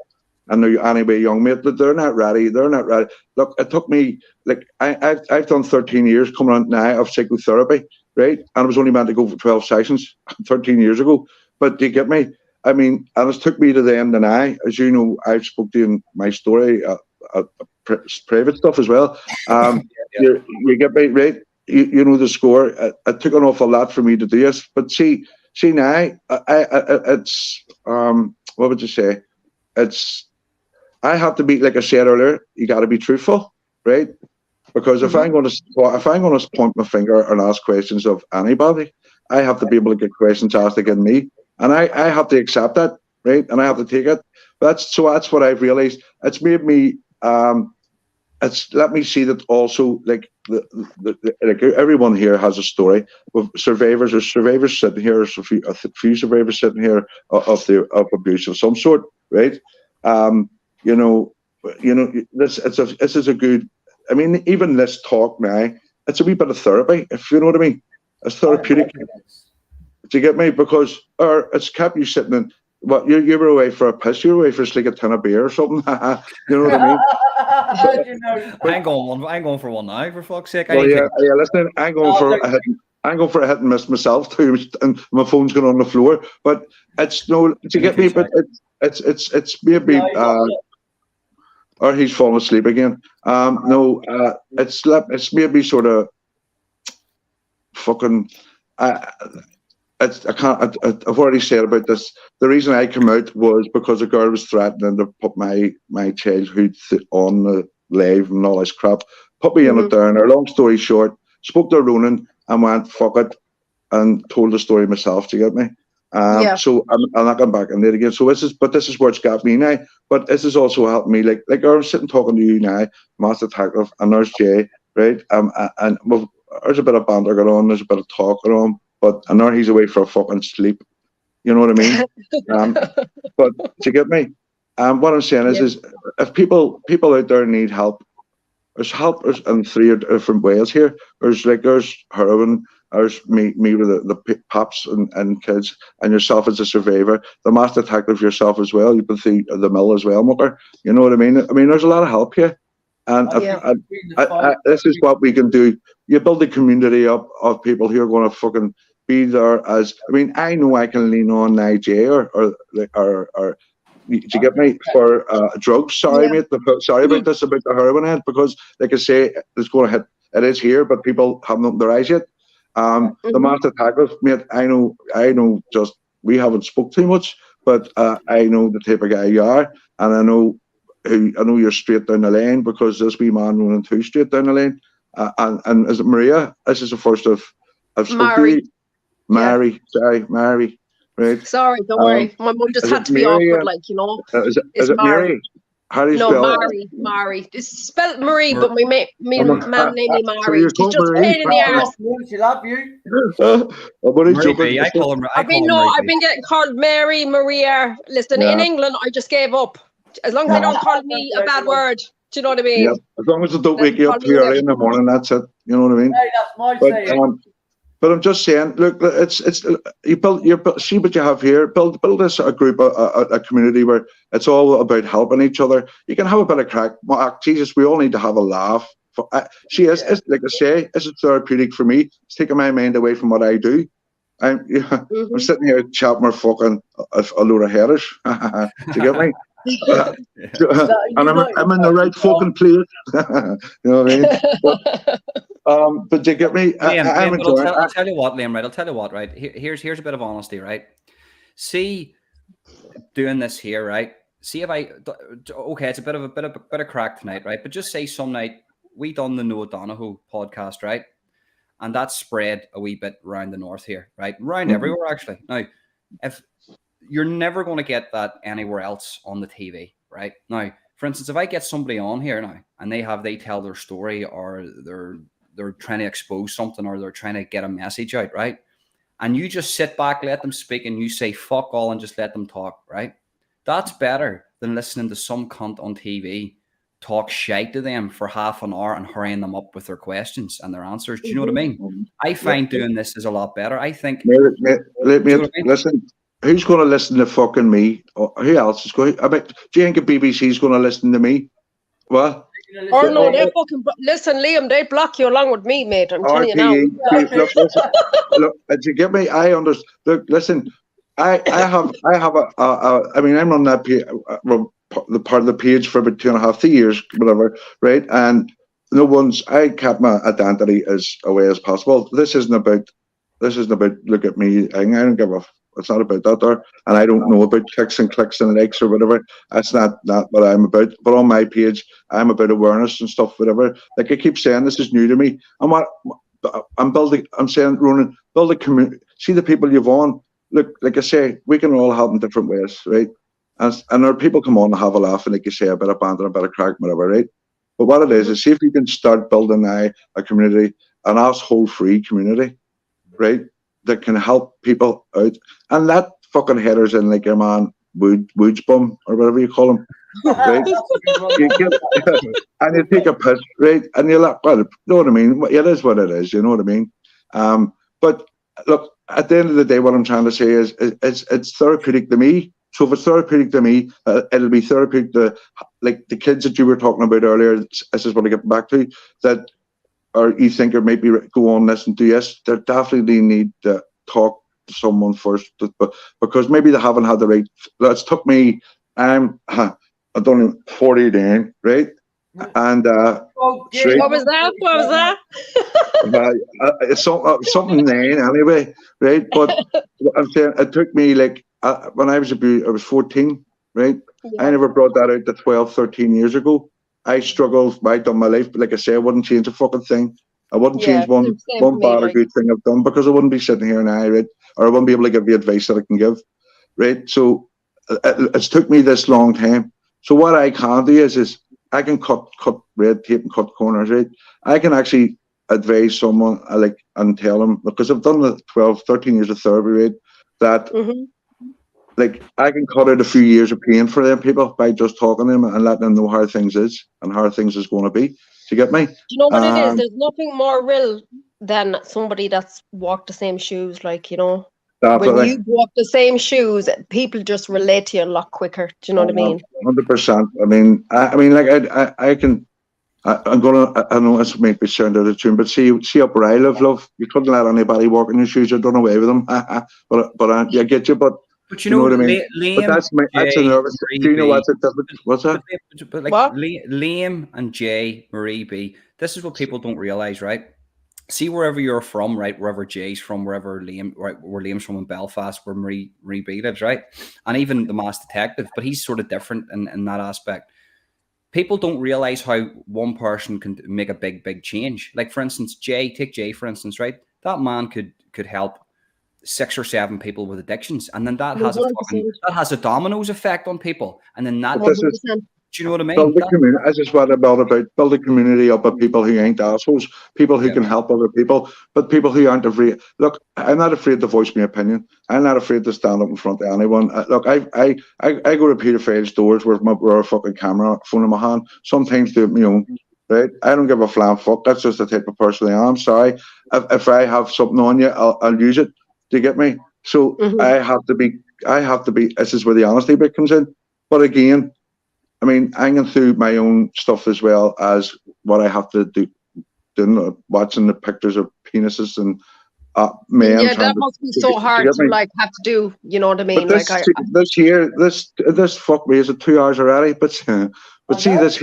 And they're anyway, young mate, but they're not ready. They're not ready. Look, it took me like I've done 13 years coming on now of psychotherapy, right? And I was only meant to go for 12 sessions 13 years ago. But do you get me? I mean, and it took me to the end, and as you know, I've spoke to you in my story, private stuff as well. You get me, right? You know the score. It took an awful lot for me to do this, but see now, it's what would you say? I have to be, like I said earlier, you got to be truthful, right? Because if I'm going to point my finger and ask questions of anybody, I have to be able to get questions asked against me. And I have to accept that, right? And I have to take it. That's what I've realized. It's made me. It's let me see that also. Like like everyone here has a story. With survivors, there's survivors sitting here. There's a few survivors sitting here of abuse of some sort, right? You know. This is a good. I mean, even this talk now, it's a wee bit of therapy, if you know what I mean. It's therapeutic. Do you get me? Because it's kept you sitting in. What you were away for a piss? You were away for like a tin of beer or something. You know what I mean? I'm going for one now, for fuck's sake. Well, yeah. Listen, I'm going for a hit and miss myself too, and my phone's going on the floor. But it's no. Do you get me? But it's maybe. Or he's fallen asleep again. No. It's maybe sort of. Fucking. I've already said about this. The reason I came out was because a girl was threatening to put my childhood on the live and all this crap. Put me in it down. Long story short, spoke to Ronan and went fuck it, and told the story myself. Do you get me? So I'm not going back in it again. So this is where it's got me now. But this has also helped me. Like I'm sitting talking to you now, Master Detective, and there's Jay, right? And there's a bit of banter going on. There's a bit of talk going on. But I know he's away for a fucking sleep. You know what I mean? But do you get me? What I'm saying is if people out there need help, there's help in 3 different ways here. There's heroin, There's me with the pops and kids, and yourself as a survivor. The master detective yourself as well. You've been through the mill as well, Mucker. You know what I mean? I mean, there's a lot of help here. And this is what we can do. You build a community up of people who are going to fucking be there as. I mean, I know I can lean on Nigeria or do you get me, for drugs? Sorry, mate. Sorry about this, about the heroin end, because like I say, it's going to hit. It is here, but people haven't opened their eyes yet. The master detective, mate. I know. Just we haven't spoke too much, but I know the type of guy you are, and I know you're straight down the lane, because this wee man running too straight down the lane. And is it Maria? This is the first I've spoken to you. Mary, sorry, Mary. Right. Sorry, don't worry. My mum just had to be awkward, like, you know. Is it Mary? How do you spell it? Mary. It's spelled Marie, but my mum named me Mary. She's just a pain in the arse. She love you. I've been getting called Mary, Maria. Listen, in England, I just gave up. As long as they don't call me a bad word. Do you know what I mean? Yeah. As long as they don't wake you up too early in the morning, that's it. You know what I mean? Hey, that's my saying. But I'm just saying, look, it's you see what you have here. Build this a group, a community where it's all about helping each other. You can have a bit of crack. Jesus, we all need to have a laugh. It's like I say, it's therapeutic for me. It's taking my mind away from what I do. I'm sitting here chatting with fucking a load of headers. Do you get me? And I'm in the right fucking place. You know what I mean? But you get me? Liam, I'll tell you what, Liam, right? I'll tell you what, right? Here's a bit of honesty, right? See, doing this here, right? See if okay, it's a bit of crack tonight, right? But just say some night we done the Noah Donoghue podcast, right? And that spread a wee bit around the north here, right? Around everywhere, actually. Now, if you're never going to get that anywhere else on the TV, right? Now, for instance, if I get somebody on here now and they tell their story, or they're trying to expose something, or they're trying to get a message out, right? And you just sit back, let them speak, and you say fuck all and just let them talk, right? That's better than listening to some cunt on TV talk shite to them for half an hour and hurrying them up with their questions and their answers. Do you know what I mean? I find doing this is a lot better. I think. Listen. Who's going to listen to fucking me? Who else is going? Do you think the BBC's going to listen to me? What? Oh no, they fucking listen, Liam. They block you along with me, mate. I'm telling you now. Look, did you get me? I understand. Look, listen. I have I mean, I'm on that page, the part of the page for about 2.5, 3 years, whatever, right? And I kept my identity as away as possible. This isn't about look at me. I don't give a. It's not about that there, and I don't know about clicks and likes or whatever. That's not what I'm about. But on my page, I'm about awareness and stuff, whatever. Like I keep saying, this is new to me. And what I'm building, I'm saying, Ronan, build a community. See the people you've on. Look, like I say, we can all help in different ways, right? And our people come on to have a laugh, and like you say, a bit of banter, a bit of crack, whatever, right? But what it is see if you can start building a community, an asshole-free community, right? That can help people out, and let fucking headers in like your man Woods bum or whatever you call him, right? And you take a piss, right? And you're like, well, you know what I mean? It is what it is, you know what I mean? But look, at the end of the day, what I'm trying to say is it's therapeutic to me. So if it's therapeutic to me, it'll be therapeutic to like the kids that you were talking about earlier. This is what I get back to that. Or you think, or maybe go on listen to yes, they definitely need to talk to someone first, because maybe they haven't had the right. It's took me. I'm done 40 then, right? And what was that? It's something then anyway, right? But I'm saying it took me like when I was 14, right? Yeah. I never brought that out to 12, 13 years ago. I struggled right down my life, but like I say, I wouldn't change a fucking thing. I wouldn't change one bad or good thing I've done, because I wouldn't be sitting here now, right? Or I wouldn't be able to give you advice that I can give, right? So it's took me this long time. So what I can do is I can cut red tape and cut corners, right? I can actually advise someone and tell them, because I've done the 12, 13 years of therapy, right? That like I can cut out a few years of pain for them people by just talking to them and letting them know how things is and how things is going to be. you get me? Do you know what it is? There's nothing more real than somebody that's walked the same shoes, like, you know. Definitely. When you walk the same shoes, people just relate to you a lot quicker. Do you know what I mean? 100%. I mean, like I can. I'm gonna. I know this might be sound out of tune, but see up where I live, love. You couldn't let anybody walk in your shoes or run away with them. but I get you. But you know what I mean. Liam, that's a nervous. Do you know what's it? What's that? But like what? Liam and Jay, Marie B. This is what people don't realize, right? See, wherever you're from, right? Wherever Jay's from, wherever Liam, right? Where Liam's from in Belfast, where Marie B lives, right? And even the Masked Detective, but he's sort of different in that aspect. People don't realize how one person can make a big change. Like, for instance, take Jay, for instance, right? That man could help 6 or 7 people with addictions, and then that has a dominoes effect on people, and then that. Do you know what I mean? Build the community. This is what I'm about. Build a community up of people who ain't assholes, people who can help other people, but people who aren't afraid. Look, I'm not afraid to voice my opinion. I'm not afraid to stand up in front of anyone. Look, I go to pedophiles' doors with a fucking camera, phone in my hand. Sometimes do it my own. Right? I don't give a flam fuck. That's just the type of person I am. Sorry, if I have something on you, I'll use it. Do you get me? So I have to be. This is where the honesty bit comes in. But again, I mean, hanging through my own stuff as well as what I have to do, watching the pictures of penises and men. Yeah, that must be so hard to like have to do. You know what I mean? But this fuck me, is it 2 hours already? But see, this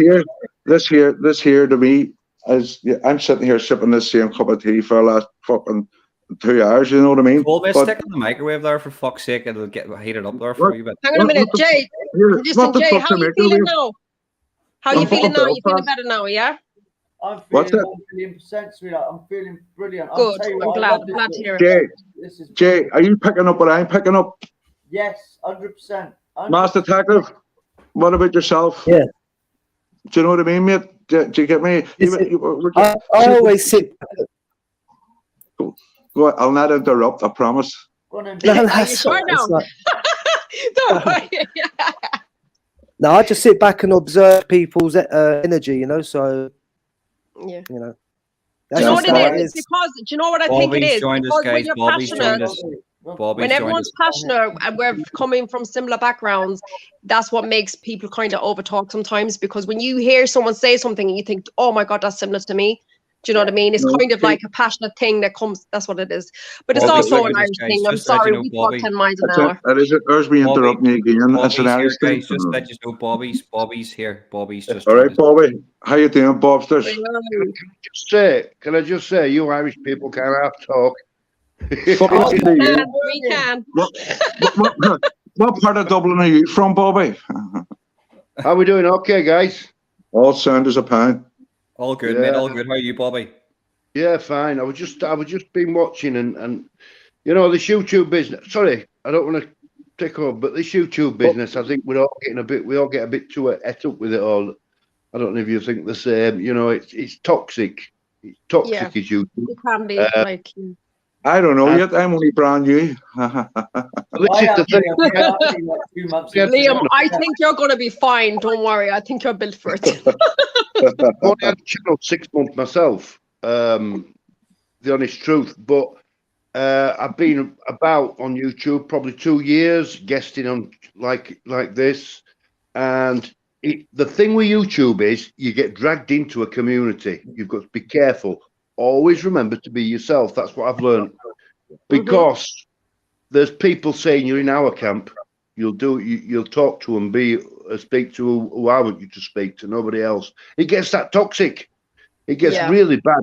here to me is I'm sitting here sipping this same cup of tea for the last fucking 2 hours. You know what I mean? Well, stick in the microwave there, for fuck's sake. It'll get heated up there for you. But hang on a minute, Jay. Listen, Jay, how are you feeling now? How are you feeling now? You feeling better now? Yeah. I'm feeling 1,000,000%, sweetheart. I'm feeling brilliant. Good. I'm glad to hear it. Jay, are you picking up what I'm picking up? Yes, 100%. Masked Detective, what about yourself? Yeah. Do you know what I mean, mate? Do you get me? I always sit. Go on, I'll not interrupt, I promise. Go on, are you sure now? Don't worry. No, I just sit back and observe people's energy, you know. So, yeah, you know. Do you know what it is? Because do you know what I think it is? Because when you're passionate, when everyone's passionate and we're coming from similar backgrounds, that's what makes people kind of overtalk sometimes. Because when you hear someone say something and you think, "Oh my God, that's similar to me," do you know what I mean? It's kind of like a passionate thing that comes. That's what it is. But it's also an Irish thing. I'm sorry, we talk 10 miles an hour. There's me interrupting you again. That's an Irish thing. Just let you know, Bobby's here. Bobby's just. All right, Bobby. How you doing, Bobsters? Can I just say, you Irish people can't have talk. We can. What part of Dublin are you from, Bobby? How we doing? Okay, guys. All sound as a pound. All good, mate. All good. How are you, Bobby? Yeah, fine. I was just been watching and you know, this YouTube business. Sorry, I don't want to take over, but this YouTube business, I think we all get a bit too et up with it all. I don't know if you think the same. You know, it's toxic. It's toxic, is YouTube. It can be like. I don't know yet. I'm only brand new. Liam, I think you're going to be fine. Don't worry. I think you're built for it. I've only had a channel 6 months myself. The honest truth, but I've been about on YouTube probably 2 years, guesting on like this, and the thing with YouTube is you get dragged into a community. You've got to be careful. Always remember to be yourself. That's what I've learned. Because there's people saying you're in our camp. You'll talk to them, speak to who I want you to speak to, nobody else. It gets that toxic. It gets really bad.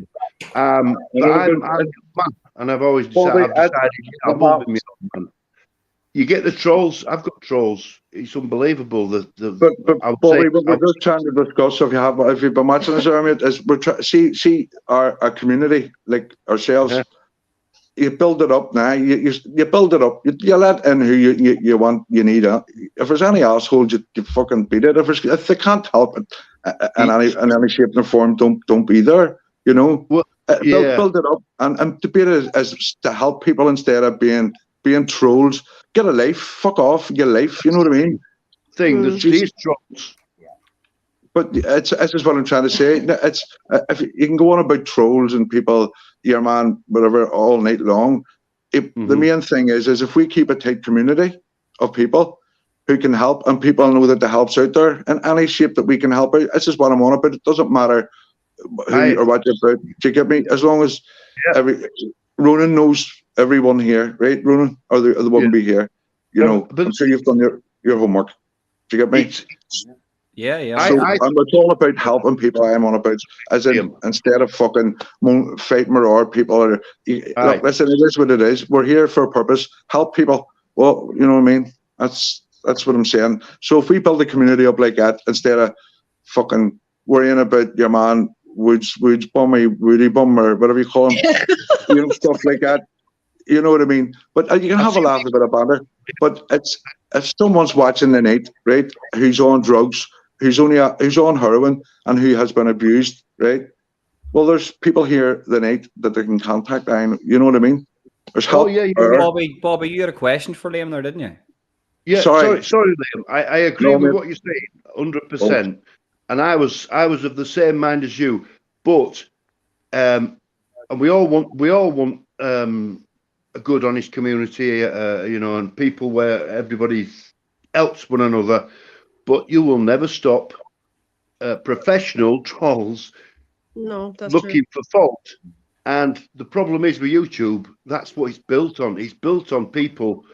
But I'm man, and I've always decided I'm moving me on, man. You get the trolls. I've got trolls. It's unbelievable. But Bobby, what we're just trying to discuss, if you've been watching this, is we're see our community, like ourselves. Yeah. You build it up now. You build it up. You let in who you want. You need it. If there's any assholes, you fucking beat it. If they can't help it in any shape or form, don't be there. You know, build it up and to be it as to help people instead of being trolls. Get a life. Fuck off. Get a life. You know what I mean? There's these trolls. But it's just what I'm trying to say. It's if you can go on about trolls and people, your man, whatever, all night long. The main thing is if we keep a tight community of people who can help, and people know that the help's out there in any shape that we can help out. This is what I'm on about. It doesn't matter who or what you're about. Do you get me? As long as Ronan knows everyone here, right, Ronan? Or they wouldn't be here. You know, I'm sure you've done your homework. Do you get me? Yeah. So I'm all about helping people. I'm on about, as in, instead of fucking fighting or people. Look, listen, it is what it is. We're here for a purpose. Help people. Well, you know what I mean? That's what I'm saying. So if we build a community up like that, instead of fucking worrying about your man Woods Bummy, Woody Bum, or whatever you call him, you know, stuff like that. You know what I mean? But you can have a laugh, a bit of banter. But it's if someone's watching the night, right, who's on drugs, who's on heroin, and who has been abused, right? Well, there's people here the night that they can contact. You know what I mean? There's help. Bobby, you had a question for Liam there, didn't you? Yeah, sorry, Liam. I agree with what you're saying, 100%. And I was of the same mind as you. But and we all want a good, honest community, you know, and people where everybody helps one another. But you will never stop professional trolls looking for fault. And the problem is with YouTube, that's what it's built on. It's built on people.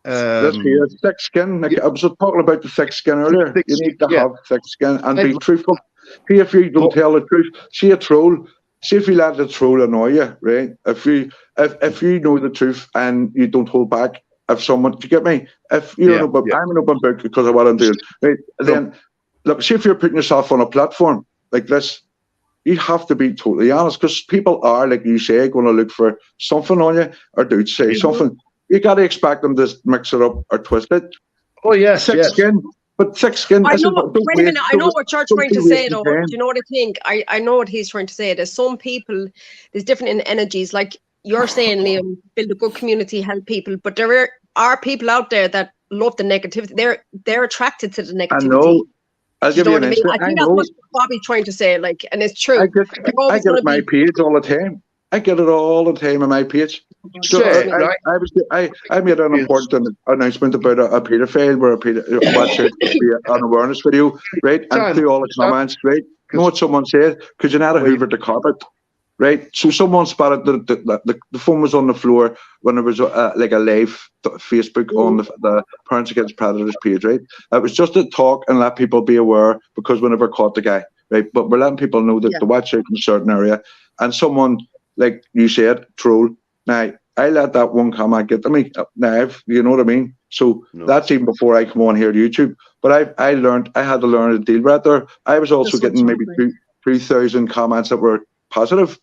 Thick skin. I was talking about the thick skin earlier. You need to have thick skin and be truthful. See, if you don't tell the truth, see a troll. See if you let the troll annoy you, right? If you know the truth and you don't hold back, if someone, do you get me? If you don't know, but I'm an open book because of what I'm doing, right? Then look, see if you're putting yourself on a platform like this, you have to be totally honest, because people are, like you say, going to look for something on you or do say something. You got to expect them to mix it up or twist it. Oh yes, thick skin. But thick skin. I know. Wait a minute. I know what you're trying to say, though. Do you know what I think? I know what he's trying to say. There's some people. There's different energies. Like you're saying, Liam, build a good community, help people. But there are people out there that love the negativity. They're attracted to the negativity. I know. I'll give you an answer. I think that's what Bobby's trying to say. Like, and it's true. I get it on my page all the time. I get it all the time on my page. So I made an important announcement about a paedophile where watch out an awareness video, right? And through all the comments, right? You know what someone said? Could you not have hoovered the carpet? Right? So someone spotted the phone was on the floor when there was like a live Facebook on the Parents Against Predators page, right? It was just to talk and let people be aware, because we never caught the guy, right? But we're letting people know that to watch out in a certain area. And someone, like you said, troll. Now, I let that one comment get to me. Now, you know what I mean? So that's even before I come on here to YouTube. But I had to learn a deal right there. I was also getting maybe 3,000 comments that were positive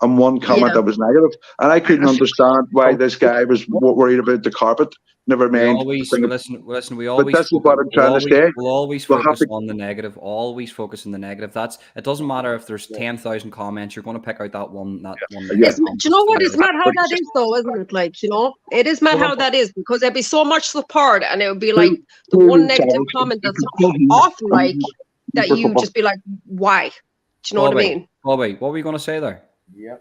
and one comment that was negative. And I couldn't understand why this guy was worried about the carpet. Never mind. Listen, we always. But that's what I'm trying to say. We'll always focus on the negative. Always focus on the negative. It doesn't matter if there's 10,000 comments. You're going to pick out that one. Do you know what? It's mad how that is, though, isn't it? Like, you know, it is mad how that is, because there'd be so much support, and it would be like the one negative comment that's awful, like that you just be like, why? Do you know what I mean? Bobby, what were you going to say there? Yeah.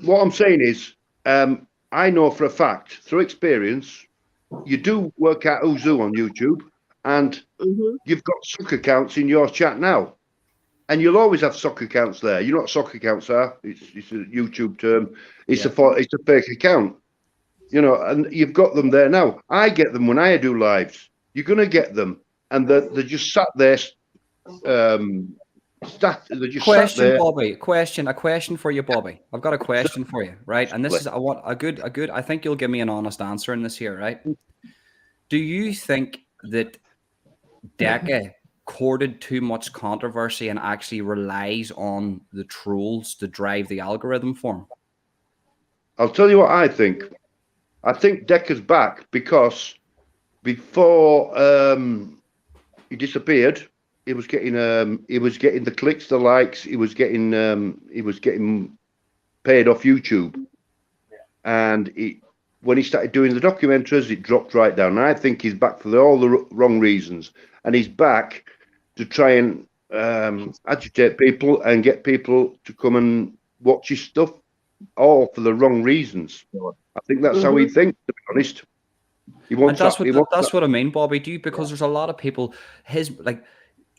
What I'm saying is, I know for a fact, through experience, you do work out who's who on YouTube, and you've got suck accounts in your chat now, and you'll always have suck accounts there. You know what suck accounts are? It's a YouTube term. It's a fake account, you know, and you've got them there now. I get them when I do lives. You're gonna get them, and they're just sat there. Bobby. A question for you, Bobby. I've got a question for you, right? And this is I want a good. I think you'll give me an honest answer in this here, right? Do you think that Decca courted too much controversy and actually relies on the trolls to drive the algorithm for him? I'll tell you what I think. I think Decca's back because before he disappeared, he was getting the clicks, the likes. He was getting paid off YouTube, and when he started doing the documentaries, it dropped right down. And I think he's back for all the wrong reasons, and he's back to try and agitate people and get people to come and watch his stuff, all for the wrong reasons. I think that's how he thinks, to be honest. He wants that's what I mean, Bobby. Because there's a lot of people, his like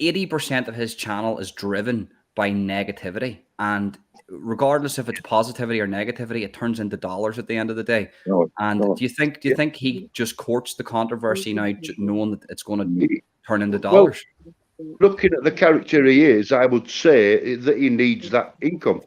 80% of his channel is driven by negativity, and regardless if it's positivity or negativity, it turns into dollars at the end of the day. Do you think he just courts the controversy now, knowing that it's going to turn into dollars? Well, looking at the character he is, I would say that he needs that income,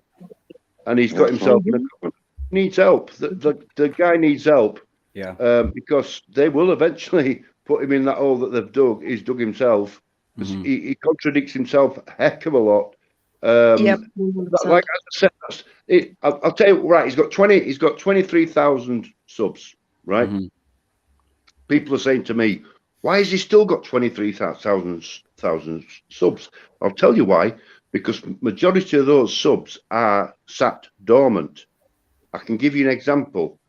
and he's got himself in a couple. Needs help. The guy needs help. Yeah. Because they will eventually put him in that hole that they've dug. He's dug himself. He contradicts himself a heck of a lot. Like I said, I'll tell you, right? He's got 23,000 subs, right? People are saying to me, why has he still got 23,000 subs? I'll tell you why. Because majority of those subs are sat dormant. I can give you an example.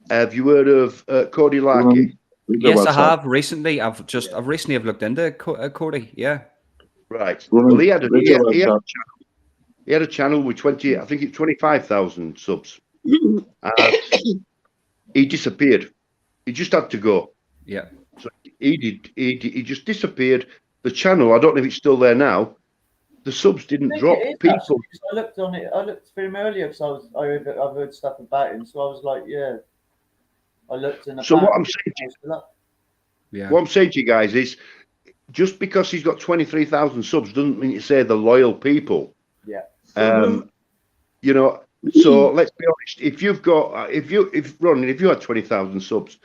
Have you heard of Cody Larky? Yes, I have recently. I've recently looked into Cody. Yeah. Right. Well, he had a channel with 25,000 subs. He disappeared. He just had to go. Yeah. So he just disappeared. The channel, I don't know if it's still there now. The subs didn't drop. People. I looked on it. I looked for him earlier because I've heard stuff about him. So I was like, yeah. I looked in the. So what I'm saying to you guys is, just because he's got 23,000 subs doesn't mean to say they're loyal people. Yeah. You know. So let's be honest. If you've got, if you had 20,000 subs,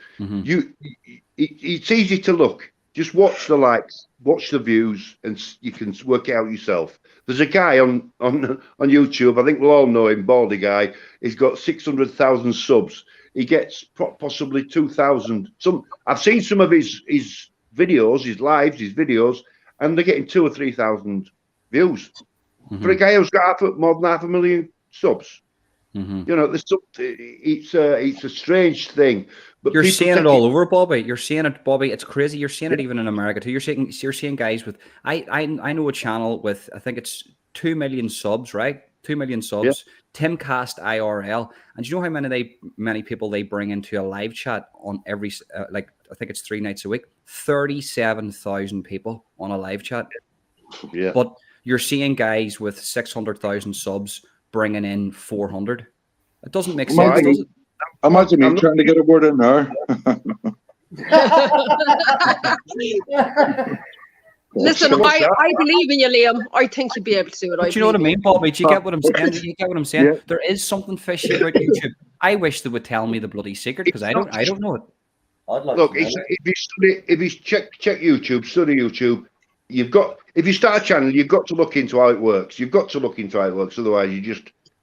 it's easy to look. Just watch the likes, watch the views, and you can work it out yourself. There's a guy on YouTube. I think we'll all know him. Baldy guy. He's got 600,000 subs. He gets possibly 2,000. I've seen some of his videos, his lives, his videos, and they're getting 2,000 or 3,000 views. For a guy who's got more than 500,000 subs. You know, it's a strange thing. But you're seeing it all over, Bobby. You're seeing it, Bobby. It's crazy. You're seeing it even in America too. You're seeing guys with. I know a channel with, I think it's 2 million subs, right? 2 million subs. Timcast IRL, and do you know how many people they bring into a live chat on every I think it's 3 nights a week? 37,000 people on a live chat. Yeah. But you're seeing guys with 600,000 subs bringing in 400. It doesn't make sense, does it? Imagine me trying to get a word in there. Listen, I believe in you, Liam. I think you'd be able to do it. But you know what I mean, Bobby? Do you get what I'm saying? Do you get what I'm saying? Yeah. There is something fishy about YouTube. I wish they would tell me the bloody secret, because I don't know it. I'd like Look, to know if you check YouTube, study YouTube, if you start a channel, you've got to look into how it works. You've got to look into how it works. Otherwise,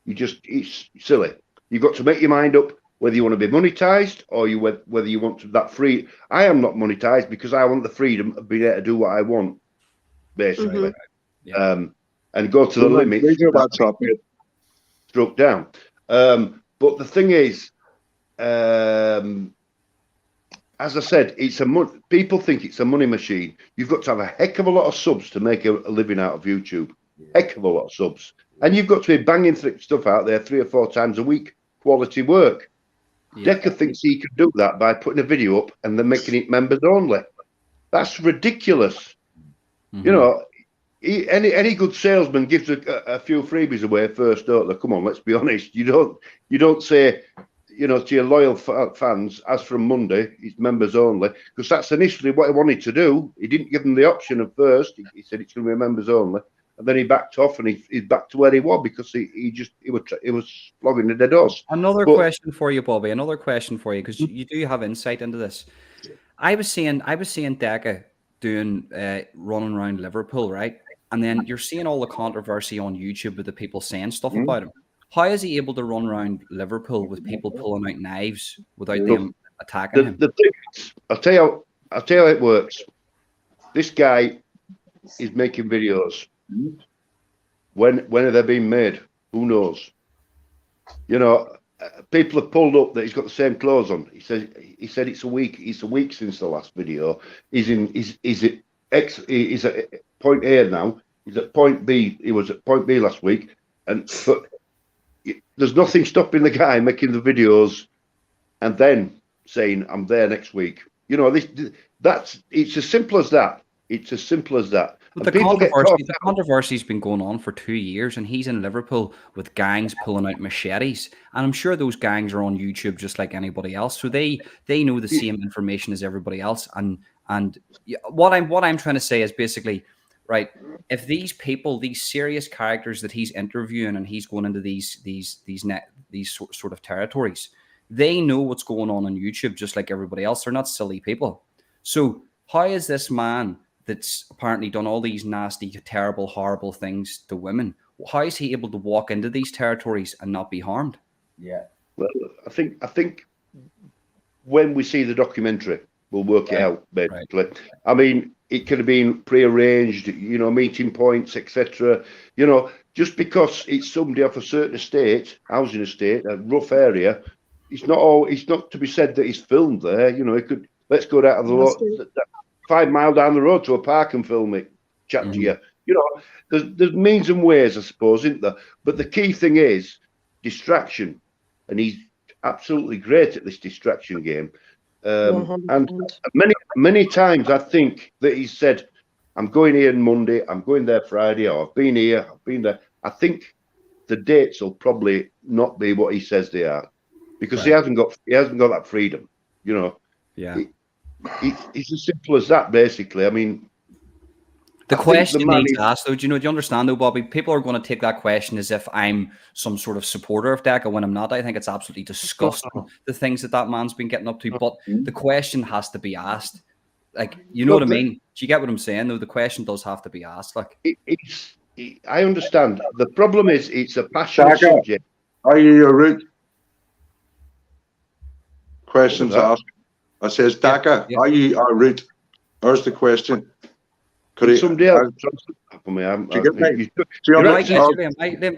it's silly. You've got to make your mind up whether you want to be monetized or whether you want that free. I am not monetized because I want the freedom of being able to do what I want, basically, and go to the limit. Struck down. But the thing is, as I said, people think it's a money machine. You've got to have a heck of a lot of subs to make a living out of YouTube. Heck of a lot of subs, and you've got to be banging stuff out there 3 or 4 times a week, quality work. Decker thinks he can do that by putting a video up and then making it members only. That's ridiculous. You know, any good salesman gives a few freebies away first, don't they? Come on, let's be honest. You don't say, you know, to your loyal fans, as from Monday, it's members only, because that's initially what he wanted to do. He didn't give them the option at first. He said it's going to be members only, and then he backed off and he's back to where he was because he was flogging the dead horse. Another question for you, Bobby. Another question for you, because you do have insight into this. I was seeing Deca doing running around Liverpool, right? And then you're seeing all the controversy on YouTube with the people saying stuff about him. How is he able to run around Liverpool with people pulling out knives without them attacking him? The thing is, I'll tell you how it works. This guy is making videos. When are they being made? Who knows? You know, people have pulled up that he's got the same clothes on. He said it's a week. It's a week since the last video. He's at point A now. He's at point B. He was at point B last week, but there's nothing stopping the guy making the videos and then saying I'm there next week. You know, it's as simple as that. It's as simple as that. But And the controversy's been going on for 2 years, and he's in Liverpool with gangs pulling out machetes, and I'm sure those gangs are on YouTube just like anybody else, so they know the same information as everybody else. And what I'm trying to say is basically, right, if these people, these serious characters that he's interviewing, and he's going into these sort of territories, they know what's going on YouTube just like everybody else. They're not silly people. So how is this man that's apparently done all these nasty, terrible, horrible things to women, how is he able to walk into these territories and not be harmed? Yeah. Well, I think when we see the documentary, we'll work it out, basically. Right. I mean, it could have been prearranged, you know, meeting points, etc. You know, just because it's somebody off a certain estate, housing estate, a rough area, it's not to be said that he's filmed there. You know, it could, let's go down the 5 miles down the road to a park and film it, chat to you. You know, there's means and ways, I suppose, isn't there? But the key thing is distraction, and he's absolutely great at this distraction game. And many times I think that he said, I'm going here on Monday, I'm going there Friday, or I've been here, I've been there. I think the dates will probably not be what he says they are, because he hasn't got that freedom, you know. Yeah. It's as simple as that, basically. I mean, the question needs asked, though. Do you understand, though, Bobby? People are going to take that question as if I'm some sort of supporter of Deca when I'm not. I think it's absolutely disgusting, the things that man's been getting up to. But the question has to be asked. Like, you know what I mean? Do you get what I'm saying, though? The question does have to be asked. Like, I understand. The problem is, it's a passionate subject. Are you your root? Questions asked. I says, Deca, are you our root? There's the question. Could somebody else for me? Liam,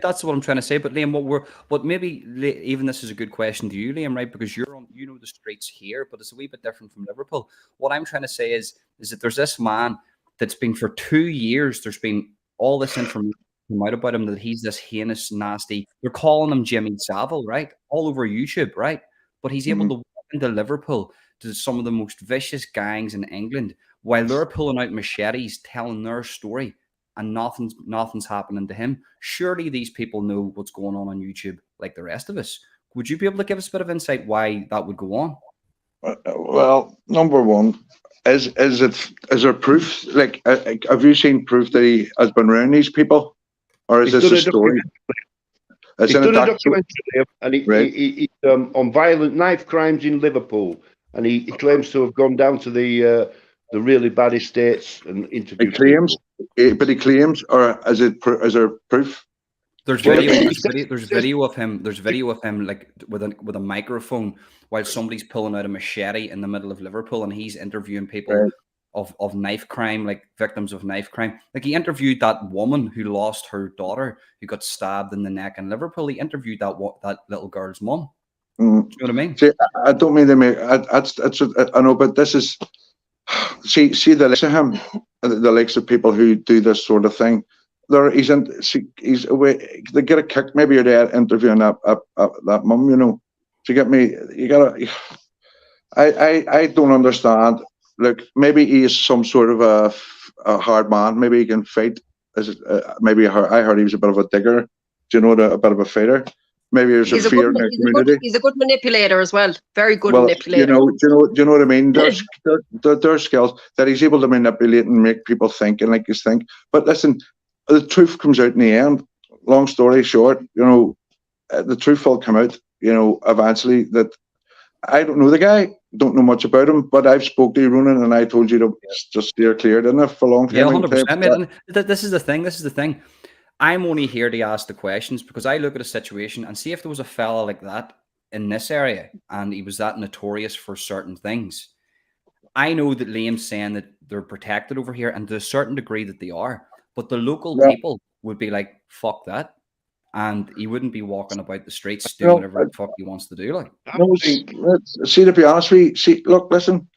that's what I'm trying to say. But Liam, what maybe even this is a good question to you, Liam, right? Because you know the streets here, but it's a wee bit different from Liverpool. What I'm trying to say is that there's this man that's been for 2 years. There's been all this information out about him that he's this heinous, nasty. They're calling him Jimmy Savile, right? All over YouTube, right? But he's able to walk into Liverpool to some of the most vicious gangs in England, while they're pulling out machetes, telling their story, and nothing's happening to him. Surely these people know what's going on YouTube like the rest of us. Would you be able to give us a bit of insight why that would go on? Well, number one, is there proof? Like, have you seen proof that he has been around these people, or is this a story? He's done a documentary, and he's on violent knife crimes in Liverpool, and he claims to have gone down to the really bad estates and interviewed. He claims, or is there proof? There's video of him like with a microphone while somebody's pulling out a machete in the middle of Liverpool, and he's interviewing people of knife crime, like victims of knife crime. Like, he interviewed that woman who lost her daughter, who got stabbed in the neck in Liverpool. He interviewed that little girl's mum. Do you know what I mean? See, I don't mean to make. I know, but this is. See the likes of him, the likes of people who do this sort of thing. He's away. They get a kick. Maybe you're there interviewing that mum. You know, to get me, you gotta. I don't understand. Look, maybe he is some sort of a hard man. Maybe he can fight. Maybe I heard he was a bit of a digger. Do you know a bit of a fighter? Maybe there's a fear in the community. He's a good manipulator as well. Very good manipulator. You know what I mean? There's skills that he's able to manipulate and make people think and like us think. But listen, the truth comes out in the end. Long story short, you know, the truth will come out, you know, eventually. That I don't know the guy, don't know much about him, but I've spoke to you, Ronan, and I told you to just steer clear, didn't I, for a long time? Yeah, 100%, mate. And this is the thing. I'm only here to ask the questions because I look at a situation and see if there was a fella like that in this area and he was that notorious for certain things. I know that Liam's saying that they're protected over here, and to a certain degree that they are, but the local people would be like, fuck that. And he wouldn't be walking about the streets doing whatever the fuck he wants to do. Like, see, to be honest with you, look, listen,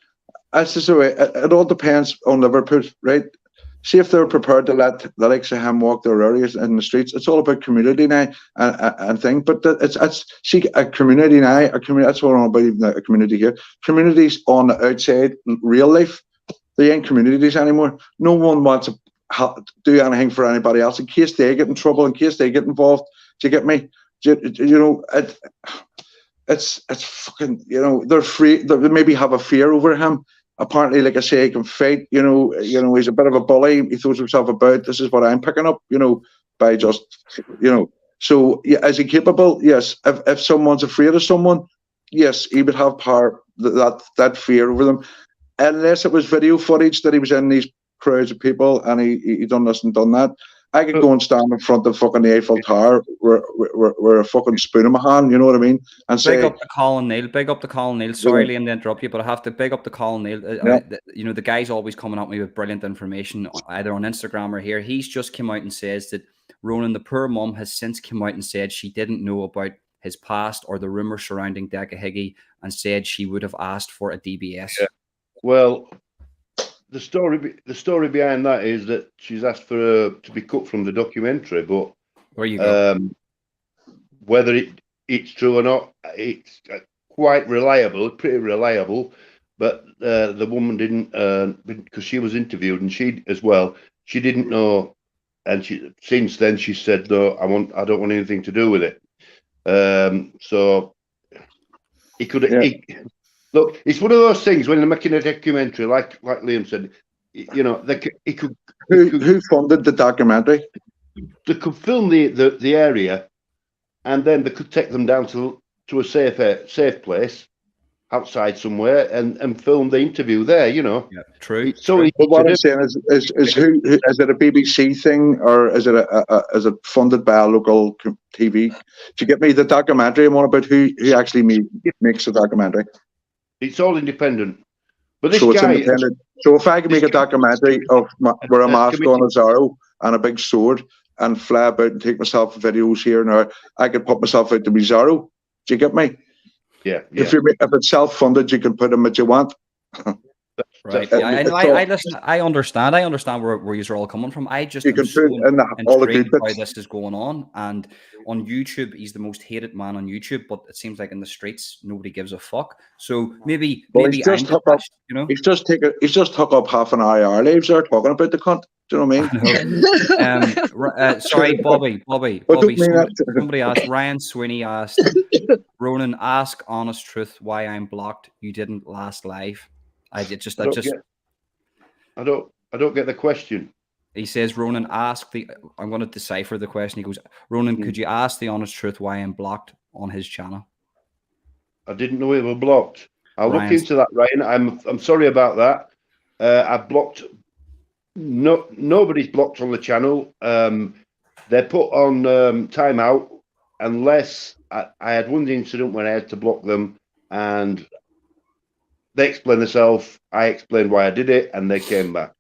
that's just the way. It all depends on Liverpool, right? See if they're prepared to let the likes of him walk their areas in the streets. It's all about community now and thing. But it's a community now. A community. That's what I'm about. Even a community here. Communities on the outside, real life. They ain't communities anymore. No one wants to do anything for anybody else in case they get in trouble, in case they get involved. Do you get me? You know, it's fucking. You know, they're free. They maybe have a fear over him. Apparently, like I say, he can fight. You know, he's a bit of a bully. He throws himself about. This is what I'm picking up. You know, by just, you know. So, yeah, is he capable? Yes. If someone's afraid of someone, yes, he would have power. That fear over them, unless it was video footage that he was in these crowds of people and he done this and done that. I could go and stand in front of fucking the Eiffel Tower with a fucking spoon in my hand, you know what I mean? And big up the Colin Neil. Big up the Colin Neil. Sorry, Liam, to interrupt you, but I have to big up the Colin Neil. You know, the guy's always coming at me with brilliant information, either on Instagram or here. He's just come out and says that Ronan, the poor mum, has since come out and said she didn't know about his past or the rumour surrounding Decca Higgy, and said she would have asked for a DBS. Yeah. Well, the story behind that is that she's asked for to be cut from the documentary, but where you go? Whether it's true or not, it's quite reliable, pretty reliable. But the woman didn't, because she was interviewed and she as well. She didn't know, and since then she said, "No, I don't want anything to do with it." So he could. Yeah. Look, it's one of those things when they're making a documentary, like Liam said, you know, who funded the documentary? They could film the area, and then they could take them down to a safe place outside somewhere and film the interview there. You know, yeah, true. So what I'm saying is who is it a BBC thing or is it funded by a local TV? Do you get me? The documentary I'm on about who actually makes the documentary. It's all independent. But this so guy, it's independent. So if I can make a documentary of wear a mask on a Zorro and a big sword and fly about and take myself videos here and there, I could put myself out to be Zorro. Do you get me? Yeah. If it's self-funded, you can put them what you want. Right. Yeah, I understand. I understand where you're all coming from. I just am so intrigued how this is going on. And on YouTube, he's the most hated man on YouTube. But it seems like in the streets, nobody gives a fuck. So maybe he's just hook up. You know, he's just hook up half an hour our lives there talking about the cunt. Do you know what I mean? Sorry, Bobby. Somebody asked. Ryan Sweeney asked, Ronan, ask honest truth why I'm blocked. You didn't last live. I don't get the question. He says, Ronan, I'm going to decipher the question. He goes, Ronan, could you ask the honest truth why I'm blocked on his channel? I didn't know it was blocked. I'll look into that, Ryan. I'm sorry about that. I blocked. No, nobody's blocked on the channel. They're put on timeout unless I had one incident when I had to block them and they explained themselves. I explained why I did it, and they came back.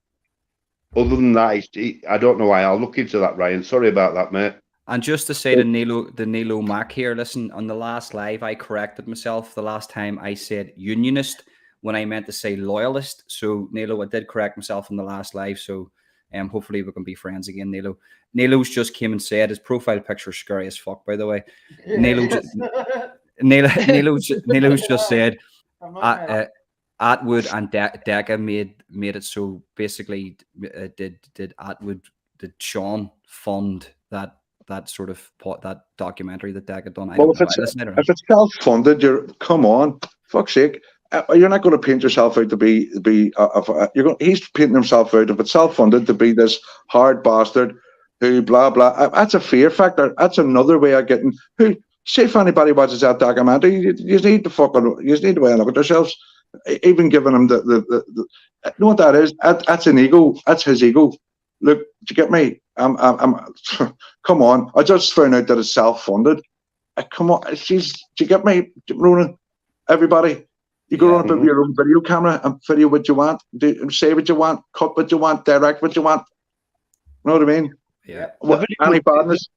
Other than that, I don't know why. I'll look into that, Ryan. Sorry about that, mate. And just to say to Nilo Mac here, listen, on the last live, I corrected myself. The last time I said unionist when I meant to say loyalist. So, Nilo, I did correct myself in the last live. So, hopefully we can be friends again, Nilo. Nilo's just came and said his profile picture is scary as fuck, by the way. Nilo's just said Atwood and Decca made it so basically did Sean fund that sort of that documentary that Decca done? Well, if it's self-funded, come on, fuck's sake. You're not going to paint yourself out to be he's painting himself out, if it's self-funded, to be this hard bastard who blah blah. That's a fear factor. That's another way of getting who. See if anybody watches that documentary, you need to way and look at yourselves. Even giving him the you know what that is? That's an ego. That's his ego. Look, do you get me? I'm come on. I just found out that it's self-funded. Come on, do you get me, Ronan? Everybody, you go on with your own video camera and video what you want, say what you want, cut what you want, direct what you want. You know what I mean? Yeah. Any badness?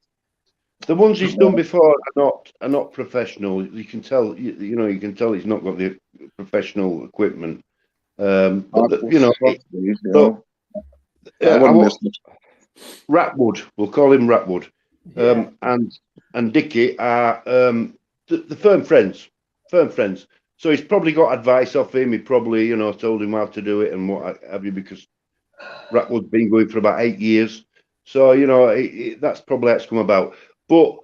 The ones he's done before are not professional. You can tell. You can tell he's not got the professional equipment. Ratwood, we'll call him Ratwood. Yeah. And Dickie are the firm friends. So he's probably got advice off him. He probably, you know, told him how to do it and what have you, because Ratwood's been going for about 8 years. So, you know, that's probably how it's come about. But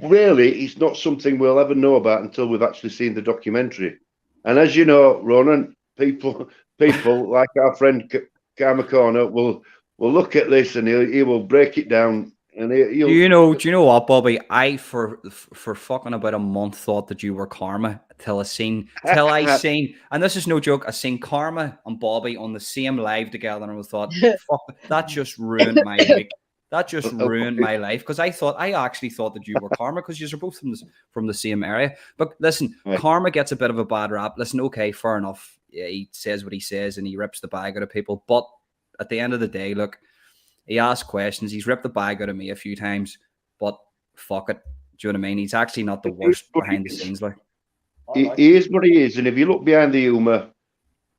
really, it's not something we'll ever know about until we've actually seen the documentary. And as you know, Ronan, people like our friend Karma Corner will look at this and he will break it down. And he'll, do you know what, Bobby? I for fucking about a month thought that you were Karma till I seen, and this is no joke, I seen Karma and Bobby on the same live together, and I thought, fuck, that just ruined my week. That just ruined my life, because I actually thought that you were Karma, because you're both from the same area. But listen, Karma gets a bit of a bad rap. Listen, okay, fair enough. Yeah, he says what he says and he rips the bag out of people. But at the end of the day, look, he asks questions. He's ripped the bag out of me a few times, but fuck it. Do you know what I mean? He's actually not the worst behind the scenes. Like, he is what he is, and if you look behind the humour,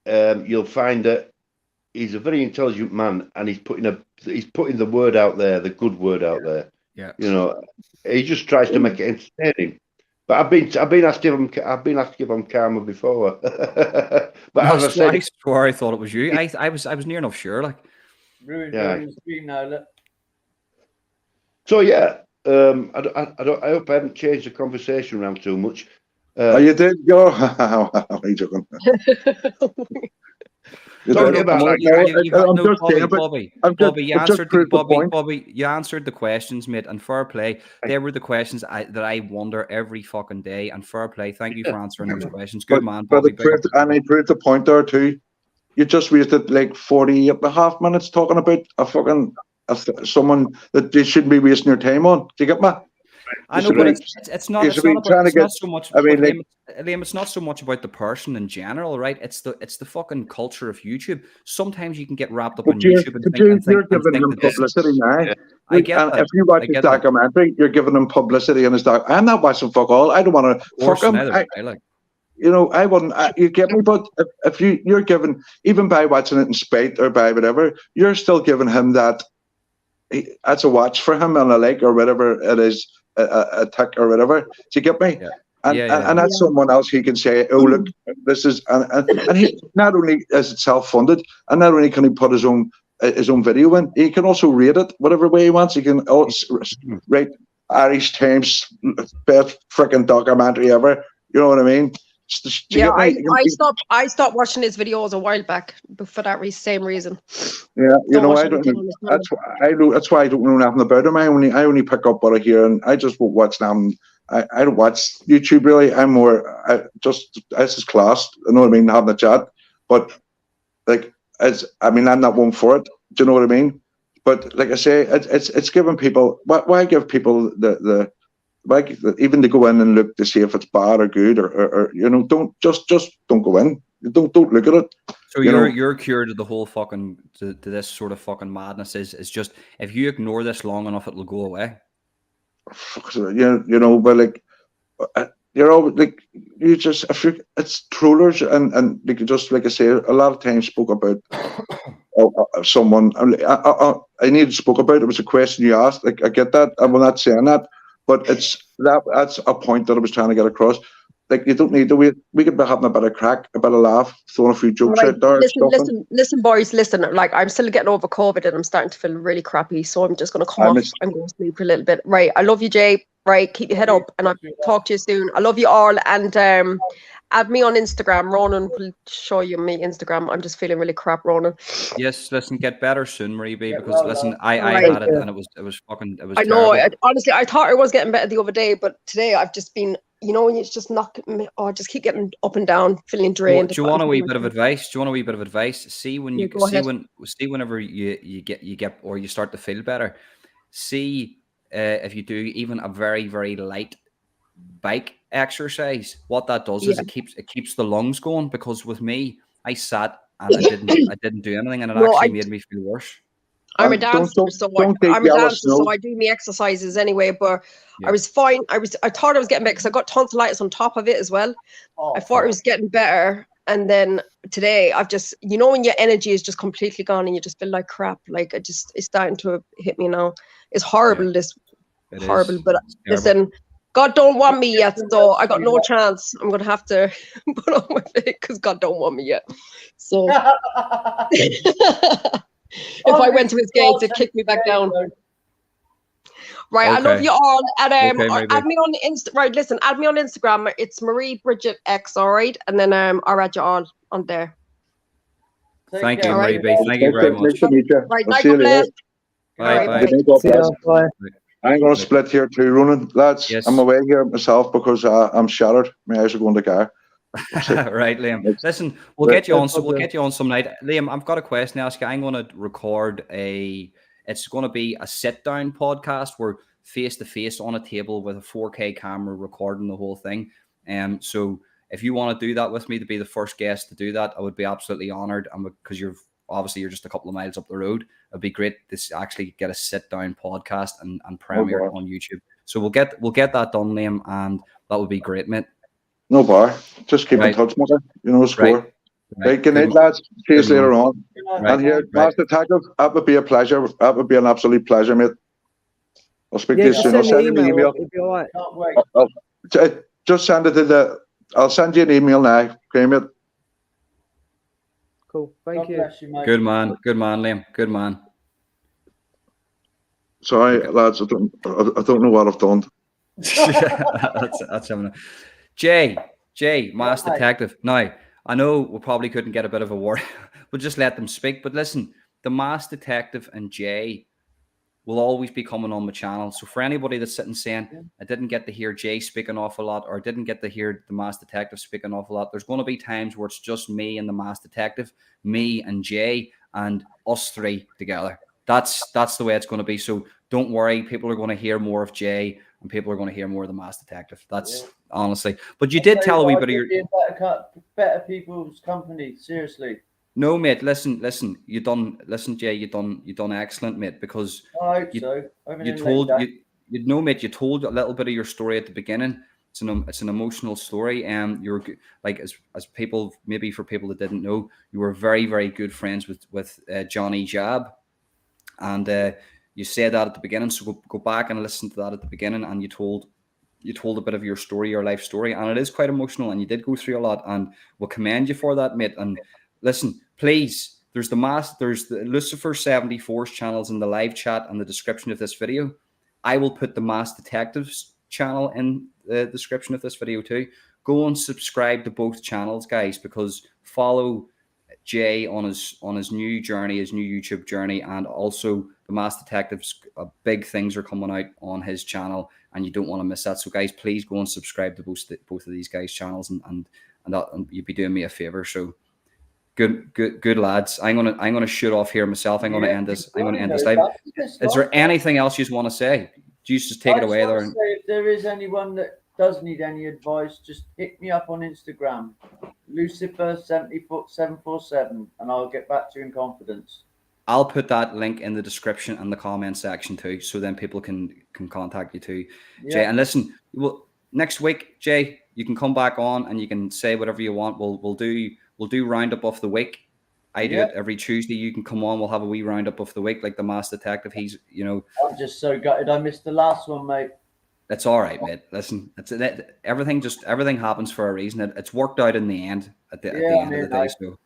you'll find that he's a very intelligent man, and he's putting the word out there, the good word out there. Yeah, you know, he just tries to make it entertaining. But I've been asked to give him Karma before. But as I said, I swore I thought it was you. I was near enough sure. Like, Ruined the screen now. Look. So yeah, I hope I haven't changed the conversation around too much. Oh, you did go. Are you joking? Bobby, you answered the questions, mate, and fair play. They were the questions that I wonder every fucking day, and fair play. Thank you for answering those questions. Good man, Bobby. And I proved the point there too. You just wasted like 48.5 minutes talking about someone that they shouldn't be wasting your time on. Do you get me? I know, but it's not so much. I mean, Liam, it's not so much about the person in general, right? It's the fucking culture of YouTube. Sometimes you can get wrapped up in YouTube and you're giving them publicity now. Yeah. I get that. If you watch the documentary, you're giving them publicity in his doc. I'm not watching fuck all. I don't want to fuck them. You know, I wouldn't. You get me? But if you're giving, even by watching it in spite or by whatever, you're still giving him that. That's a watch for him and a like or whatever it is. A tick or whatever. Do you get me? Yeah. And that's someone else he can say, oh look, this is and he not only is it self-funded, and not only can he put his own video in, he can also rate it whatever way he wants. He can also rate Irish Times best freaking documentary ever. You know what I mean? I stopped watching his videos a while back for that same reason. Yeah, you know, I don't. That's why I don't know nothing about him. I only pick up what I hear, and I just won't watch them. I don't watch YouTube really. I'm more this is class. You know what I mean? Having a chat, but like I'm not one for it. Do you know what I mean? But like I say, it's giving people. Why give people the like even to go in and look to see if it's bad or good or you know, don't go in. Don't look at it. So your cure to the whole fucking to this sort of fucking madness is just if you ignore this long enough, it'll go away. You know, but like you're always like you just it's trollers and they could just like I say a lot of times spoke about someone. I need to spoke about it was a question you asked. Like I get that. I'm not saying that. But that's a point that I was trying to get across. Like you don't need to wait. We could be having a bit of crack, a bit of laugh, throwing a few jokes out there. Listen, boys, listen. Like I'm still getting over COVID and I'm starting to feel really crappy. So I'm just going to come off and go to sleep for a little bit. Right. I love you, Jay. Right. Keep your head up and I'll talk to you soon. I love you all. And add me on Instagram. Ronan will show you my Instagram. I'm just feeling really crap, Ronan. Yes, listen, get better soon, Marie B, because listen, I had it and it was I know. Honestly, I thought I was getting better the other day, but today I've just been, you know, it's just not. I just keep getting up and down, feeling drained. Do you want a wee bit of advice? See whenever you get or you start to feel better. See if you do even a very, very light bike exercise, what that does is it keeps the lungs going, because with me I sat and I didn't do anything and it actually made me feel worse. I'm a dancer, so I do my exercises anyway, but I was fine. I thought I was getting better because I got tonsillitis on top of it as well. I thought I was getting better And then today I've just, you know, when your energy is just completely gone and you just feel like crap, like it's starting to hit me now. It's horrible. Yeah, This it horrible, is. but It's terrible. listen, God don't want me yet, so I got no chance. I'm gonna have to put on my faith because God don't want me yet. So if I went to his gates, it'd kick me back down. Right, I love Okay. you all. And Okay, add me on right, listen, add me on Instagram. It's Marie Bridget X, all right? And then I'll add you all on there. Thank you, All right. Marie B. Thank you very much. Nice to meet you. Right, I'll night, see you God later. bless. Bye, All bye. right, Good night, God See ya, bless. bye. I'm going to split here too, Ronan. Lads, Yes. I'm away here myself because I'm shattered. My eyes are going to go. Right, Liam. It's- Listen, we'll get you No on. So we'll problem. get you on some night. Liam, I've got a question to ask you. I'm going to record it's going to be a sit-down podcast where face-to-face on a table with a 4K camera recording the whole thing. So if you want to do that with me to be the first guest to do that, I would be absolutely honored. And because you're just a couple of miles up the road, it'd be great to actually get a sit-down podcast and premiere it on YouTube. So we'll get that done, Liam, and that would be great, mate. No bar. Just keep in Right. touch, mother. You know, score. Right, good night, Good- lads. See you good later man. on. Right. And here, Right. Master Detective, that would be a pleasure. That would be an absolute pleasure, mate. I'll speak to Yeah, you just soon. I'll send send me you an email. It'll be all right. Can't wait. Just send it to the. I'll send you an email now. Okay, mate. Cool. Thank God you. bless you, mate. Good man, Liam. Good man. Sorry, Okay. lads. I don't know what I've done. that's having Jay, Mass Right. Detective. Now, I know we probably couldn't get a bit of a word. We'll just let them speak. But listen, the Mass Detective and Jay will always be coming on the channel. So for anybody that's sitting saying, I didn't get to hear Jay speak an awful lot, or I didn't get to hear the Mass Detective speak an awful lot, there's going to be times where it's just me and the Mass Detective, me and Jay, and us three together. That's the way it's going to be. So don't worry, people are going to hear more of Jay, and people are going to hear more of the Mass Detective. That's honestly. But you did tell a wee bit of your. Better people's company. Seriously. No, mate. Listen, you done. Listen, Jay, you done excellent, mate. Because I hope you, so. you told you know, mate. You told a little bit of your story at the beginning. It's an emotional story, and you're like as people, maybe for people that didn't know, you were very, very good friends with Johnny Jab, and you said that at the beginning. So go back and listen to that at the beginning, and you told a bit of your story, your life story, and it is quite emotional, and you did go through a lot, and we'll commend you for that, mate. And listen, please, there's the Lucifer74's channels in the live chat and the description of this video. I will put the Mass Detectives channel in the description of this video too. Go and subscribe to both channels, guys, because follow Jay on his new journey, his new YouTube journey, and also the Mass Detectives. Big things are coming out on his channel, and you don't want to miss that. So, guys, please go and subscribe to both of these guys' channels, and you'd be doing me a favor. So, good lads. I'm gonna shoot off here myself. I'm gonna end this. I'm gonna end this live. Is there anything else you want to say? Do you just take it away there? If there is anyone that does need any advice, just hit me up on Instagram, Lucifer74, and I'll get back to you in confidence. I'll put that link in the description and the comment section too, so then people can contact you too, Jay. And listen, next week, Jay, you can come back on and you can say whatever you want. We'll do roundup of the week. I do it every Tuesday. You can come on. We'll have a wee roundup of the week, like the Mass Detective. He's, I'm just so gutted I missed the last one, mate. That's all right, mate. Listen, everything happens for a reason. It's worked out in the end at the end of the day. So,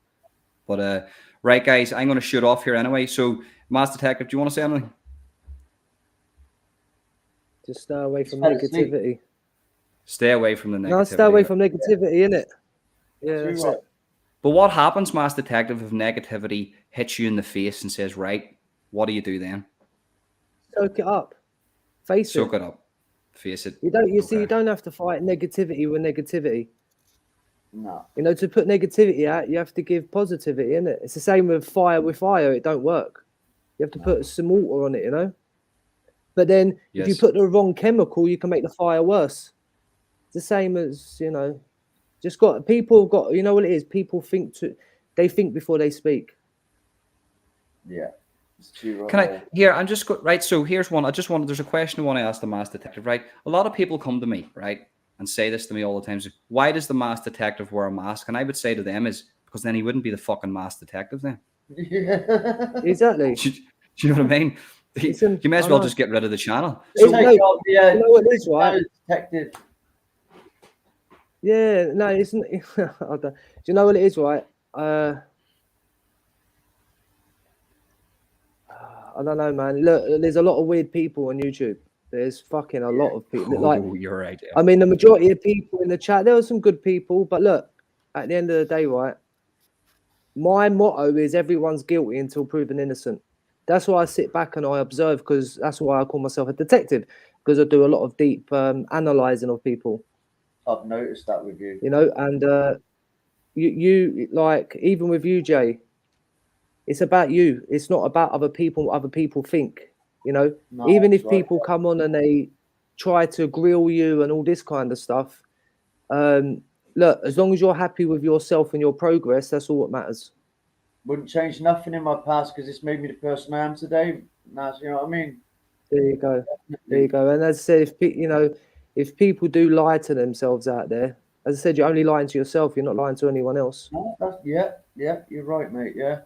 but right, guys, I'm going to shoot off here anyway. So, Mass Detective, do you want to say anything? Just stay away from negativity. Stay away from the negativity. No, stay away from negativity, innit? Yeah, that's it. But what happens, Mass Detective, if negativity hits you in the face and says, right, what do you do then? Soak it up. Face it. Soak it up. Face it. You don't have to fight negativity with negativity. No. To put negativity out, you have to give positivity, innit? It's the same with fire. It don't work. You have to put some water on it, But then if you put the wrong chemical, you can make the fire worse. It's the same as, people got, you know what it is? People think before they speak. Yeah. I'm just right. So here's one. There's a question I want to ask the Mass Detective, right? A lot of people come to me, right? and say this to me all the time. So why does the masked detective wear a mask? And I would say to them is because then he wouldn't be the fucking masked detective then. Yeah. Exactly. Do you know what I mean? Listen, You may as I well know. just get rid of the channel. It's So no- Take off, yeah, you know what it is, right? detective. Yeah, no, it's not. Do you know what it is, right? I don't know, man. Look, there's a lot of weird people on YouTube. There's fucking a lot of people. Like, you're right. Yeah. I mean, the majority of people in the chat, there were some good people, but look, at the end of the day, right? My motto is everyone's guilty until proven innocent. That's why I sit back and I observe, because that's why I call myself a detective, because I do a lot of deep analyzing of people. I've noticed that with you. You know, and you like, even with you, Jay, it's about you. It's not about other people, what other people think. You know, No, even that's if right. people come on and they try to grill you and all this kind of stuff, look, as long as you're happy with yourself and your progress, that's all that matters. Wouldn't change nothing in my past because it's made me the person I am today. Now, you know what I mean? There you go. There you go. And as I said, if people do lie to themselves out there, as I said, you're only lying to yourself. You're not lying to anyone else. No, yeah, you're right, mate. Yeah,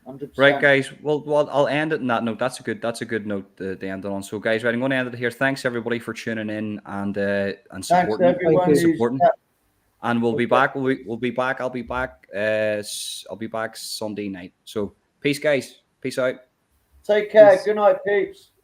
100%. Right, guys. Well, I'll end it on that note. That's a good note to end it on. So, guys, right, I'm going to end it here. Thanks everybody for tuning in and Thanks supporting. to everyone Thank you. who's Supporting. And we'll be back. We'll be back. I'll be back. I'll be back Sunday night. So, peace, guys. Peace out. Take care. Peace. Good night, peeps.